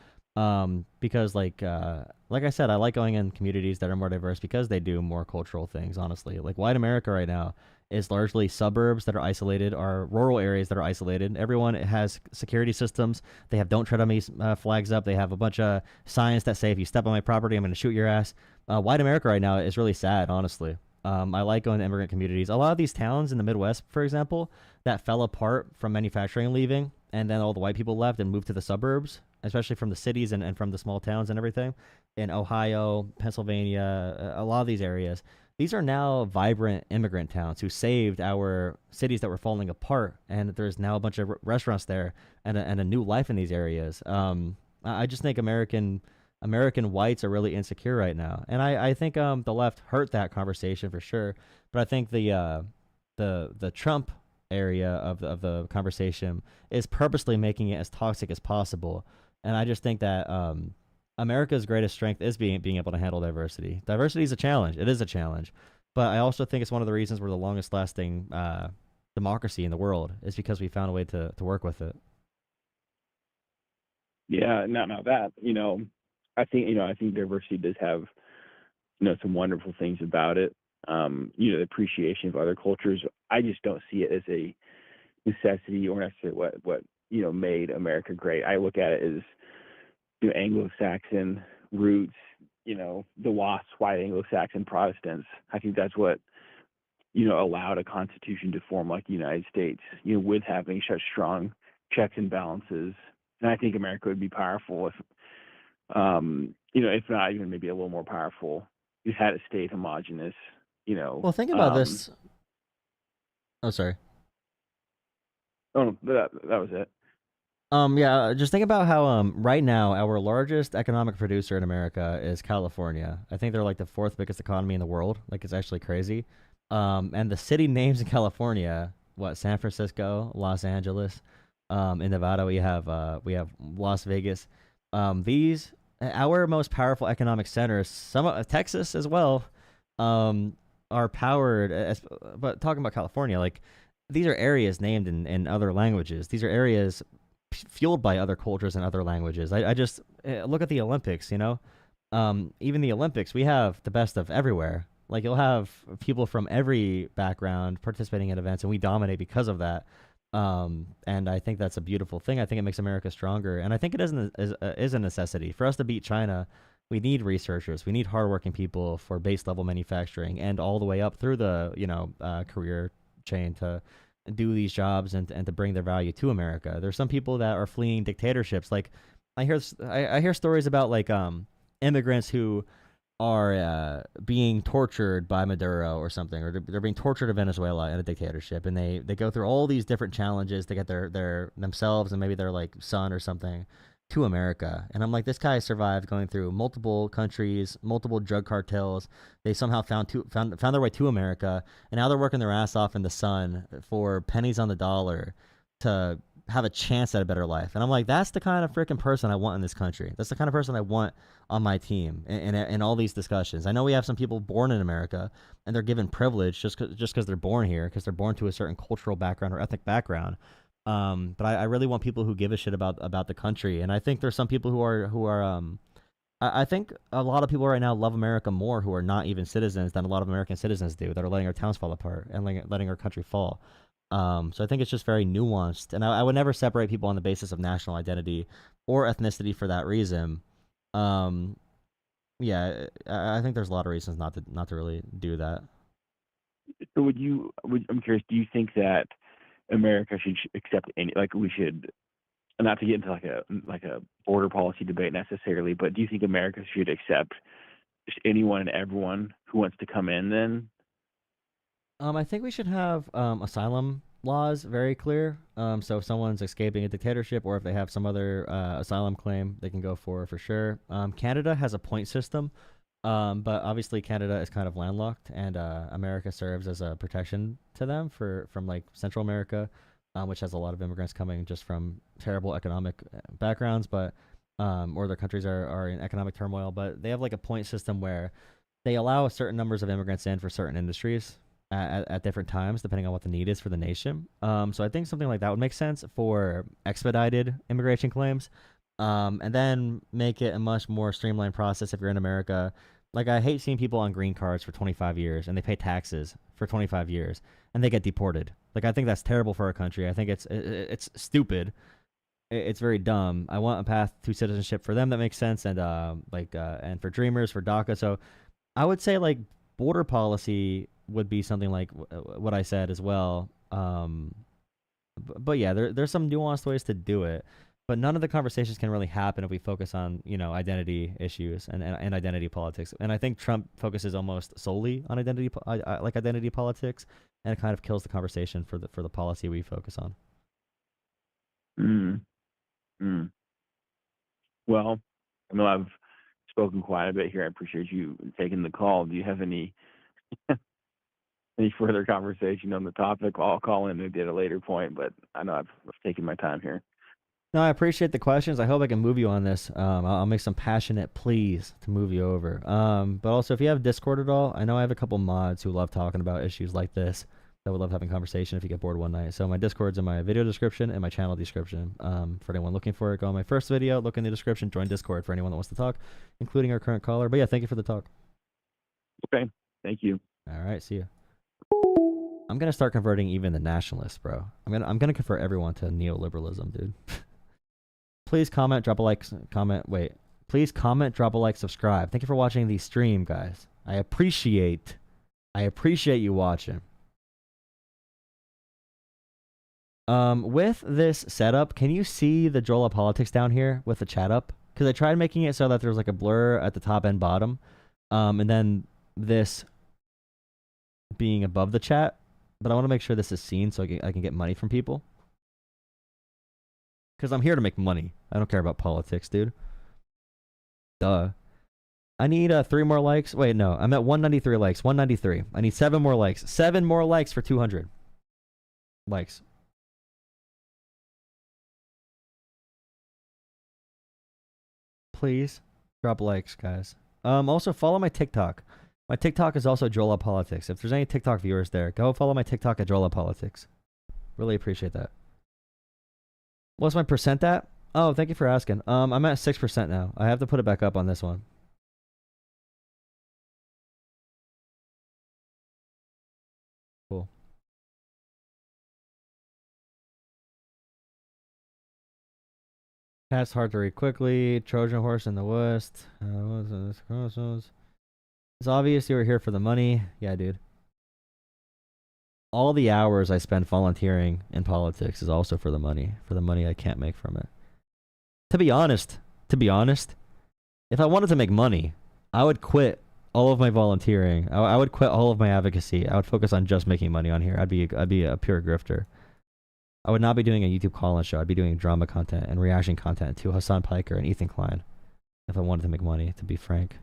Because like I said, I like going in communities that are more diverse because they do more cultural things. Honestly, like white America right now is largely suburbs that are isolated, or rural areas that are isolated. Everyone has security systems. They have "Don't tread on me" flags up. They have a bunch of signs that say, "If you step on my property, I'm going to shoot your ass." White America right now is really sad, honestly. I like going to immigrant communities. A lot of these towns in the Midwest, for example, that fell apart from manufacturing leaving, and then all the white people left and moved to the suburbs, especially from the cities and from the small towns and everything, in Ohio, Pennsylvania, a lot of these areas. These are now vibrant immigrant towns who saved our cities that were falling apart, and there's now a bunch of restaurants there and a new life in these areas. I just think American whites are really insecure right now, and I think the left hurt that conversation for sure. But I think the Trump area of the conversation is purposely making it as toxic as possible. And I just think that America's greatest strength is being able to handle diversity. Diversity is a challenge. It is a challenge, but I also think it's one of the reasons we're the longest lasting democracy in the world is because we found a way to work with it. Yeah, no, that I think diversity does have, some wonderful things about it. The appreciation of other cultures. I just don't see it as necessity or necessarily what made America great. I look at it as Anglo-Saxon roots, the WASP, white Anglo-Saxon Protestants. I think that's what allowed a constitution to form like the United States, with having such strong checks and balances. And I think America would be powerful if, if not even maybe a little more powerful, you had it stayed homogenous. Well, think about this. Oh, sorry. Oh, that was it. Yeah, just think about how right now our largest economic producer in America is California. I think they're like the fourth biggest economy in the world. Like, it's actually crazy. And the city names in California, San Francisco, Los Angeles. In Nevada, we have Las Vegas. These our most powerful economic centers, some of Texas as well, are powered. But talking about California, like, these are areas named in other languages. These are areas fueled by other cultures and other languages. I just look at the Olympics. Even the Olympics, we have the best of everywhere. Like, you'll have people from every background participating in events, and we dominate because of that. And I think that's a beautiful thing. I think it makes America stronger, and I think it is a necessity for us to beat China. We need researchers. We need hardworking people for base level manufacturing, and all the way up through the career chain to do these jobs and to bring their value to America. There's some people that are fleeing dictatorships. Like, I hear stories about like immigrants who are being tortured by Maduro or something, or they're being tortured in Venezuela in a dictatorship, and they go through all these different challenges to get their themselves and maybe their like son or something to America. And I'm like, this guy survived going through multiple countries, multiple drug cartels. They somehow found their way to America, and now they're working their ass off in the sun for pennies on the dollar to have a chance at a better life. And I'm like, that's the kind of freaking person I want in this country. That's the kind of person I want on my team in all these discussions. I know we have some people born in America and they're given privilege just because they're born here, because they're born to a certain cultural background or ethnic background. But I really want people who give a shit about the country. And I think there's some people who are I think a lot of people right now love America more who are not even citizens than a lot of American citizens do, that are letting our towns fall apart and letting our country fall. So I think it's just very nuanced, and I would never separate people on the basis of national identity or ethnicity for that reason. Yeah, I think there's a lot of reasons not to really do that. So I'm curious, do you think that America should accept any, like, we should, not to get into like a border policy debate necessarily, but do you think America should accept just anyone and everyone who wants to come in then? I think we should have asylum laws very clear. So if someone's escaping a dictatorship, or if they have some other asylum claim, they can go for sure. Canada has a point system, but obviously Canada is kind of landlocked, and America serves as a protection to them from like Central America, which has a lot of immigrants coming just from terrible economic backgrounds, but or their countries are in economic turmoil. But they have like a point system where they allow certain numbers of immigrants in for certain industries at different times, depending on what the need is for the nation. So I think something like that would make sense for expedited immigration claims, and then make it a much more streamlined process if you're in America. Like, I hate seeing people on green cards for 25 years and they pay taxes for 25 years and they get deported. Like, I think that's terrible for our country. I think it's stupid. It's very dumb. I want a path to citizenship for them that makes sense, and and for dreamers, for DACA. So I would say like border policy would be something like what I said as well. But yeah, there's some nuanced ways to do it, but none of the conversations can really happen if we focus on identity issues and identity politics. And I think Trump focuses almost solely on identity politics, and it kind of kills the conversation for the policy we focus on. Well, I know I've spoken quite a bit here. I appreciate you taking the call. Do you have any further conversation on the topic? I'll call in maybe at a later point, but I know I've taken my time here. No, I appreciate the questions. I hope I can move you on this. I'll make some passionate pleas to move you over. But also, if you have Discord at all, I know I have a couple mods who love talking about issues like this, that would love having conversation if you get bored one night. So my Discord's in my video description and my channel description. For anyone looking for it, go on my first video, look in the description, join Discord for anyone that wants to talk, including our current caller. But yeah, thank you for the talk. Okay, thank you. All right, see you. I'm gonna start converting even the nationalists, bro. I'm gonna convert everyone to neoliberalism, dude. Please comment, drop a like, Please comment, drop a like, subscribe. Thank you for watching the stream, guys. I appreciate you watching. With this setup, can you see the Jolah Politics down here with the chat up? Because I tried making it so that there's like a blur at the top and bottom, and then this being above the chat. But I want to make sure this is seen so I can get money from people. Because I'm here to make money. I don't care about politics, dude. Duh. I need 3 more likes. Wait, no. I'm at 193 likes. 193. I need 7 more likes. 7 more likes for 200 likes. Please drop likes, guys. Also follow my TikTok. My TikTok is also Jolah Politics. If there's any TikTok viewers there, go follow my TikTok at Jolah Politics. Really appreciate that. What's my percent at? Oh, thank you for asking. I'm at 6% now. I have to put it back up on this one. Cool. Cat's hard to read quickly. Trojan horse in the West. It's obvious you were here for the money. Yeah, dude. All the hours I spend volunteering in politics is also for the money. For the money I can't make from it. To be honest, if I wanted to make money, I would quit all of my volunteering. I would quit all of my advocacy. I would focus on just making money on here. I'd be a pure grifter. I would not be doing a YouTube call-in show. I'd be doing drama content and reaction content to Hassan Piker and Ethan Klein if I wanted to make money, to be frank.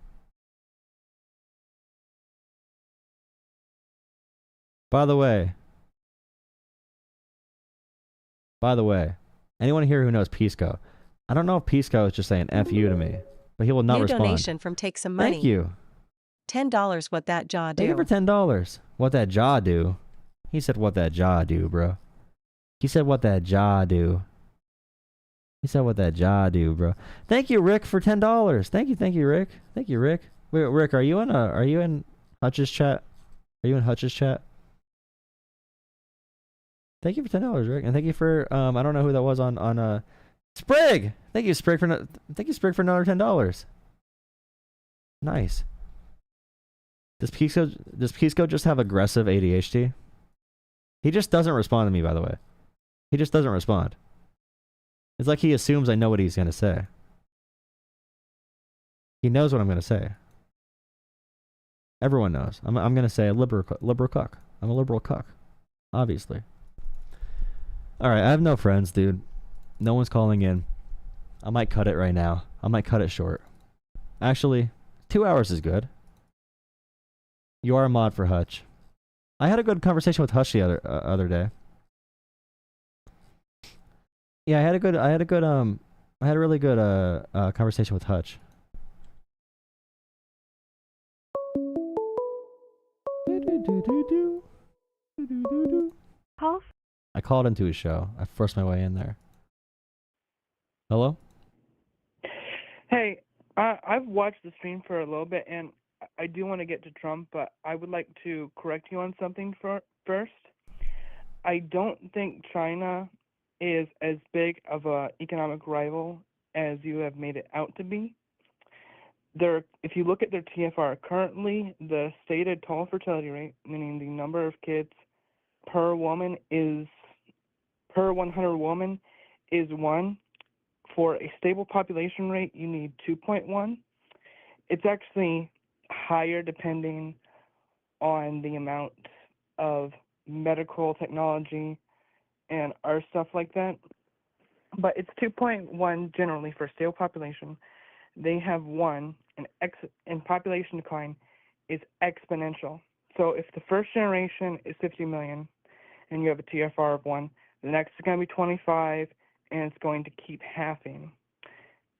By the way, anyone here who knows Pisco? I don't know if Pisco is just saying F you to me, but he will not respond. Donation from Take Some Money. Thank you. $10. What that jaw do? Thank you for $10. What that jaw do? He said what that jaw do, bro. He said what that jaw do. He said what that jaw do, bro. Thank you, Rick, for $10. Thank you, Rick. Thank you, Rick. Wait, Rick, are you in Hutch's chat? Are you in Hutch's chat? Thank you for $10, Rick, and thank you for I don't know who that was on Sprig. Thank you, Sprig, for another $10. Nice. Does Pisco just have aggressive ADHD? He just doesn't respond to me, by the way. He just doesn't respond. It's like he assumes I know what he's gonna say. He knows what I'm gonna say. Everyone knows. I'm gonna say a liberal cuck. I'm a liberal cuck, obviously. All right, I have no friends, dude. No one's calling in. I might cut it right now. I might cut it short. Actually, 2 hours is good. You are a mod for Hutch. I had a good conversation with Hutch the other day. Yeah, I had a really good conversation with Hutch. I called into his show. I forced my way in there. Hello? Hey, I've watched the stream for a little bit, and I do want to get to Trump, but I would like to correct you on something first. I don't think China is as big of an economic rival as you have made it out to be. If you look at their TFR currently, the stated total fertility rate, meaning the number of kids per 100 women, is 1. For a stable population rate, you need 2.1. It's actually higher depending on the amount of medical technology and our stuff like that. But it's 2.1 generally for a stable population. They have 1, and population decline is exponential. So if the first generation is 50 million and you have a TFR of 1, the next is going to be 25, and it's going to keep halving.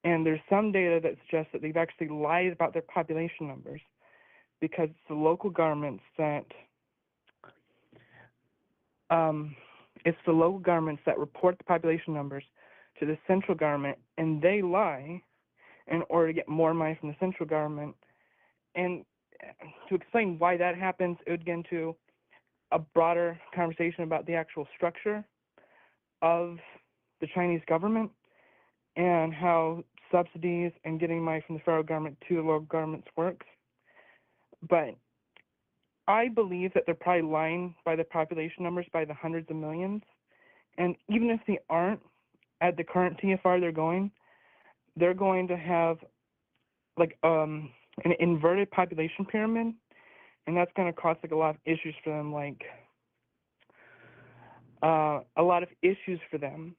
And there's some data that suggests that they've actually lied about their population numbers because it's the local governments that report the population numbers to the central government, and they lie in order to get more money from the central government. And to explain why that happens, it would get into a broader conversation about the actual structure of the Chinese government and how subsidies and getting money from the federal government to the local governments works. But I believe that they're probably lying by the population numbers by the hundreds of millions. And even if they aren't, at the current TFR they're going to have like an inverted population pyramid, and that's going to cause like a lot of issues for them, like a lot of issues for them.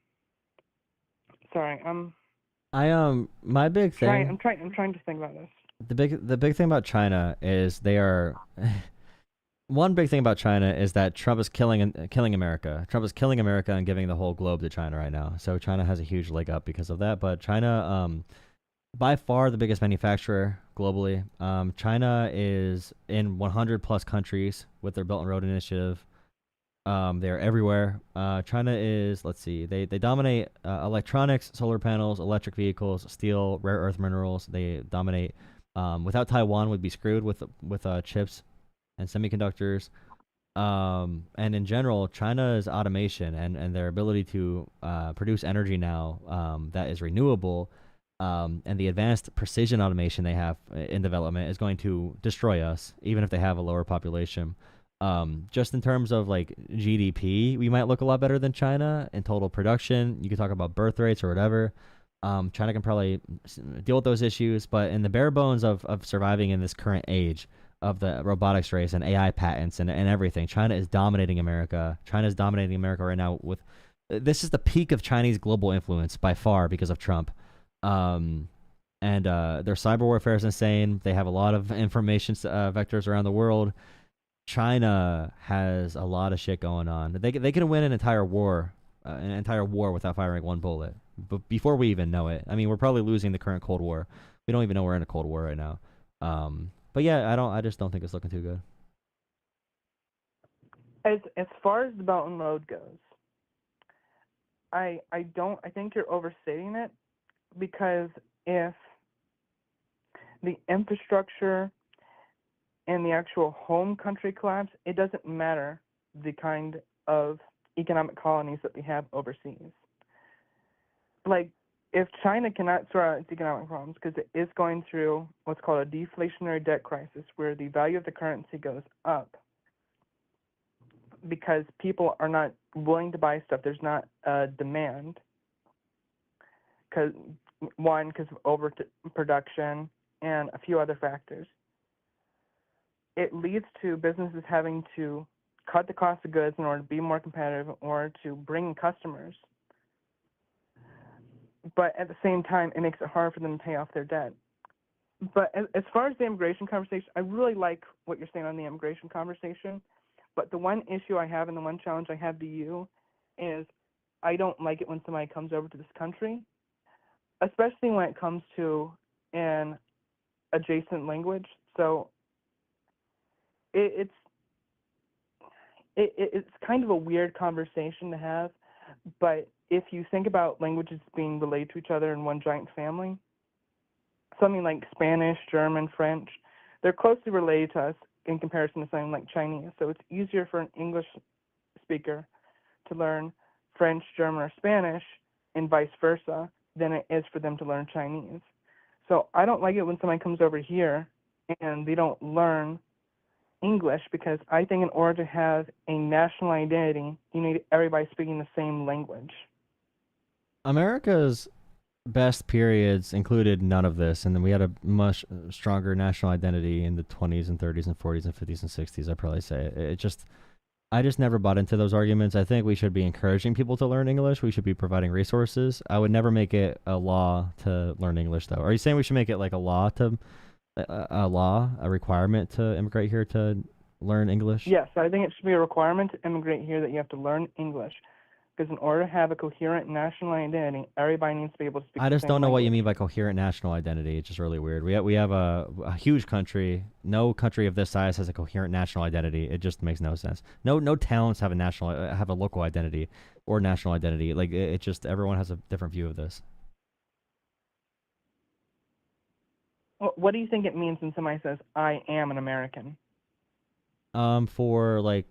Sorry, my big thing. I'm trying to think about this. The big thing about China is they are. One big thing about China is that Trump is killing America. Trump is killing America and giving the whole globe to China right now. So China has a huge leg up because of that. But China, by far the biggest manufacturer globally. China is in 100 plus countries with their Belt and Road Initiative. They're everywhere. China is, let's see, they dominate electronics, solar panels, electric vehicles, steel, rare earth minerals. They dominate. Without Taiwan, would be screwed with chips and semiconductors. And in general, China's automation and their ability to produce energy now that is renewable, and the advanced precision automation they have in development is going to destroy us, even if they have a lower population. Just in terms of like GDP, we might look a lot better than China in total production. You could talk about birth rates or whatever. China can probably deal with those issues, but in the bare bones of surviving in this current age of the robotics race and AI patents and everything, China is dominating America. China is dominating America right now with, this is the peak of Chinese global influence by far because of Trump. And their cyber warfare is insane. They have a lot of information vectors around the world. China has a lot of shit going on. They can win an entire war without firing one bullet. But before we even know it, I mean, we're probably losing the current Cold War. We don't even know we're in a Cold War right now. But yeah, I just don't think it's looking too good. As far as the Belt and Road goes, I think you're overstating it, because if the infrastructure and the actual home country collapse, it doesn't matter the kind of economic colonies that we have overseas. Like, if China cannot sort out its economic problems, because it is going through what's called a deflationary debt crisis, where the value of the currency goes up because people are not willing to buy stuff. There's not a demand, because of overproduction and a few other factors. It leads to businesses having to cut the cost of goods in order to be more competitive or to bring in customers. But at the same time, it makes it hard for them to pay off their debt. But as far as the immigration conversation, I really like what you're saying on the immigration conversation. But the one issue I have and the one challenge I have to you is I don't like it when somebody comes over to this country, especially when it comes to an adjacent language. So it's kind of a weird conversation to have, but if you think about languages being related to each other in one giant family, something like Spanish, German, French, they're closely related to us in comparison to something like Chinese. So it's easier for an English speaker to learn French, German, or Spanish, and vice versa, than it is for them to learn Chinese. So I don't like it when somebody comes over here and they don't learn English, because I think in order to have a national identity, you need everybody speaking the same language. America's best periods included none of this, and then we had a much stronger national identity in the 20s and 30s and 40s and 50s and 60s. I'd probably say I just never bought into those arguments. I think we should be encouraging people to learn English. We should be providing resources. I would never make it a law to learn English, though. Are you saying we should make it like a law, a requirement to immigrate here to learn English? Yes, I think it should be a requirement to immigrate here that you have to learn English. Because in order to have a coherent national identity, everybody needs to be able to speak the same I just don't know language. what you mean by coherent national identity. It's just really weird. We have a huge country. No country of this size has a coherent national identity. It just makes no sense. No towns have a local identity or national identity. Like it just, everyone has a different view of this. What do you think it means when somebody says, "I am an American"? For like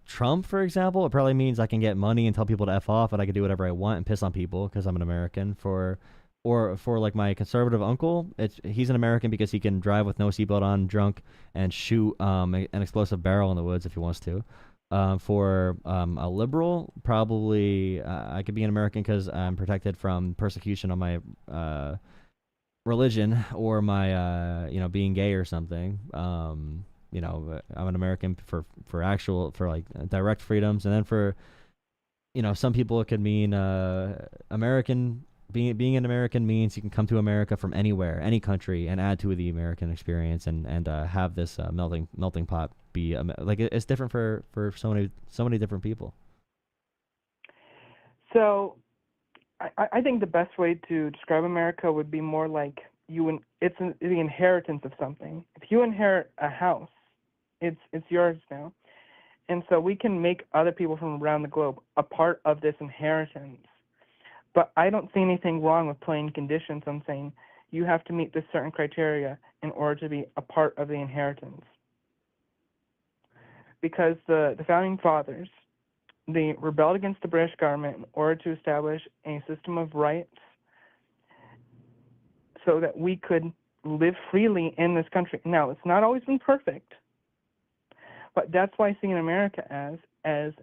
Trump, for example, it probably means I can get money and tell people to F off, and I can do whatever I want and piss on people because I'm an American. Or for like my conservative uncle, he's an American because he can drive with no seatbelt on, drunk, and shoot an explosive barrel in the woods if he wants to. For a liberal, probably I could be an American because I'm protected from persecution on my religion or my being gay or something. I'm an American for like direct freedoms, and then for some people it could mean American. Being an American means you can come to America from anywhere, any country, and add to the American experience, and have this melting pot be like it's different for so many different people. So, I think the best way to describe America would be more like it's the inheritance of something. If you inherit a house, it's yours now, and so we can make other people from around the globe a part of this inheritance. But I don't see anything wrong with putting conditions on saying you have to meet this certain criteria in order to be a part of the inheritance. Because the founding fathers, they rebelled against the British government in order to establish a system of rights so that we could live freely in this country. Now, it's not always been perfect, but that's why I see in America as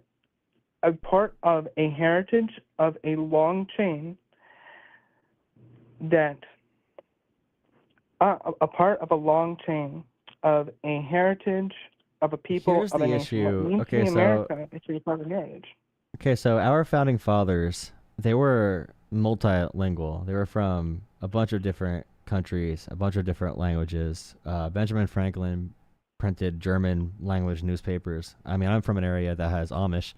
a part of a heritage of a long chain that a part of a long chain of a heritage of a people Here's of a the nation. issue. What means to Okay, be so America is to be part of heritage. Okay, so our founding fathers, they were multilingual. They were from a bunch of different countries, a bunch of different languages. Benjamin Franklin printed German language newspapers. I mean, I'm from an area that has Amish.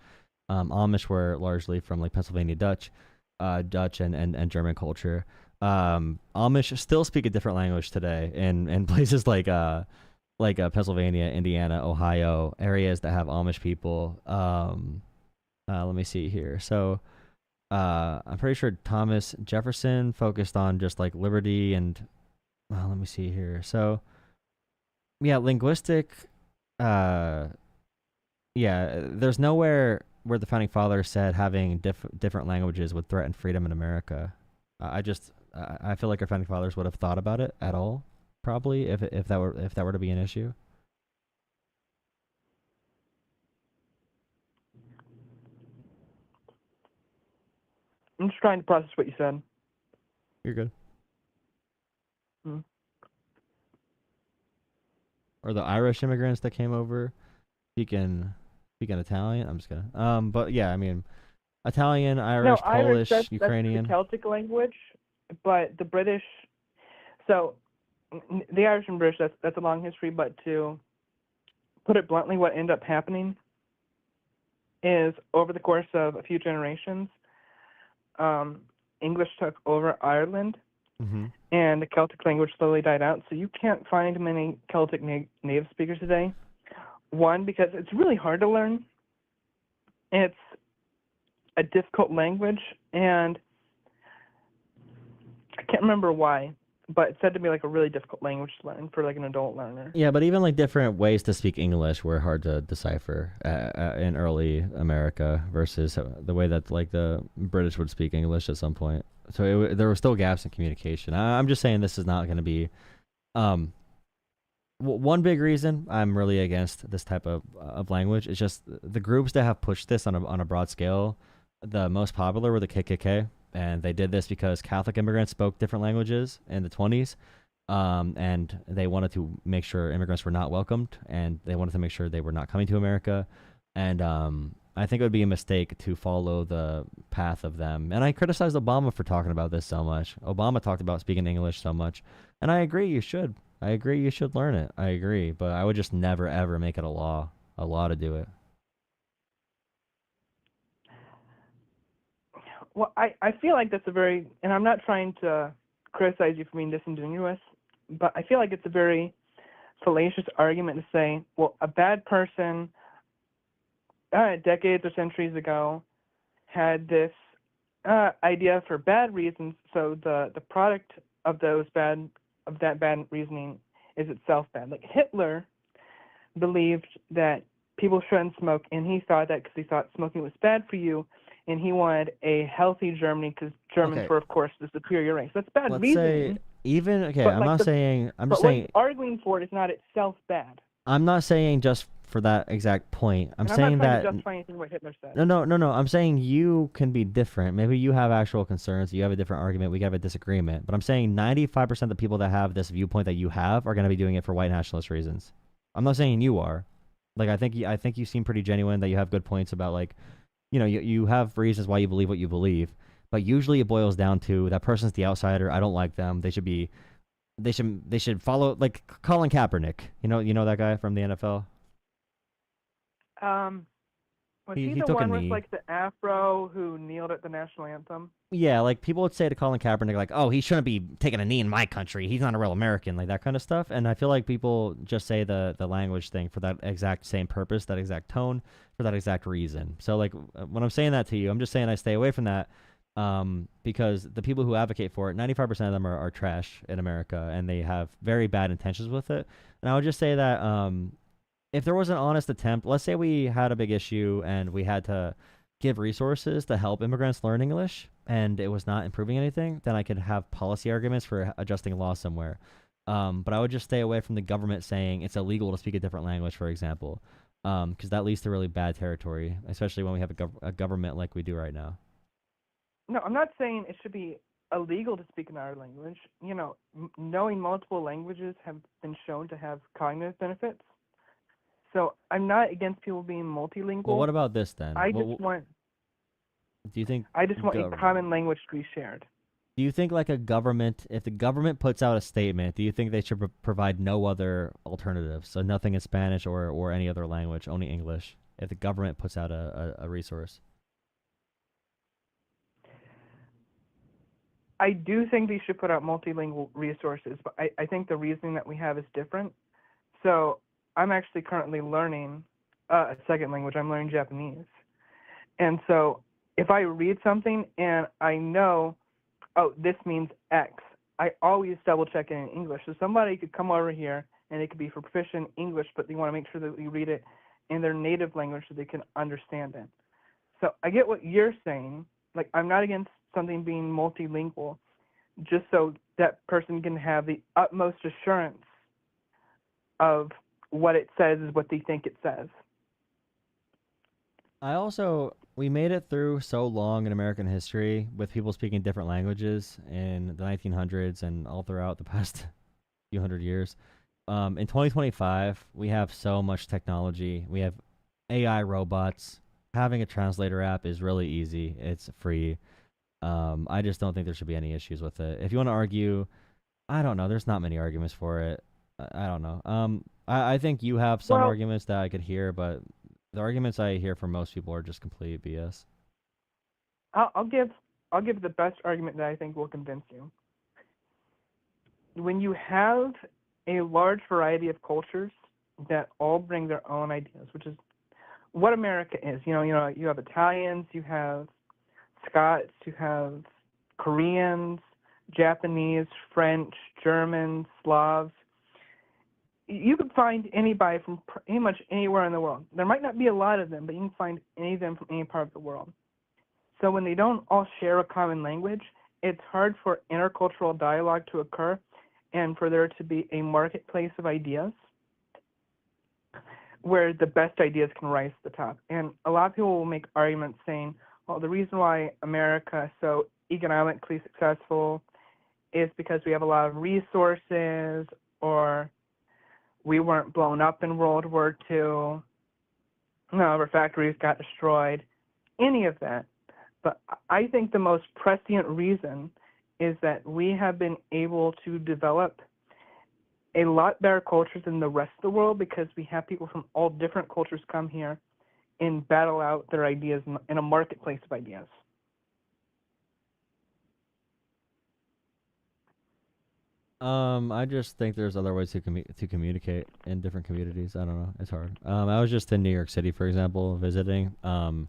Amish were largely from like Pennsylvania Dutch and German culture. Amish still speak a different language today in places like Pennsylvania, Indiana, Ohio, areas that have Amish people. Let me see here. So I'm pretty sure Thomas Jefferson focused on just like liberty and let me see here. So yeah, linguistic. Yeah, there's nowhere where the founding fathers said having different languages would threaten freedom in America. I feel like our founding fathers would have thought about it at all, probably if that were to be an issue. I'm just trying to process what you said. You're good. Or the Irish immigrants that came over speaking Italian. I'm just kidding. But yeah, I mean, Italian, Irish, Polish, Ukrainian. That's the Celtic language, but the British. So the Irish and British, that's a long history. But to put it bluntly, what ended up happening is over the course of a few generations, English took over Ireland, and the Celtic language slowly died out. So you can't find many Celtic native speakers today. One, because it's really hard to learn. It's a difficult language, and I can't remember why, but it's said to be like a really difficult language to learn for like an adult learner. Yeah, but even like different ways to speak English were hard to decipher in early America versus the way that like the British would speak English at some point. So there were still gaps in communication. I'm just saying this is not going to be. One big reason I'm really against this type of language is just the groups that have pushed this on a broad scale. The most popular were the KKK, and they did this because Catholic immigrants spoke different languages in the 20s, and they wanted to make sure immigrants were not welcomed, and they wanted to make sure they were not coming to America. And I think it would be a mistake to follow the path of them. And I criticized Obama for talking about this so much. Obama talked about speaking English so much, and I agree you should. I agree you should learn it. I agree, but I would just never ever make it a law to do it. Well, I feel like that's a very, and I'm not trying to criticize you for being disingenuous, but I feel like it's a very fallacious argument to say, well, a bad person decades or centuries ago had this idea for bad reasons, so the product of that bad reasoning is itself bad. Like Hitler believed that people shouldn't smoke, and he thought that because he thought smoking was bad for you, and he wanted a healthy Germany because Germans Okay. were, of course, the superior race. That's bad Let's reasoning. say even okay. But I'm like not saying. I'm just but what saying. he's arguing for is not itself bad. I'm not saying just for that exact point. I'm And I'm saying not trying that. to justify anything what Hitler said. No. I'm saying you can be different. Maybe you have actual concerns. You have a different argument. We have a disagreement. But I'm saying 95% of the people that have this viewpoint that you have are going to be doing it for white nationalist reasons. I'm not saying you are. Like I think you seem pretty genuine. That you have good points about like, you have reasons why you believe what you believe. But usually it boils down to that person's the outsider. I don't like them. They should follow like Colin Kaepernick. You know that guy from the NFL. Was He he the took a one with knee. like the afro who kneeled at the national anthem? Yeah, like people would say to Colin Kaepernick, like, "Oh, he shouldn't be taking a knee in my country. He's not a real American," like that kind of stuff. And I feel like people just say the language thing for that exact same purpose, that exact tone, for that exact reason. So like when I'm saying that to you, I'm just saying I stay away from that, because the people who advocate for it, 95% of them are trash in America, and they have very bad intentions with it. And I would just say that if there was an honest attempt, let's say we had a big issue and we had to give resources to help immigrants learn English and it was not improving anything, then I could have policy arguments for adjusting laws somewhere. But I would just stay away from the government saying it's illegal to speak a different language, for example, because that leads to really bad territory, especially when we have a government like we do right now. No, I'm not saying it should be illegal to speak another language. Knowing multiple languages have been shown to have cognitive benefits. So I'm not against people being multilingual. Well, what about this then? I What- just want Do you think a gov- common language to be shared. Do you think like if the government puts out a statement, do you think they should provide no other alternatives? So nothing in Spanish or any other language, only English, if the government puts out a resource? I do think they should put out multilingual resources, but I think the reasoning that we have is different. So I'm actually currently learning a second language. I'm learning Japanese. And so if I read something and I know, oh, this means X, I always double check it in English. So somebody could come over here and it could be for proficient English, but they want to make sure that we read it in their native language so they can understand it. So I get what you're saying. Like, I'm not against something being multilingual, just so that person can have the utmost assurance of what it says is what they think it says. We made it through so long in American history with people speaking different languages in the 1900s and all throughout the past few hundred years. In 2025, we have so much technology. We have AI robots. Having a translator app is really easy. It's free. I just don't think there should be any issues with it. If you want to argue, I don't know. There's not many arguments for it. I don't know. I think you have some arguments that I could hear, but the arguments I hear from most people are just complete BS. I'll give the best argument that I think will convince you. When you have a large variety of cultures that all bring their own ideas, which is what America is. You have Italians, you have Scots, you have Koreans, Japanese, French, Germans, Slavs. You could find anybody from pretty much anywhere in the world. There might not be a lot of them, but you can find any of them from any part of the world. So when they don't all share a common language, it's hard for intercultural dialogue to occur and for there to be a marketplace of ideas where the best ideas can rise to the top. And a lot of people will make arguments saying, well, the reason why America is so economically successful is because we have a lot of resources, or we weren't blown up in World War II, no, our factories got destroyed, any of that. But I think the most prescient reason is that we have been able to develop a lot better cultures than the rest of the world because we have people from all different cultures come here and battle out their ideas in a marketplace of ideas. I just think there's other ways to communicate in different communities. I don't know. It's hard. I was just in New York City, for example, visiting. And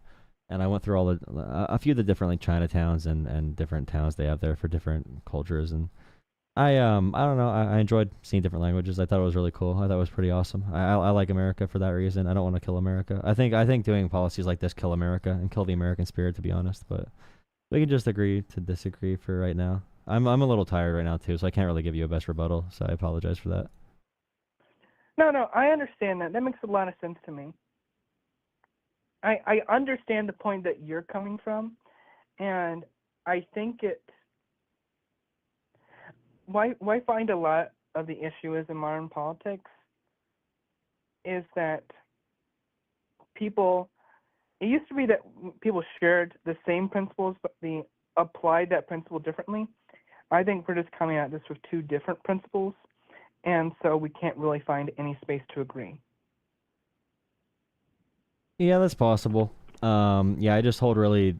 I went through a few of the different like Chinatowns and different towns they have there for different cultures, and I don't know. I enjoyed seeing different languages. I thought it was really cool. I thought it was pretty awesome. I like America for that reason. I don't want to kill America. I think doing policies like this kill America and kill the American spirit, to be honest. But we can just agree to disagree for right now. I'm a little tired right now too, so I can't really give you a best rebuttal. So I apologize for that. No, I understand that. That makes a lot of sense to me. I understand the point that you're coming from, and I think why find a lot of the issue is in modern politics is that it used to be that people shared the same principles, but they applied that principle differently. I think we're just coming at this with two different principles, and so we can't really find any space to agree. Yeah, that's possible. Yeah, I just hold really.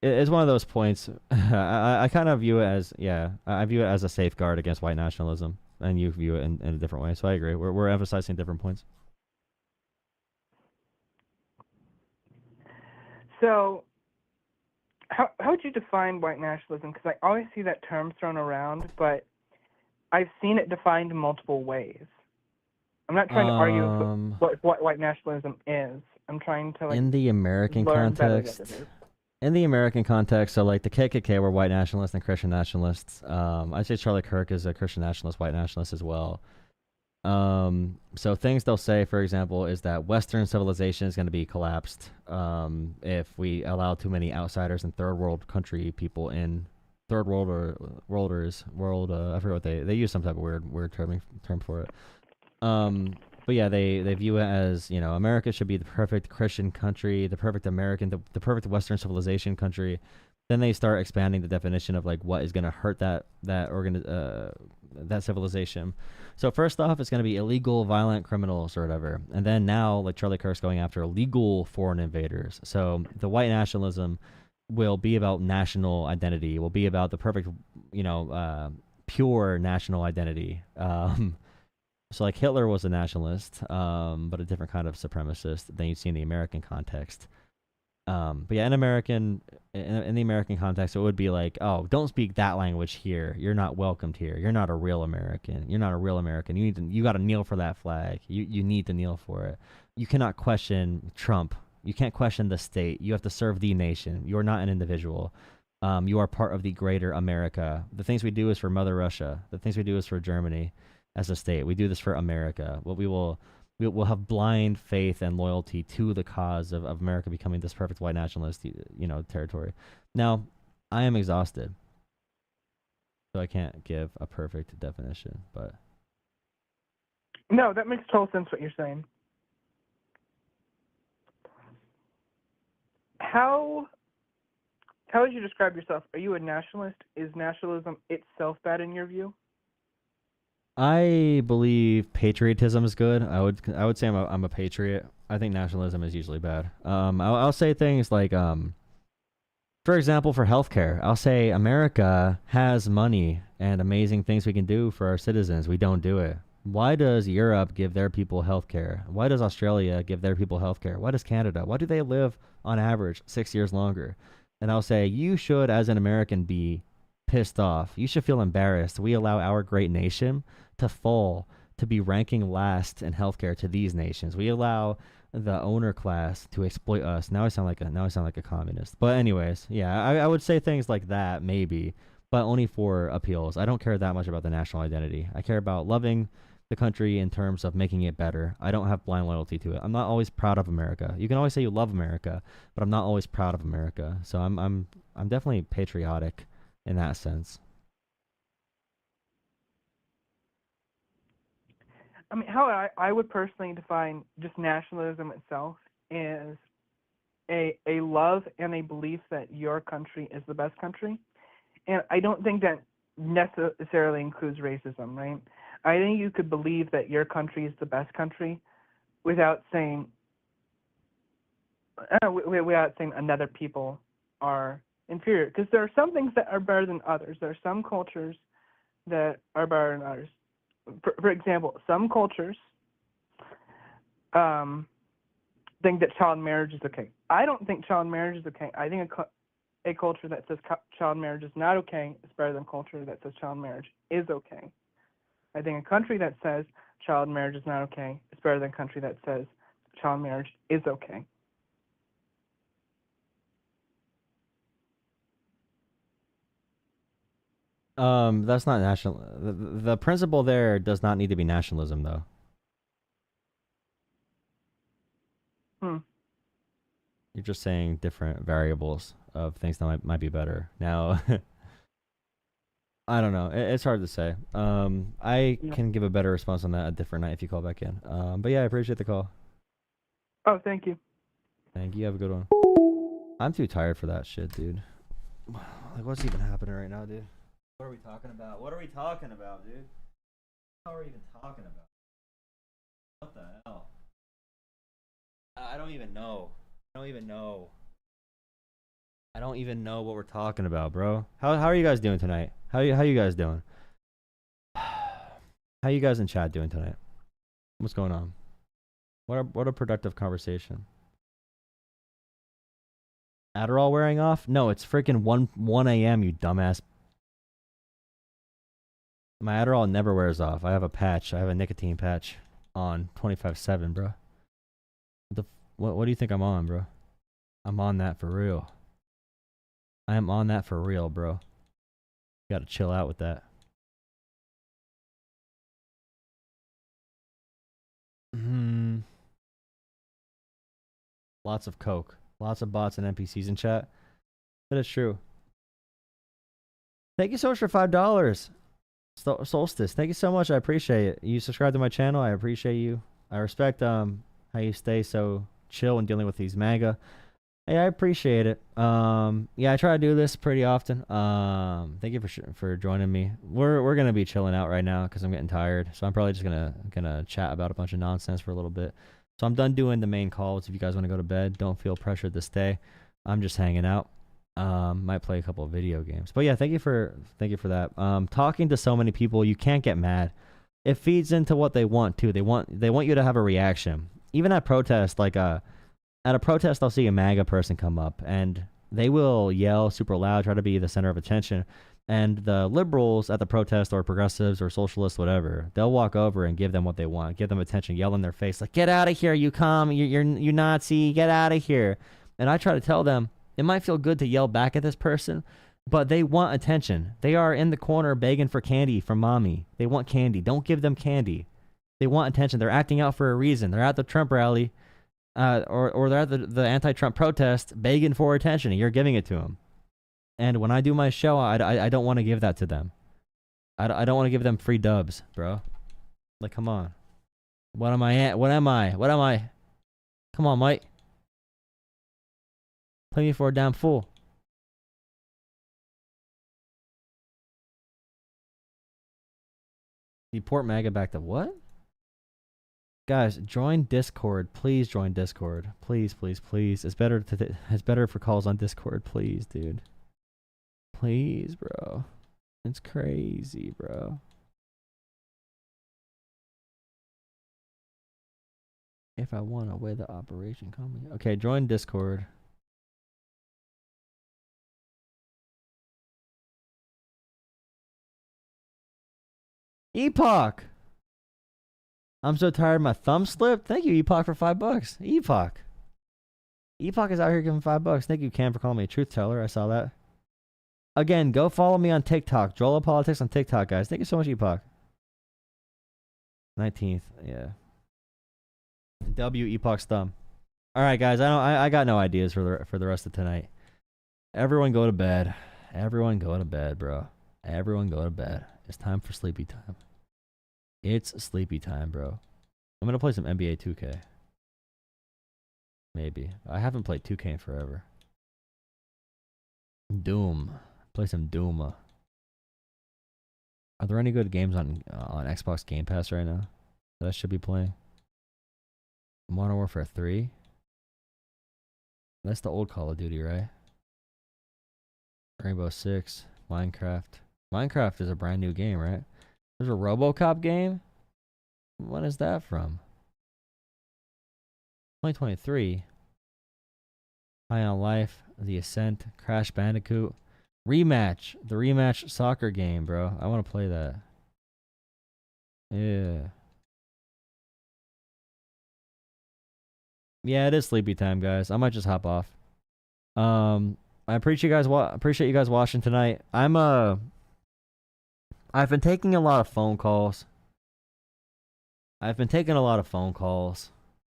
It's one of those points. I kind of view it as I view it as a safeguard against white nationalism, and you view it in a different way. So I agree. We're emphasizing different points. So, how would you define white nationalism? Because I always see that term thrown around, but I've seen it defined in multiple ways. I'm not trying to argue what white nationalism is. I'm trying to in the American learn better context. what it is. In the American context, so like the KKK were white nationalists and Christian nationalists. I'd say Charlie Kirk is a Christian nationalist, white nationalist as well. So things they'll say, for example, is that Western civilization is going to be collapsed if we allow too many outsiders and third world country people in. Third world or worlders, I forget what they use some type of weird term for it. But yeah, they view it as, America should be the perfect Christian country, the perfect American, the perfect Western civilization country. Then they start expanding the definition of like what is going to hurt that civilization. So first off, it's going to be illegal, violent criminals or whatever. And then now, like Charlie Kirk's going after legal foreign invaders. So the white nationalism will be about national identity. Will be about the perfect, pure national identity. So like Hitler was a nationalist, but a different kind of supremacist than you see in the American context. But yeah, in the American context, it would be like, oh, don't speak that language here. You're not welcomed here. You're not a real American. You're not a real American. You got to kneel for that flag. You need to kneel for it. You cannot question Trump. You can't question the state. You have to serve the nation. You are not an individual. You are part of the greater America. The things we do is for Mother Russia. The things we do is for Germany as a state. We do this for America. We'll have blind faith and loyalty to the cause of America becoming this perfect white nationalist, territory. Now, I am exhausted, so I can't give a perfect definition, but No, that makes total sense what you're saying. How would you describe yourself? Are you a nationalist? Is nationalism itself bad in your view? I believe patriotism is good. I would say I'm a patriot. I think nationalism is usually bad. I'll say things like, for example, for healthcare, I'll say America has money and amazing things we can do for our citizens. We don't do it. Why does Europe give their people healthcare? Why does Australia give their people healthcare? Why does Canada? Why do they live on average 6 years longer? And I'll say you should, as an American, be pissed off. You should feel embarrassed. We allow our great nation to fall, to be ranking last in healthcare to these nations. We allow the owner class to exploit us. Now I sound like a communist. But anyways, yeah, I would say things like that maybe, but only for appeals. I don't care that much about the national identity. I care about loving the country in terms of making it better. I don't have blind loyalty to it. I'm not always proud of America. You can always say you love America, but I'm not always proud of America. So I'm definitely patriotic in that sense. I mean, how I would personally define just nationalism itself is a love and a belief that your country is the best country. And I don't think that necessarily includes racism, right? I think you could believe that your country is the best country without saying another people are inferior. Because there are some things that are better than others. There are some cultures that are better than others. For example, some cultures think that child marriage is okay. I don't think child marriage is okay. I think a culture that says child marriage is not okay is better than a culture that says child marriage is okay. I think a country that says child marriage is not okay is better than a country that says child marriage is okay. That's not national. The principle there does not need to be nationalism, though. You're just saying different variables of things that might be better. Now, I don't know. It's hard to say. I can give a better response on that a different night if you call back in. But yeah, I appreciate the call. Oh, thank you. Thank you. Have a good one. I'm too tired for that shit, dude. Like, what's even happening right now, dude? What are we talking about? What are we talking about, dude? What are we even talking about? What the hell? I don't even know. I don't even know. I don't even know what we're talking about, bro. How are you guys doing tonight? How you guys doing? How you guys in chat doing tonight? What's going on? What a productive conversation. Adderall wearing off? No, it's freaking 1 a.m., you dumbass. My Adderall never wears off. I have a patch. I have a nicotine patch on 24/7, bro. What do you think I'm on, bro? I'm on that for real. I am on that for real, bro. You gotta chill out with that. Lots of coke. Lots of bots and NPCs in chat. That is true. Thank you so much for $5. Solstice, thank you so much. I appreciate it. You subscribe to my channel. I appreciate you. I respect how you stay so chill when dealing with these MAGA. Hey, I appreciate it. Yeah, I try to do this pretty often. Thank you for joining me. We're gonna be chilling out right now because I'm getting tired. So I'm probably just gonna chat about a bunch of nonsense for a little bit. So I'm done doing the main calls. If you guys want to go to bed, don't feel pressured to stay. I'm just hanging out. Might play a couple of video games. But yeah, thank you for that. Talking to so many people, you can't get mad. It feeds into what they want too. They want you to have a reaction. Even at protests, like at a protest, I'll see a MAGA person come up and they will yell super loud, try to be the center of attention. And the liberals at the protest, or progressives or socialists, whatever, they'll walk over and give them what they want, give them attention, yell in their face like, "Get out of here, you you Nazi, get out of here." And I try to tell them, it might feel good to yell back at this person, but they want attention. They are in the corner begging for candy from mommy. They want candy. Don't give them candy. They want attention. They're acting out for a reason. They're at the Trump rally, or they're at the anti-Trump protest begging for attention, and you're giving it to them. And when I do my show, I don't want to give that to them. I don't want to give them free dubs, bro. Like, come on. What am I at? What am I? Come on, Mike. Play me for a damn fool. Deport MAGA back to what? Guys, join Discord. Please join Discord. Please, please, please. It's better for calls on Discord. Please, dude. Please, bro. It's crazy, bro. If I want to weigh the operation, call me. Okay, join Discord. Epoch! I'm so tired my thumb slipped. Thank you, Epoch, for $5. Epoch. Epoch is out here giving $5. Thank you, Cam, for calling me a truth teller. I saw that. Again, go follow me on TikTok. Jolah Politics on TikTok, guys. Thank you so much, Epoch. 19th, yeah. W Epoch's thumb. All right, guys. I got no ideas for the rest of tonight. Everyone go to bed. Everyone go to bed, bro. Everyone go to bed. It's time for sleepy time. It's sleepy time, bro. I'm gonna play some NBA 2K. Maybe. I haven't played 2K in forever. Doom. Play some Doom. Are there any good games on Xbox Game Pass right now that I should be playing? Modern Warfare 3? That's the old Call of Duty, right? Rainbow Six, Minecraft. Minecraft is a brand new game, right? There's a RoboCop game? When is that from? 2023? High on Life, The Ascent, Crash Bandicoot, Rematch, the Rematch soccer game, bro. I want to play that. Yeah. Yeah, it is sleepy time, guys. I might just hop off. I appreciate you guys watching tonight. I've been taking a lot of phone calls.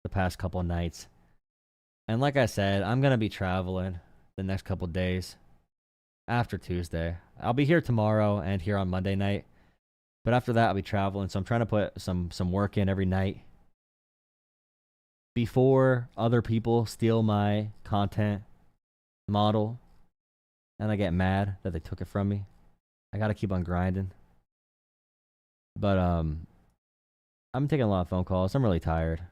The past couple of nights. And like I said, I'm going to be traveling the next couple of days after Tuesday. I'll be here tomorrow and here on Monday night. But after that, I'll be traveling. So I'm trying to put some work in every night before other people steal my content model and I get mad that they took it from me. I got to keep on grinding. But I'm taking a lot of phone calls. I'm really tired.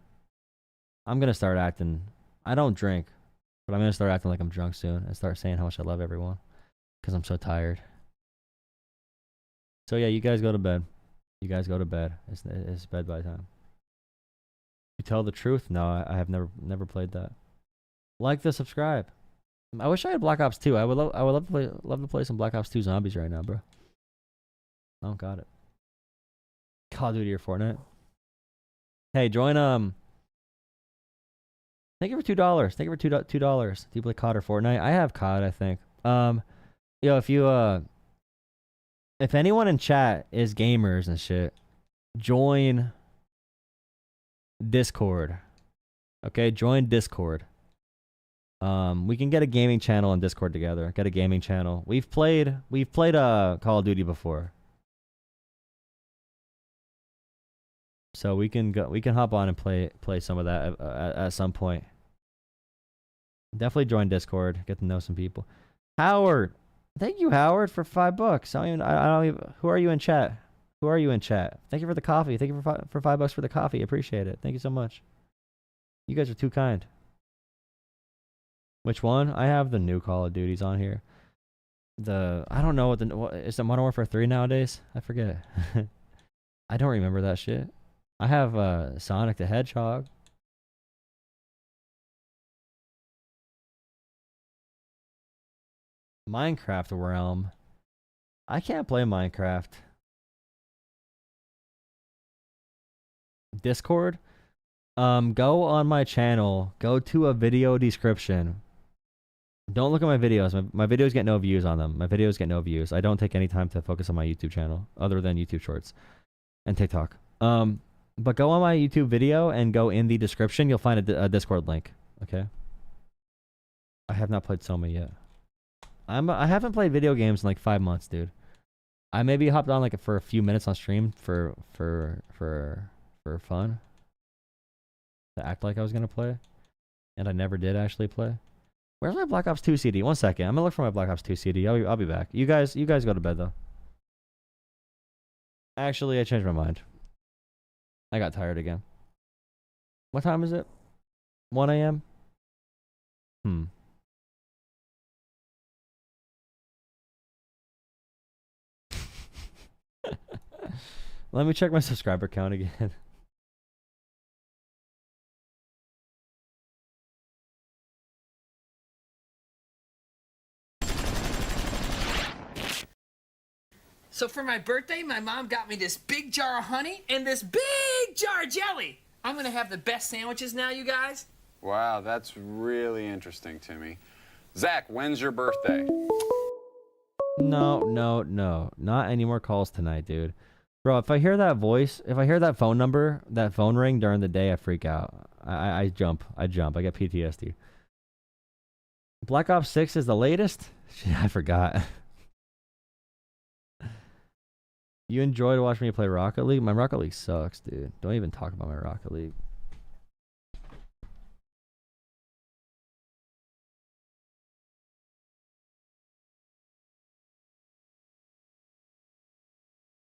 I'm going to start acting. I don't drink, but I'm going to start acting like I'm drunk soon and start saying how much I love everyone because I'm so tired. So yeah, you guys go to bed. It's bed by time. You tell the truth? No, I have never played that. Like the subscribe. I wish I had Black Ops 2. I would love to play some Black Ops 2 zombies right now, bro. I don't got it. Call of Duty or Fortnite. Hey, join thank you for $2. Thank you for $2. Do you play COD or Fortnite? I have COD, I think. If anyone in chat is gamers and shit, join Discord. Okay, join Discord. We can get a gaming channel on Discord together. Get a gaming channel. We've played Call of Duty before. So we can hop on and play some of that at some point. Definitely join Discord. Get to know some people. Howard, thank you, Howard, for $5. I don't even. Who are you in chat? Thank you for the coffee. Thank you for $5 for the coffee. Appreciate it. Thank you so much. You guys are too kind. Which one? I have the new Call of Duties on here. I don't know what is it, Modern Warfare 3 nowadays? I forget. I don't remember that shit. I have Sonic the Hedgehog. Minecraft Realm. I can't play Minecraft. Discord. Go on my channel. Go to a video description. Don't look at my videos. My videos get no views on them. I don't take any time to focus on my YouTube channel other than YouTube Shorts and TikTok. But go on my YouTube video and go in the description. You'll find a Discord link. Okay. I have not played Soma yet. I haven't played video games in like 5 months, dude. I maybe hopped on like for a few minutes on stream for fun. To act like I was gonna play, and I never did actually play. Where's my Black Ops 2 CD? 1 second. I'm gonna look for my Black Ops 2 CD. I'll be back. You guys go to bed though. Actually, I changed my mind. I got tired again. What time is it? 1 a.m. Let me check my subscriber count again. So for my birthday, my mom got me this big jar of honey and this big jar of jelly. I'm gonna have the best sandwiches now, you guys. Wow, that's really interesting, Timmy. Zach, when's your birthday? No. Not any more calls tonight, dude. Bro, if I hear that voice, if I hear that phone number, that phone ring during the day, I freak out. I jump. I get PTSD. Black Ops 6 is the latest? Shit, I forgot. You enjoyed watching me play Rocket League? My Rocket League sucks, dude. Don't even talk about my Rocket League.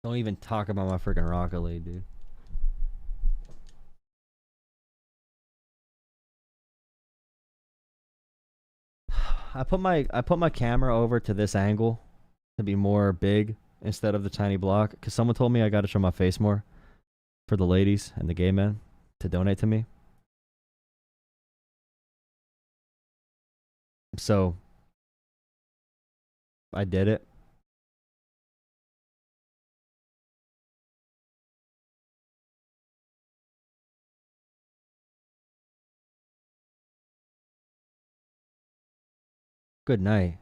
Don't even talk about my freaking Rocket League, dude. I put my camera over to this angle to be more big instead of the tiny block, because someone told me I got to show my face more for the ladies and the gay men to donate to me. So I did it. Good night.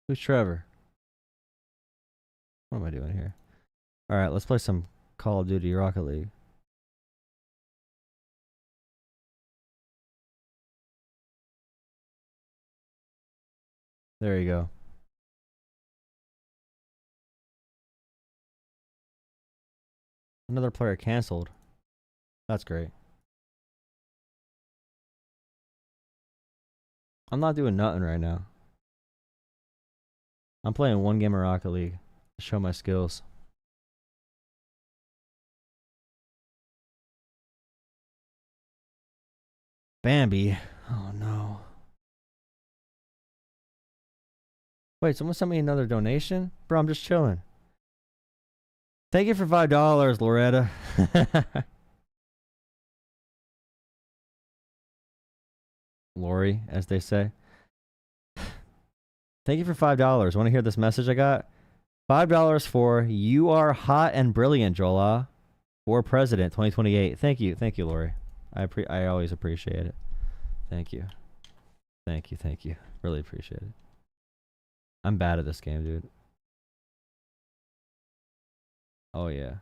Who's Trevor? What am I doing here? All right, let's play some Call of Duty Rocket League. There you go. Another player canceled. That's great. I'm not doing nothing right now. I'm playing one game of Rocket League to show my skills. Bambi. Oh no. Wait, someone sent me another donation? Bro, I'm just chilling. Thank you for $5, Loretta. Lori, as they say. Thank you for $5. Want to hear this message I got? $5 for "You Are Hot and Brilliant, Jolah, for President 2028. Thank you, Lori. I always appreciate it. Thank you. Thank you. Really appreciate it. I'm bad at this game, dude. Oh yeah.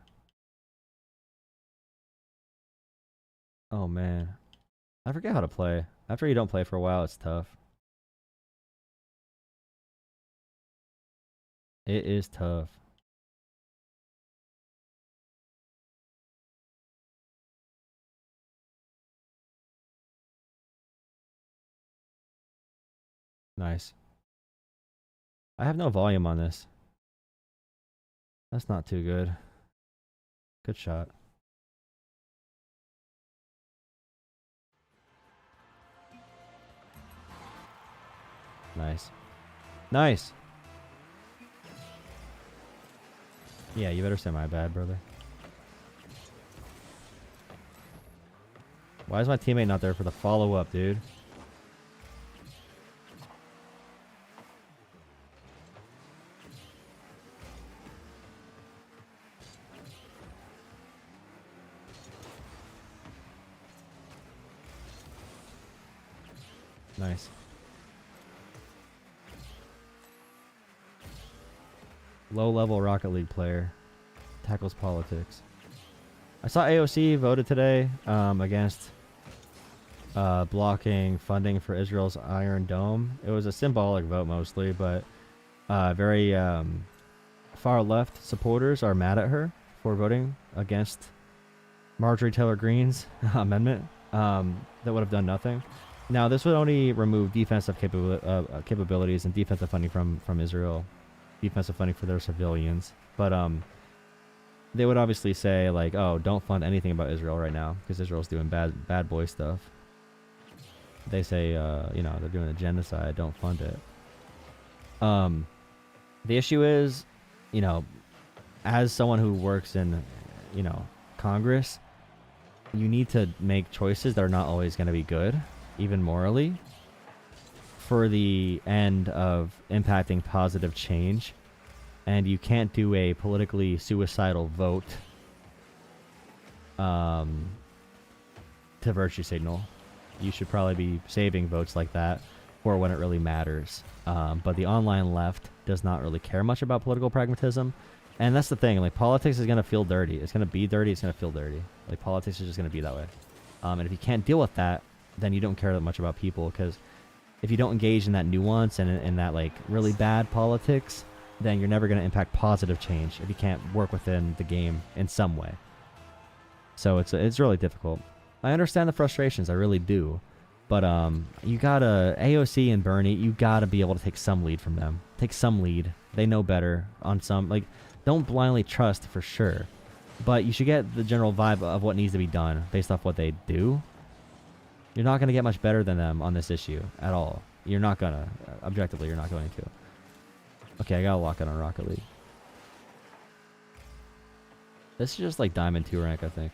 Oh man. I forget how to play. After you don't play for a while, it's tough. It is tough. Nice. I have no volume on this. That's not too good. Good shot. Nice. Nice. Yeah, you better say my bad, brother. Why is my teammate not there for the follow-up, dude? Nice. Low-level Rocket League player. Tackles politics. I saw AOC voted today against blocking funding for Israel's Iron Dome. It was a symbolic vote mostly, but very far-left supporters are mad at her for voting against Marjorie Taylor Greene's amendment that would have done nothing. Now, this would only remove defensive capabilities and defensive funding from Israel. Defensive funding for their civilians. But they would obviously say, like, oh, don't fund anything about Israel right now because Israel's doing bad boy stuff. They say, you know, they're doing a genocide, don't fund it. The issue is, you know, as someone who works in, you know, Congress, you need to make choices that are not always going to be good, even morally, for the end of impacting positive change. And you can't do a politically suicidal vote to virtue signal. You should probably be saving votes like that for when it really matters. But the online left does not really care much about political pragmatism. And that's the thing. Like, politics is going to feel dirty. It's going to be dirty. It's going to feel dirty. Like, politics is just going to be that way. And if you can't deal with that, then you don't care that much about people. Because if you don't engage in that nuance and in that, like, really bad politics, then you're never going to impact positive change if you can't work within the game in some way. So it's really difficult. I understand the frustrations. I really do. But you gotta, AOC and Bernie, you gotta be able to take some lead from them. Take some lead. They know better on some, like, don't blindly trust for sure. But you should get the general vibe of what needs to be done based off what they do. You're not gonna get much better than them on this issue at all. You're not gonna. Objectively, you're not going to. Okay, I gotta lock it on Rocket League. This is just like Diamond 2 rank, I think.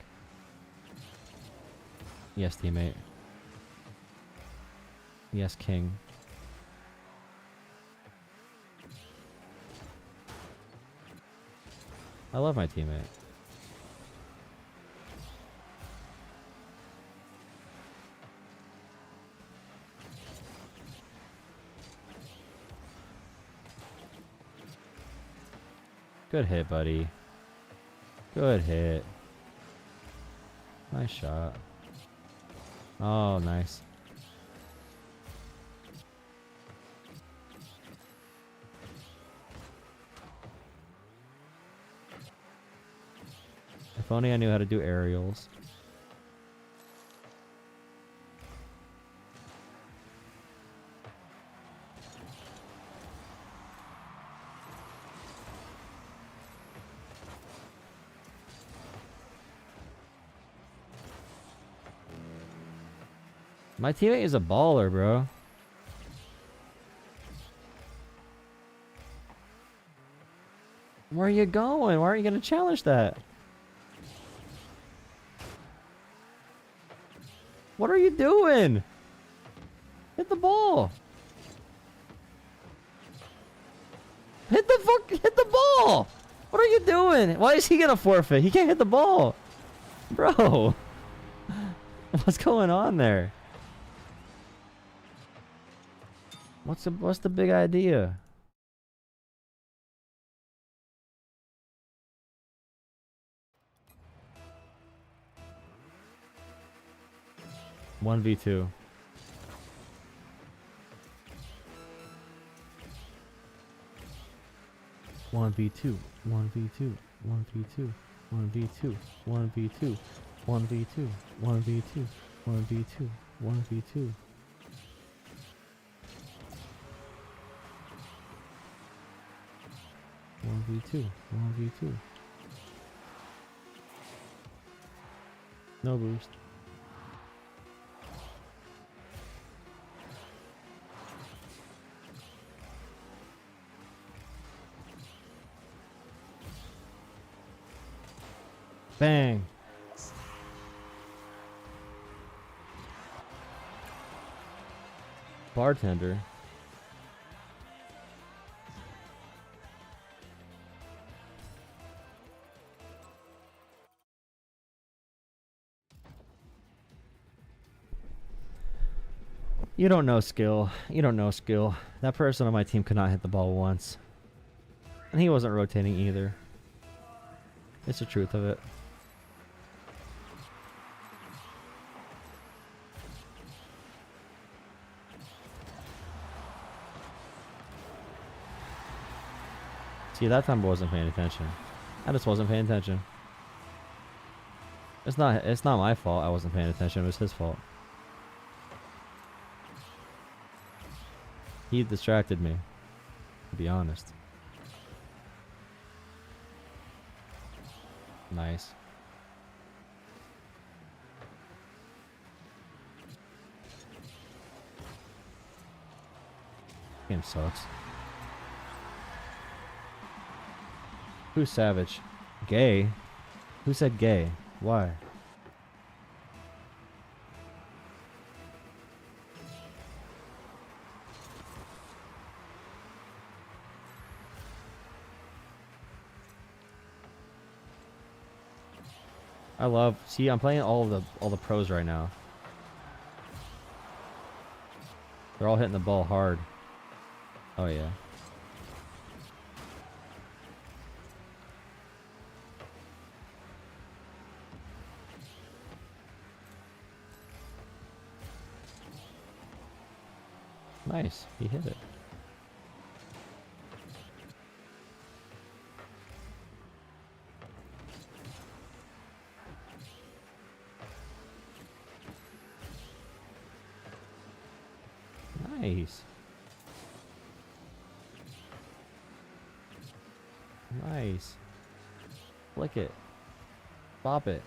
Yes, teammate. Yes, King. I love my teammate. Good hit, buddy. Good hit. Nice shot. Oh, nice. If only I knew how to do aerials. My teammate is a baller, bro. Where are you going? Why aren't you going to challenge that? What are you doing? Hit the ball. Hit the ball. What are you doing? Why is he going to forfeit? He can't hit the ball. Bro. What's going on there? What's the big idea? One v2. One v2. One v2. One v2. One v2. One v2. One v2. One v2. One v2. One v2. One v2. One v2. No boost. Bang. Bartender. You don't know skill. You don't know skill. That person on my team could not hit the ball once. And he wasn't rotating either. It's the truth of it. See, that time I wasn't paying attention. I just wasn't paying attention. It's not my fault I wasn't paying attention, it was his fault. He distracted me, to be honest. Nice. Game sucks. Who's savage? Gay? Who said gay? Why? See, I'm playing all the pros right now. They're all hitting the ball hard. Oh yeah. Nice, he hit it. Nice. Nice. Flick it. Bop it.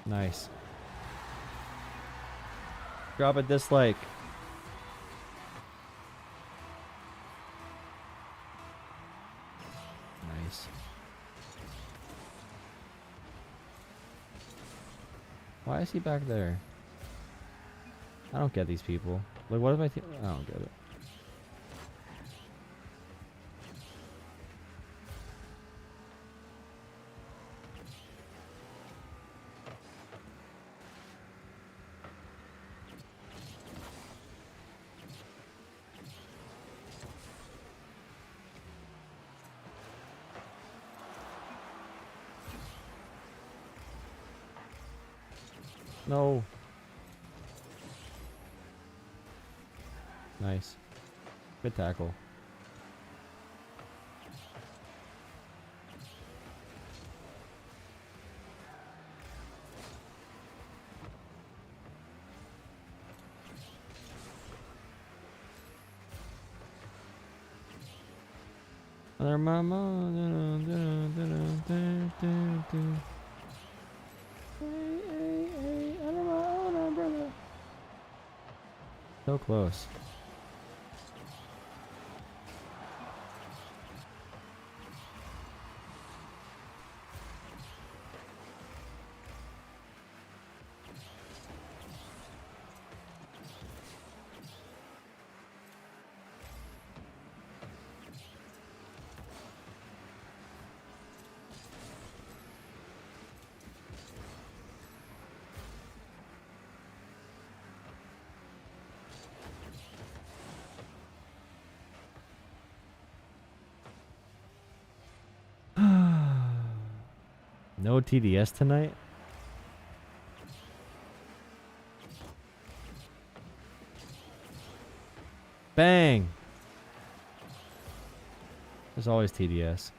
Nice. Drop a dislike. Nice. Why is he back there? I don't get these people. Like, what is my team? I don't get it. No. Nice. Good tackle. Other mama. So close. No TDS tonight? Bang! There's always TDS.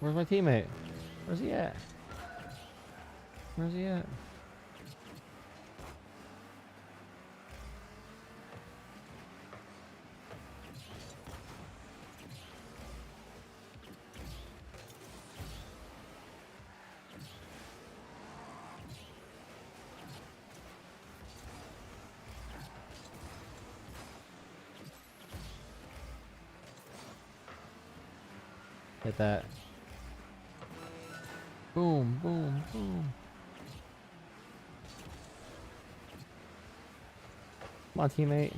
Where's my teammate? Where's he at? Where's he at? Hit that. Boom, boom, boom. Come on, teammate.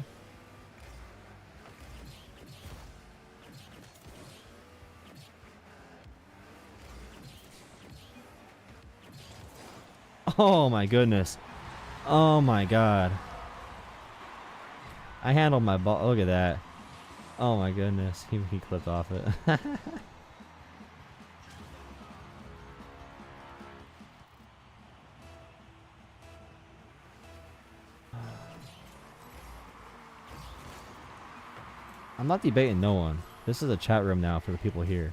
Oh my goodness. Oh my god. I handled my ball. Look at that. Oh my goodness. He clipped off it. I'm not debating no one. This is a chat room now for the people here.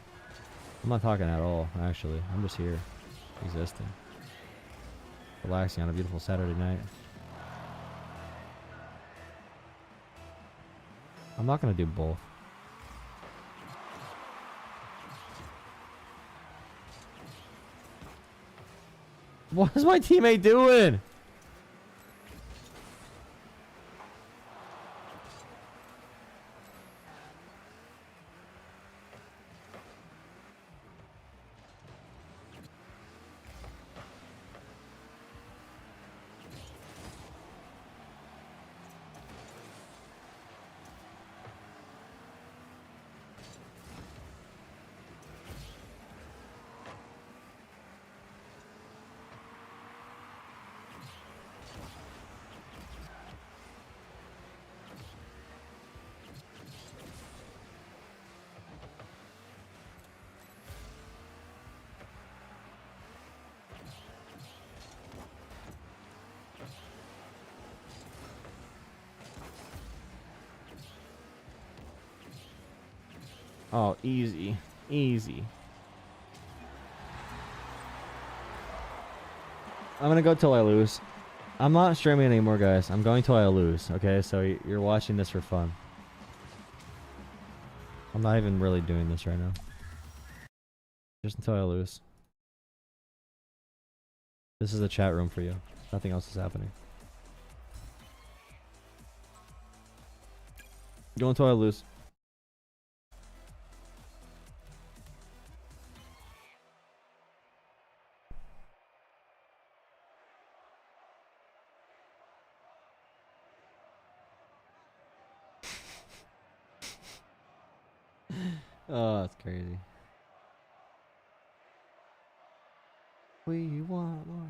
I'm not talking at all, actually. I'm just here. Existing. Relaxing on a beautiful Saturday night. I'm not gonna do both. What is my teammate doing? Oh, easy. Easy. I'm gonna go till I lose. I'm not streaming anymore, guys. I'm going till I lose. Okay, so you're watching this for fun. I'm not even really doing this right now. Just until I lose. This is the chat room for you. Nothing else is happening. Go until I lose. Oh, that's crazy. We want more.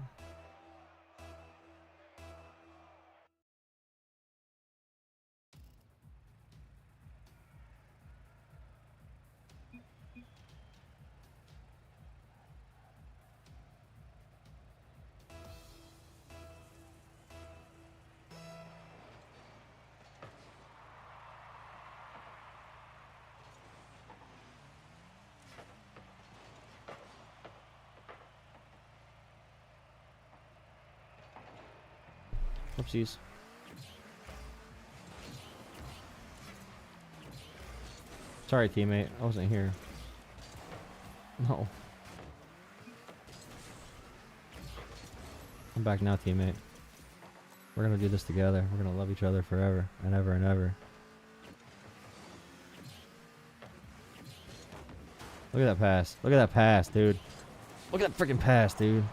Oopsies. Sorry, teammate. I wasn't here. No. I'm back now, teammate. We're gonna do this together. We're gonna love each other forever and ever and ever. Look at that pass. Look at that pass, dude. Look at that freaking pass, dude.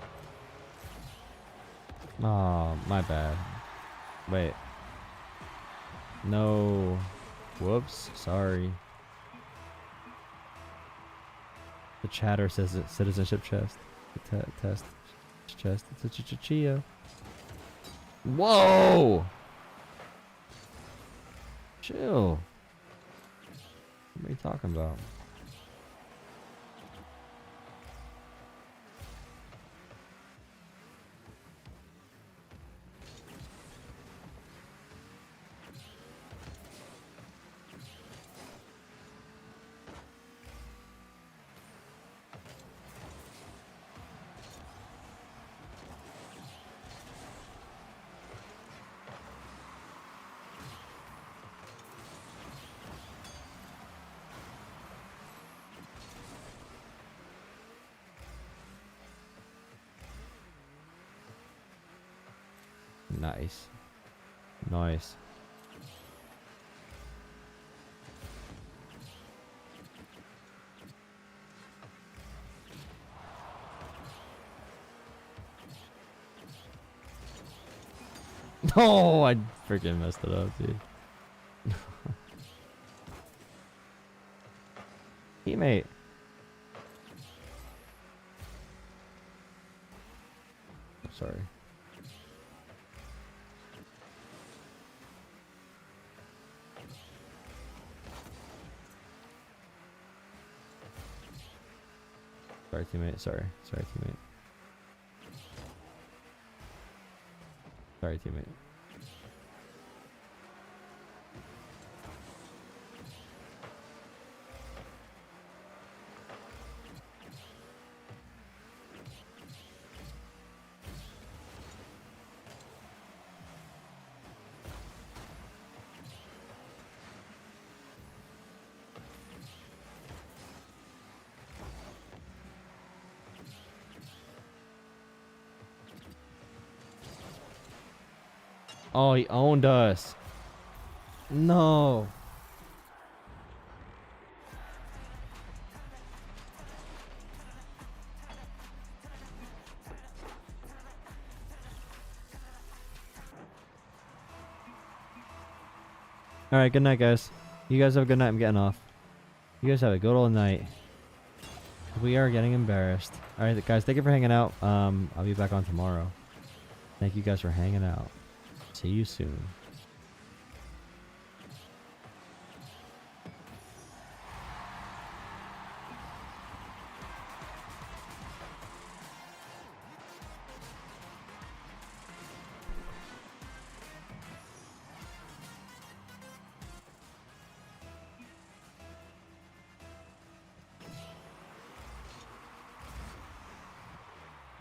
Oh, my bad. Wait. No. Whoops. Sorry. The chatter says it's citizenship chest. The test. Chest. It's a chia. Whoa! Chill. What are you talking about? Nice. Nice. Oh, I freaking messed it up, dude. Teammate. Sorry. Sorry, teammate. Sorry. Sorry, teammate. Sorry, teammate. Oh, he owned us. No. Alright, good night, guys. You guys have a good night. I'm getting off. You guys have a good old night. We are getting embarrassed. Alright, guys, thank you for hanging out. I'll be back on tomorrow. Thank you guys for hanging out. See you soon.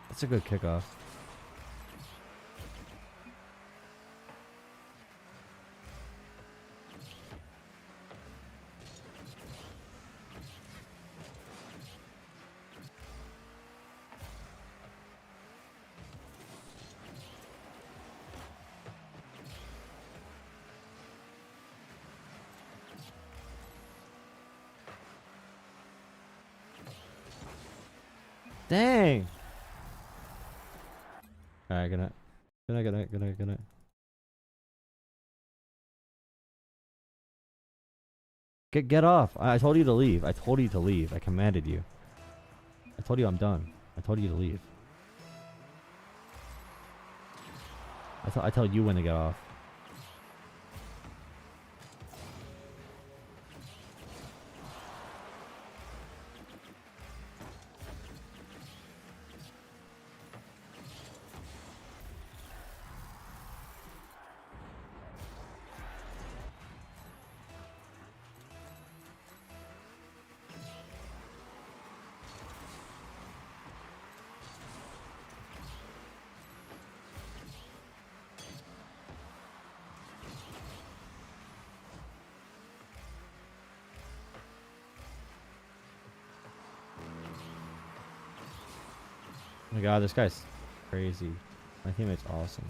That's a good kickoff. Dang. All right, good night. Good night, good night, good night, good night. Get off. I told you to leave. I told you to leave. I commanded you. I told you I'm done. I told you to leave. I tell you when to get off. Oh my god, this guy's crazy. My teammate's awesome.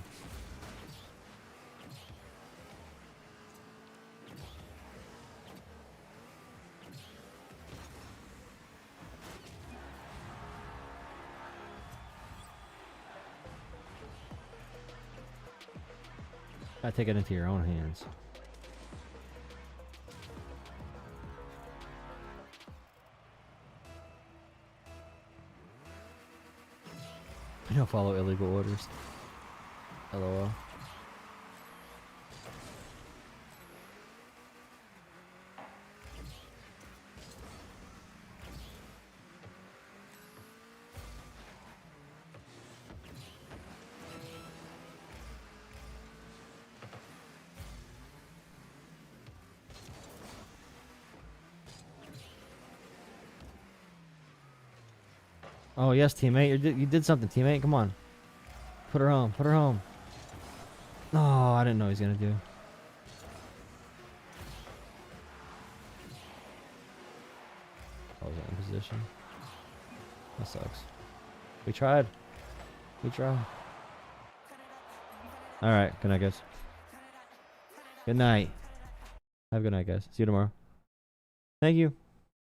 Gotta take it into your own hands. I don't follow illegal orders. LOL. Oh yes, teammate, you did something, teammate. Come on, put her home. Put her home. No, I didn't know he was gonna do. I was in position. That sucks. We tried. We tried. All right. Good night, guys. Good night. Have a good night, guys. See you tomorrow. Thank you.